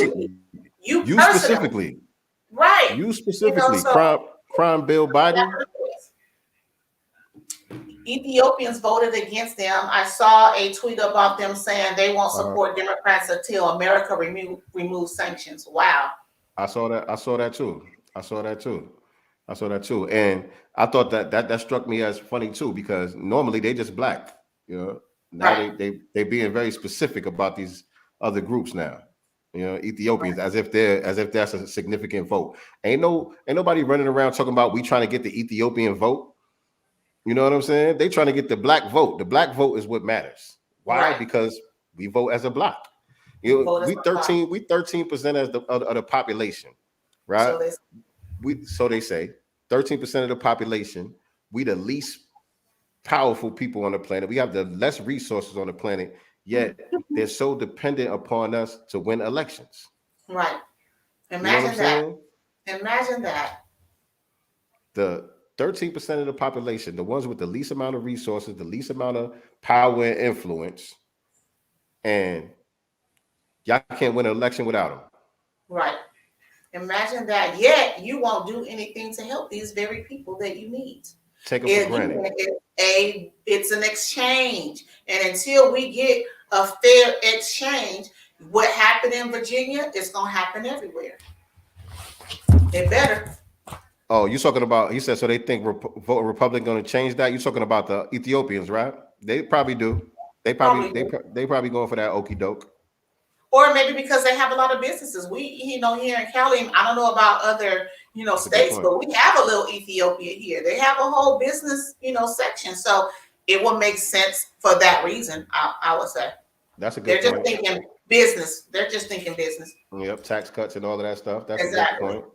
you specifically? Right. You specifically, you know, crime bill Biden. Ethiopians voted against them. I saw a tweet about them saying they won't support Democrats until America removes sanctions. Wow. I saw that too. And I thought that struck me as funny too, because normally they just Black, you know. Now they being very specific about these other groups now. You know, Ethiopians, as if that's a significant vote. Ain't nobody running around talking about we trying to get the Ethiopian vote. You know what I'm saying? They trying to get the Black vote. The Black vote is what matters. Why? Right. Because we vote as a Bloc. You know, we 13% as of the population, right? So they say 13% of the population. We the least powerful people on the planet. We have the less resources on the planet. Yet they're so dependent upon us to win elections. Right. Imagine that. Imagine that. The 13% of the population, the ones with the least amount of resources, the least amount of power and influence, and y'all can't win an election without them. Right. Imagine that. Yet you won't do anything to help these very people that you need. Take them for granted. It's an exchange. And until we get a fair exchange, what happened in Virginia is going to happen everywhere. It better. Oh, you're talking about, he said, so they think vote Republican going to change that? You're talking about the Ethiopians, right? They probably do. They probably going for that okie doke. Or maybe because they have a lot of businesses. We, you know, here in Cali, I don't know about other, you know, states, but we have a little Ethiopia here. They have a whole business, you know, section. So it will make sense for that reason, I would say. That's a good point. They're just thinking business. They're just thinking business. Yep, tax cuts and all of that stuff. That's exactly a good point.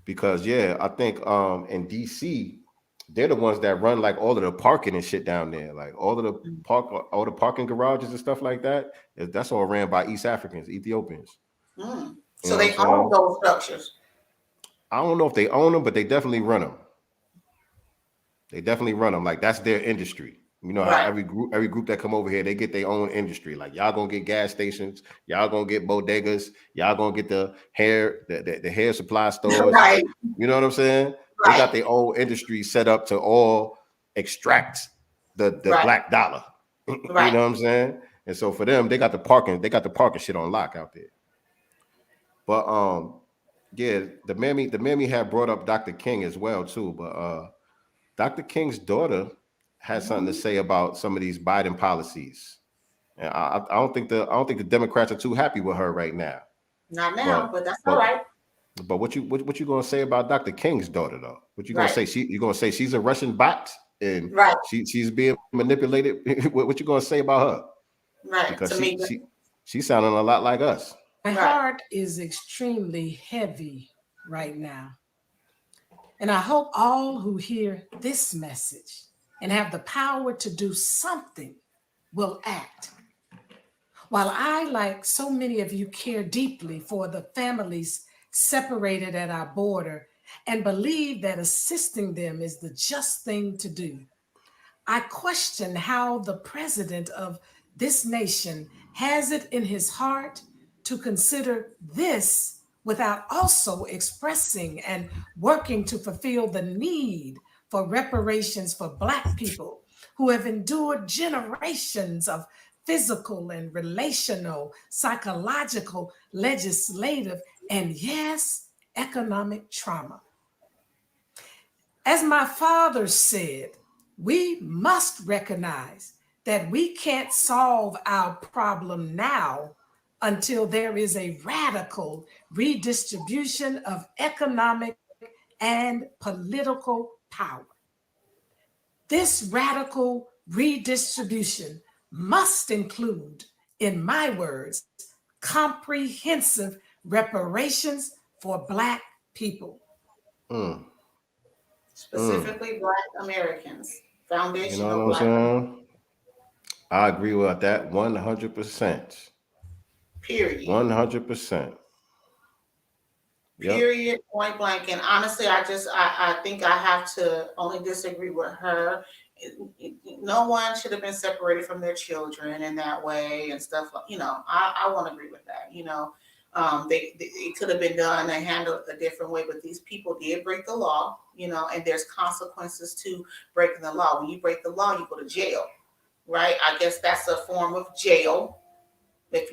Because, yeah, I think in D.C., they're the ones that run like all of the parking and shit down there, like all the parking garages and stuff like that. That's all ran by East Africans, Ethiopians. So they own those structures. I don't know if they own them, but they definitely run them. Like that's their industry. You know how every group that come over here, they get their own industry. Like y'all gonna get gas stations, y'all gonna get bodegas, y'all gonna get the hair supply stores. Right. You know what I'm saying? They got their own industry set up to all extract the black dollar. You know what I'm saying? And so for them, they got the parking shit on lock out there. But yeah, the mammy had brought up Dr. King as well too. But Dr. King's daughter had something to say about some of these Biden policies. And I don't think the Democrats are too happy with her right now. Not now, but that's all right. But what you gonna say about Dr. King's daughter though? What you gonna say? You gonna say she's a Russian bot and she's being manipulated? What you gonna say about her? Right. Because she's sounding a lot like us. My heart is extremely heavy right now. And I hope all who hear this message and have the power to do something will act. While I, like so many of you, care deeply for the families separated at our border and believe that assisting them is the just thing to do, I question how the president of this nation has it in his heart to consider this without also expressing and working to fulfill the need for reparations for Black people who have endured generations of physical and relational, psychological, legislative, and yes, economic trauma. As my father said, we must recognize that we can't solve our problem now until there is a radical redistribution of economic and political power. This radical redistribution must include, in my words, comprehensive reparations for Black people. Specifically Black Americans. Foundational. You know what I'm saying? I agree with that 100%. Period. 100%. Period, point blank. And honestly, I think I have to only disagree with her. No one should have been separated from their children in that way and stuff. I won't agree with that. It could have been done and handled a different way, but these people did break the law, and there's consequences to breaking the law. When you break the law, you go to jail, right? I guess that's a form of jail. If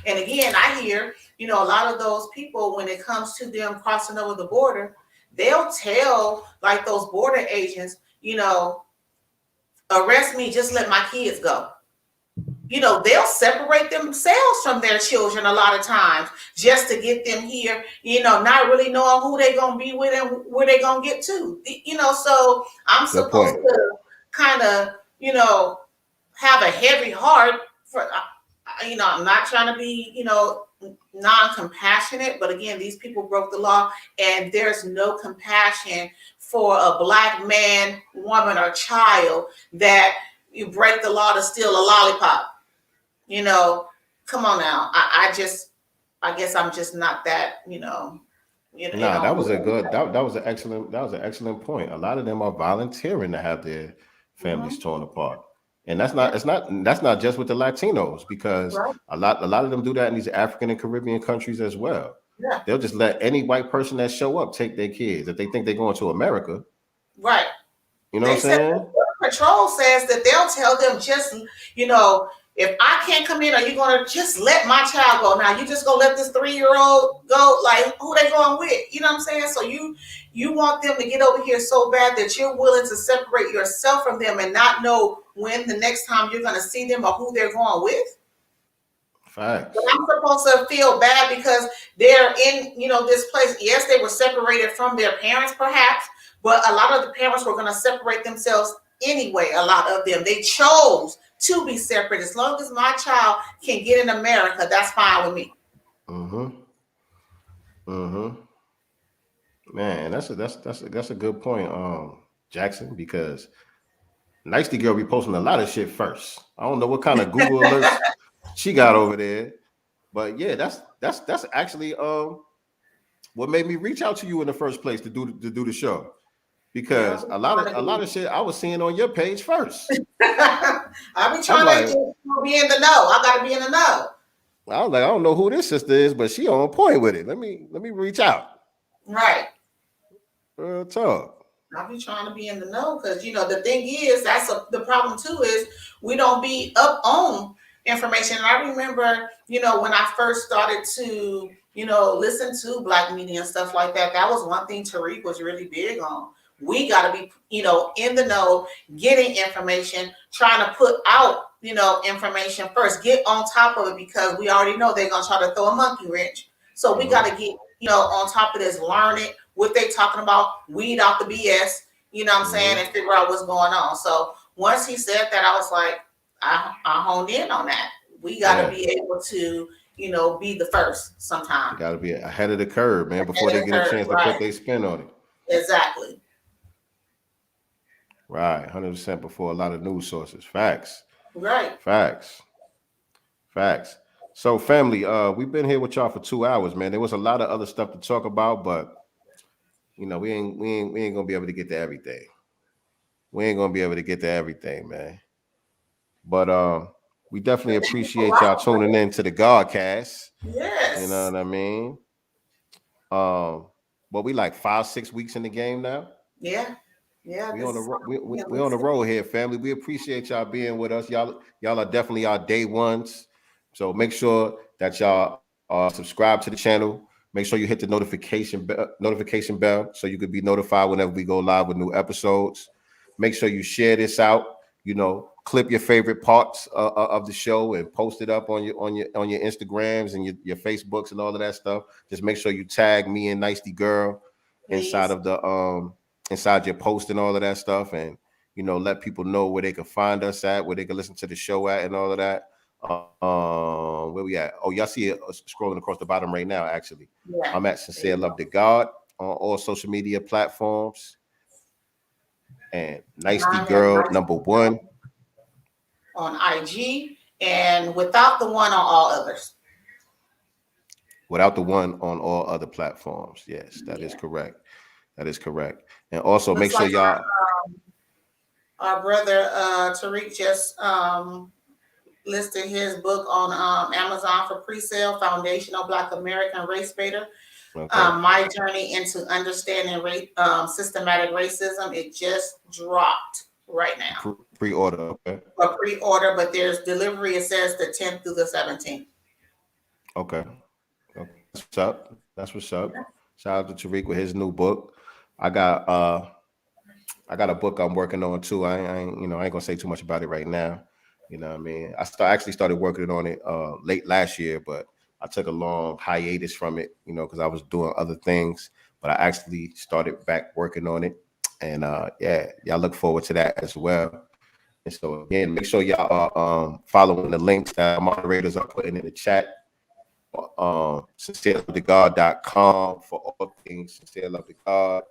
and again, I hear, a lot of those people, when it comes to them crossing over the border, they'll tell like those border agents, arrest me, just let my kids go. They'll separate themselves from their children a lot of times just to get them here, not really knowing who they're going to be with and where they're going to get to, so I'm supposed to kind of, have a heavy heart for, I'm not trying to be, non-compassionate, but again, these people broke the law and there's no compassion for a Black man, woman, or child that you break the law to steal a lollipop. Come on now. I guess I'm just not that, that was an excellent point. A lot of them are volunteering to have their families torn apart. And that's not just with the Latinos, because a lot of them do that in these African and Caribbean countries as well. Yeah. They'll just let any white person that show up take their kids if they think they're going to America. Right. You know what I'm saying? Patrol says that they'll tell them just, if I can't come in, are you going to just let my child go? Now you just going to let this 3-year-old go? Like, who they going with? You know what I'm saying? So you want them to get over here so bad that you're willing to separate yourself from them and not know when the next time you're going to see them or who they're going with. Facts. But I'm supposed to feel bad because they're in, this place. Yes, they were separated from their parents perhaps, but a lot of the parents were going to separate themselves anyway. A lot of them, they chose to be separate. As long as my child can get in America, that's fine with me. Man, that's a good point, Jackson, because nyctegur be posting a lot of shit first. I don't know what kind of Google alerts she got over there, but yeah, that's actually what made me reach out to you in the first place to do the show. because a lot of shit I was seeing on your page first. I've been trying to be in the know. I gotta be in the know. I was like, I don't know who this sister is, but she on point with it. Let me reach out. Right. Real talk. I'll be trying to be in the know because the thing is the problem too is we don't be up on information. And I remember when I first started to listen to Black media and stuff like that, that was one thing Tariq was really big on. We got to be in the know, getting information, trying to put out information first, get on top of it because we already know they're gonna try to throw a monkey wrench. So we got to get on top of this, learn it, what they talking about, weed out the BS, what I'm saying, and figure out what's going on. So once he said that, I was like, I honed in on that. We got to be able to, be the first sometime. You got to be ahead of the curve, man, before they get a chance to put their spin on it. Exactly. Right, 100% before a lot of news sources. Facts. Right. Facts. So, family, we've been here with y'all for 2 hours, man. There was a lot of other stuff to talk about, but we ain't gonna be able to get to everything. Man. But we definitely appreciate y'all tuning in to the Godcast. Yes. You know what I mean? But we like 5-6 weeks in the game now. Yeah. We on the road here, family. We appreciate y'all being with us. Y'all are definitely our day ones. So make sure that y'all subscribe to the channel. Make sure you hit the notification bell so you could be notified whenever we go live with new episodes. Make sure you share this out. Clip your favorite parts of the show and post it up on your Instagrams and your Facebooks and all of that stuff. Just make sure you tag me and nyctegur inside of the inside your post and all of that stuff, and let people know where they can find us at, where they can listen to the show at, and all of that. Where we at? Oh, y'all see it scrolling across the bottom right now. Actually, I'm at Sincere Love to God on all social media platforms, and nyctegur #1 on IG, and without the one on all others. Without the one on all other platforms. Yes, that is correct. And also make sure y'all. Our brother Tariq just listed his book on Amazon for pre-sale, Foundational Black American Race Baiter. My Journey into Understanding Systematic Racism. It just dropped right now. Pre-order, okay. A pre-order, but there's delivery. It says the 10th through the 17th. Okay. That's what's up. Shout out to Tariq with his new book. I got a book I'm working on too. I ain't gonna say too much about it right now. You know what I mean? I actually started working on it late last year, but I took a long hiatus from it, because I was doing other things. But I actually started back working on it, and y'all look forward to that as well. And so again, make sure y'all are following the links that our moderators are putting in the chat. SincereLoveToGod.com for all things Sincere Love to God.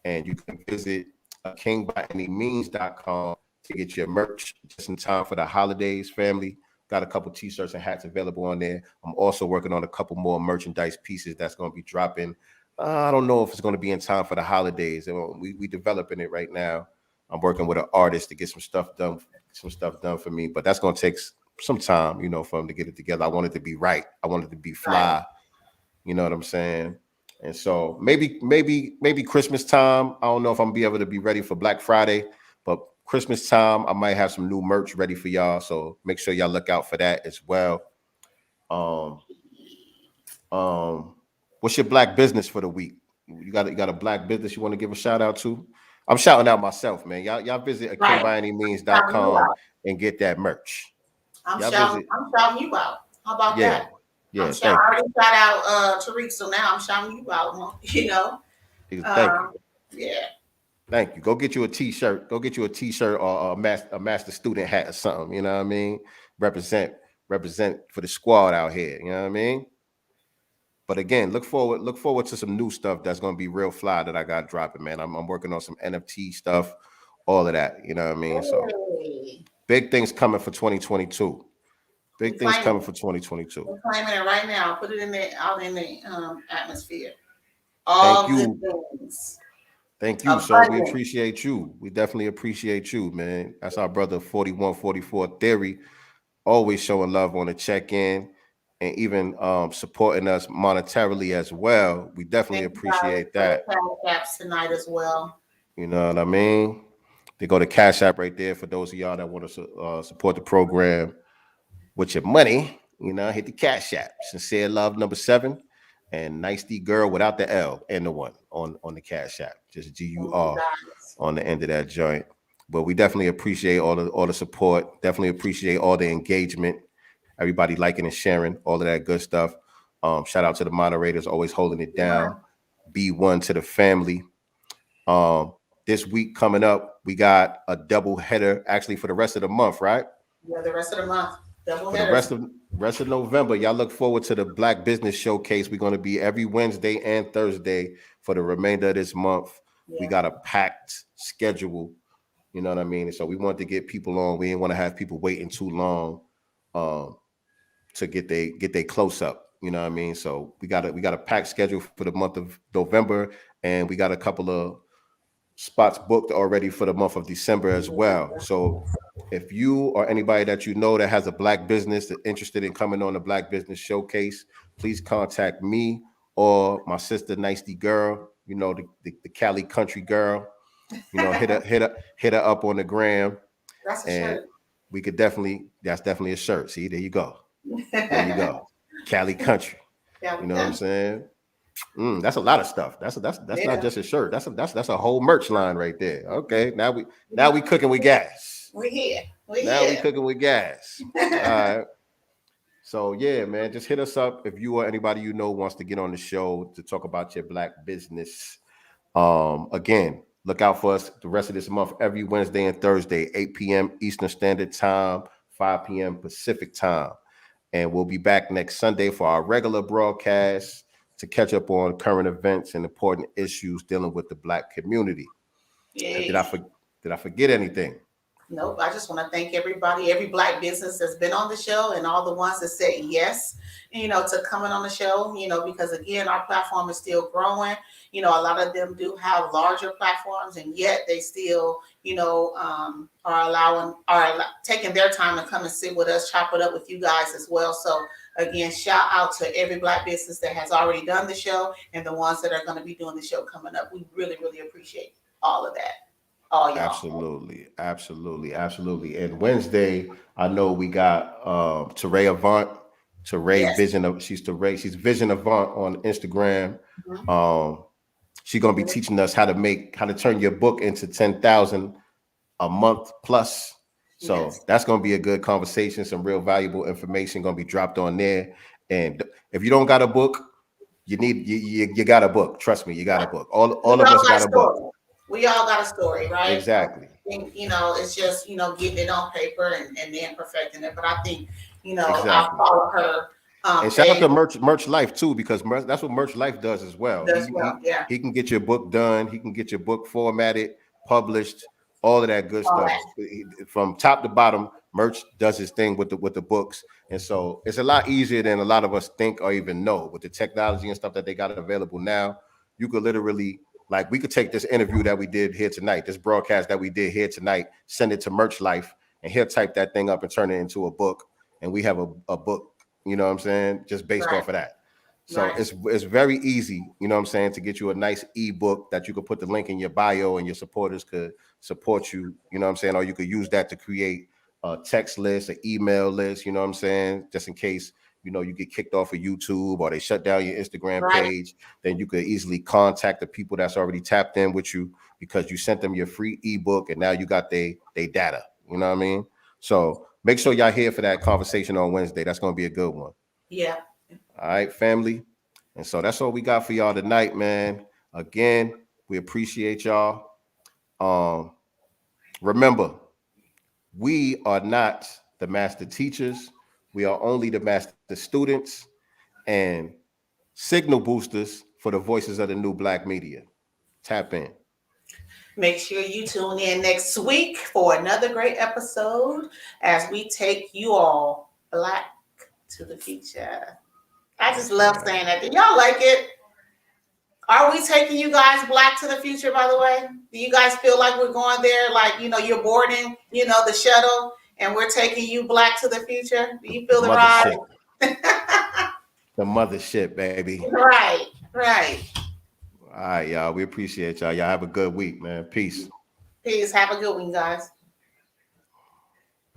And you can visit KingByAnyMeans.com to get your merch just in time for the holidays, family. Got a couple t-shirts and hats available on there. I'm also working on a couple more merchandise pieces that's going to be dropping. I don't know if it's going to be in time for the holidays. We developing it right now. I'm working with an artist to get some stuff done for me, but that's going to take some time, for him to get it together. I want it to be right. I want it to be fly. You know what I'm saying? And so maybe Christmas time. I don't know if I'm gonna be able to be ready for Black Friday, but Christmas time, I might have some new merch ready for y'all. So make sure y'all look out for that as well. What's your Black business for the week? You got a Black business you want to give a shout out to? I'm shouting out myself, man. Y'all visit KingByAnyMeans.com and get that merch. I'm shouting you out. How about that? Yeah, I already shout out Tariq, so now I'm shouting you out. Thank you. Yeah. Thank you. Go get you a t-shirt. Or a master student hat or something. You know what I mean? Represent for the squad out here. You know what I mean? But again, look forward to some new stuff that's gonna be real fly that I got dropping, man. I'm working on some NFT stuff, all of that. You know what I mean? So big things coming for 2022. Big things coming for 2022. We're claiming it right now. Put it out in the atmosphere. Thank you. Thank you, sir. We appreciate you. We definitely appreciate you, man. That's our brother 4144 Theory, always showing love on the check-in and even supporting us monetarily as well. We definitely appreciate that. Cashapp tonight as well. You know what I mean? They go to Cash App right there for those of y'all that want to support the program with your money. You know, hit the Cash App. Sincere Love #7 and nyctegur without the L and the 1 on the Cash App. Just GUR on the end of that joint. But we definitely appreciate all the support. Definitely appreciate all the engagement. Everybody liking and sharing, all of that good stuff. Shout out to the moderators, always holding it down. B1 to the family. This week coming up, we got a double header actually for the rest of the month, right? Yeah, the rest of the month. Double for headers. the rest of November, y'all look forward to the Black Business Showcase. We're going to be every Wednesday and Thursday for the remainder of this month. Yeah. We got a packed schedule, you know what I mean? So we want to get people on. We didn't want to have people waiting too long to get they close up, you know what I mean? So we got a packed schedule for the month of November, and we got a couple of spots booked already for the month of December as well. So if you or anybody that you know that has a Black business that's interested in coming on the Black Business Showcase, please contact me or my sister nyctegur, you know, the Cali country girl. You know, hit her up on the gram. That's a shirt. We could that's definitely a shirt. See, there you go. There you go. Cali country. You know what I'm saying? That's a lot of stuff. That's not just a shirt. That's a whole merch line right there. Okay, now we cooking with gas. We here. We cooking with gas. All right. So yeah, man, just hit us up if you or anybody you know wants to get on the show to talk about your Black business. Again, look out for us the rest of this month every Wednesday and Thursday, 8 p.m. Eastern Standard Time, 5 p.m. Pacific Time, and we'll be back next Sunday for our regular broadcast to catch up on current events and important issues dealing with the Black community. Yay. Did I forget anything? Nope. I just want to thank everybody, every Black business that's been on the show, and all the ones that said yes, you know, to coming on the show, you know, because again, our platform is still growing. You know, a lot of them do have larger platforms, and yet they still, you know, are taking their time to come and sit with us, chop it up with you guys as well. So again, shout out to every Black business that has already done the show and the ones that are going to be doing the show coming up. We really, really appreciate all of that. All y'all. Absolutely. And Wednesday, I know we got Teray Avant. Teray yes. She's Vision Avant on Instagram. Mm-hmm. She's gonna be teaching us how to turn your book into 10,000 a month plus. So yes. That's gonna be a good conversation. Some real valuable information gonna be dropped on there. And if you don't got a book, you got a book. Trust me, you got a book. All of us got a book. We all got a story, right? Exactly. And, you know, it's just, you know, getting it on paper and then perfecting it. But I think, you know, exactly. I'll follow her. And shout out to Merch Life too, because that's what Merch Life does as well. He can get your book done. He can get your book formatted, published, all of that good stuff. From top to bottom, Merch does his thing with the books. And so it's a lot easier than a lot of us think or even know. With the technology and stuff that they got available now, you could literally, like, we could take this interview that we did here tonight, this broadcast that we did here tonight, send it to Merch Life, and he'll type that thing up and turn it into a book. And we have a book, you know what I'm saying, just based off of that. So it's very easy, you know what I'm saying, to get you a nice ebook that you could put the link in your bio and your supporters could support you, you know what I'm saying, or you could use that to create a text list, an email list, you know what I'm saying, just in case, you know, you get kicked off of YouTube or they shut down your Instagram page, then you could easily contact the people that's already tapped in with you because you sent them your free ebook and now you got they data, you know what I mean? So make sure y'all here for that conversation on Wednesday. That's going to be a good one. Yeah. All right, family. And so that's all we got for y'all tonight, man. Again, we appreciate y'all. Remember, we are not the master teachers. We are only the master students and signal boosters for the voices of the new Black media. Tap in. Make sure you tune in next week for another great episode as we take you all Black to the future. I just love saying that. Do y'all like it? Are we taking you guys black to the future, by the way? Do you guys feel like we're going there? Like, you're boarding, the shuttle and we're taking you black to the future? Do you feel the ride? The mothership, baby. Right, right. All right, y'all. We appreciate y'all. Y'all have a good week, man. Peace. Peace. Have a good one, guys.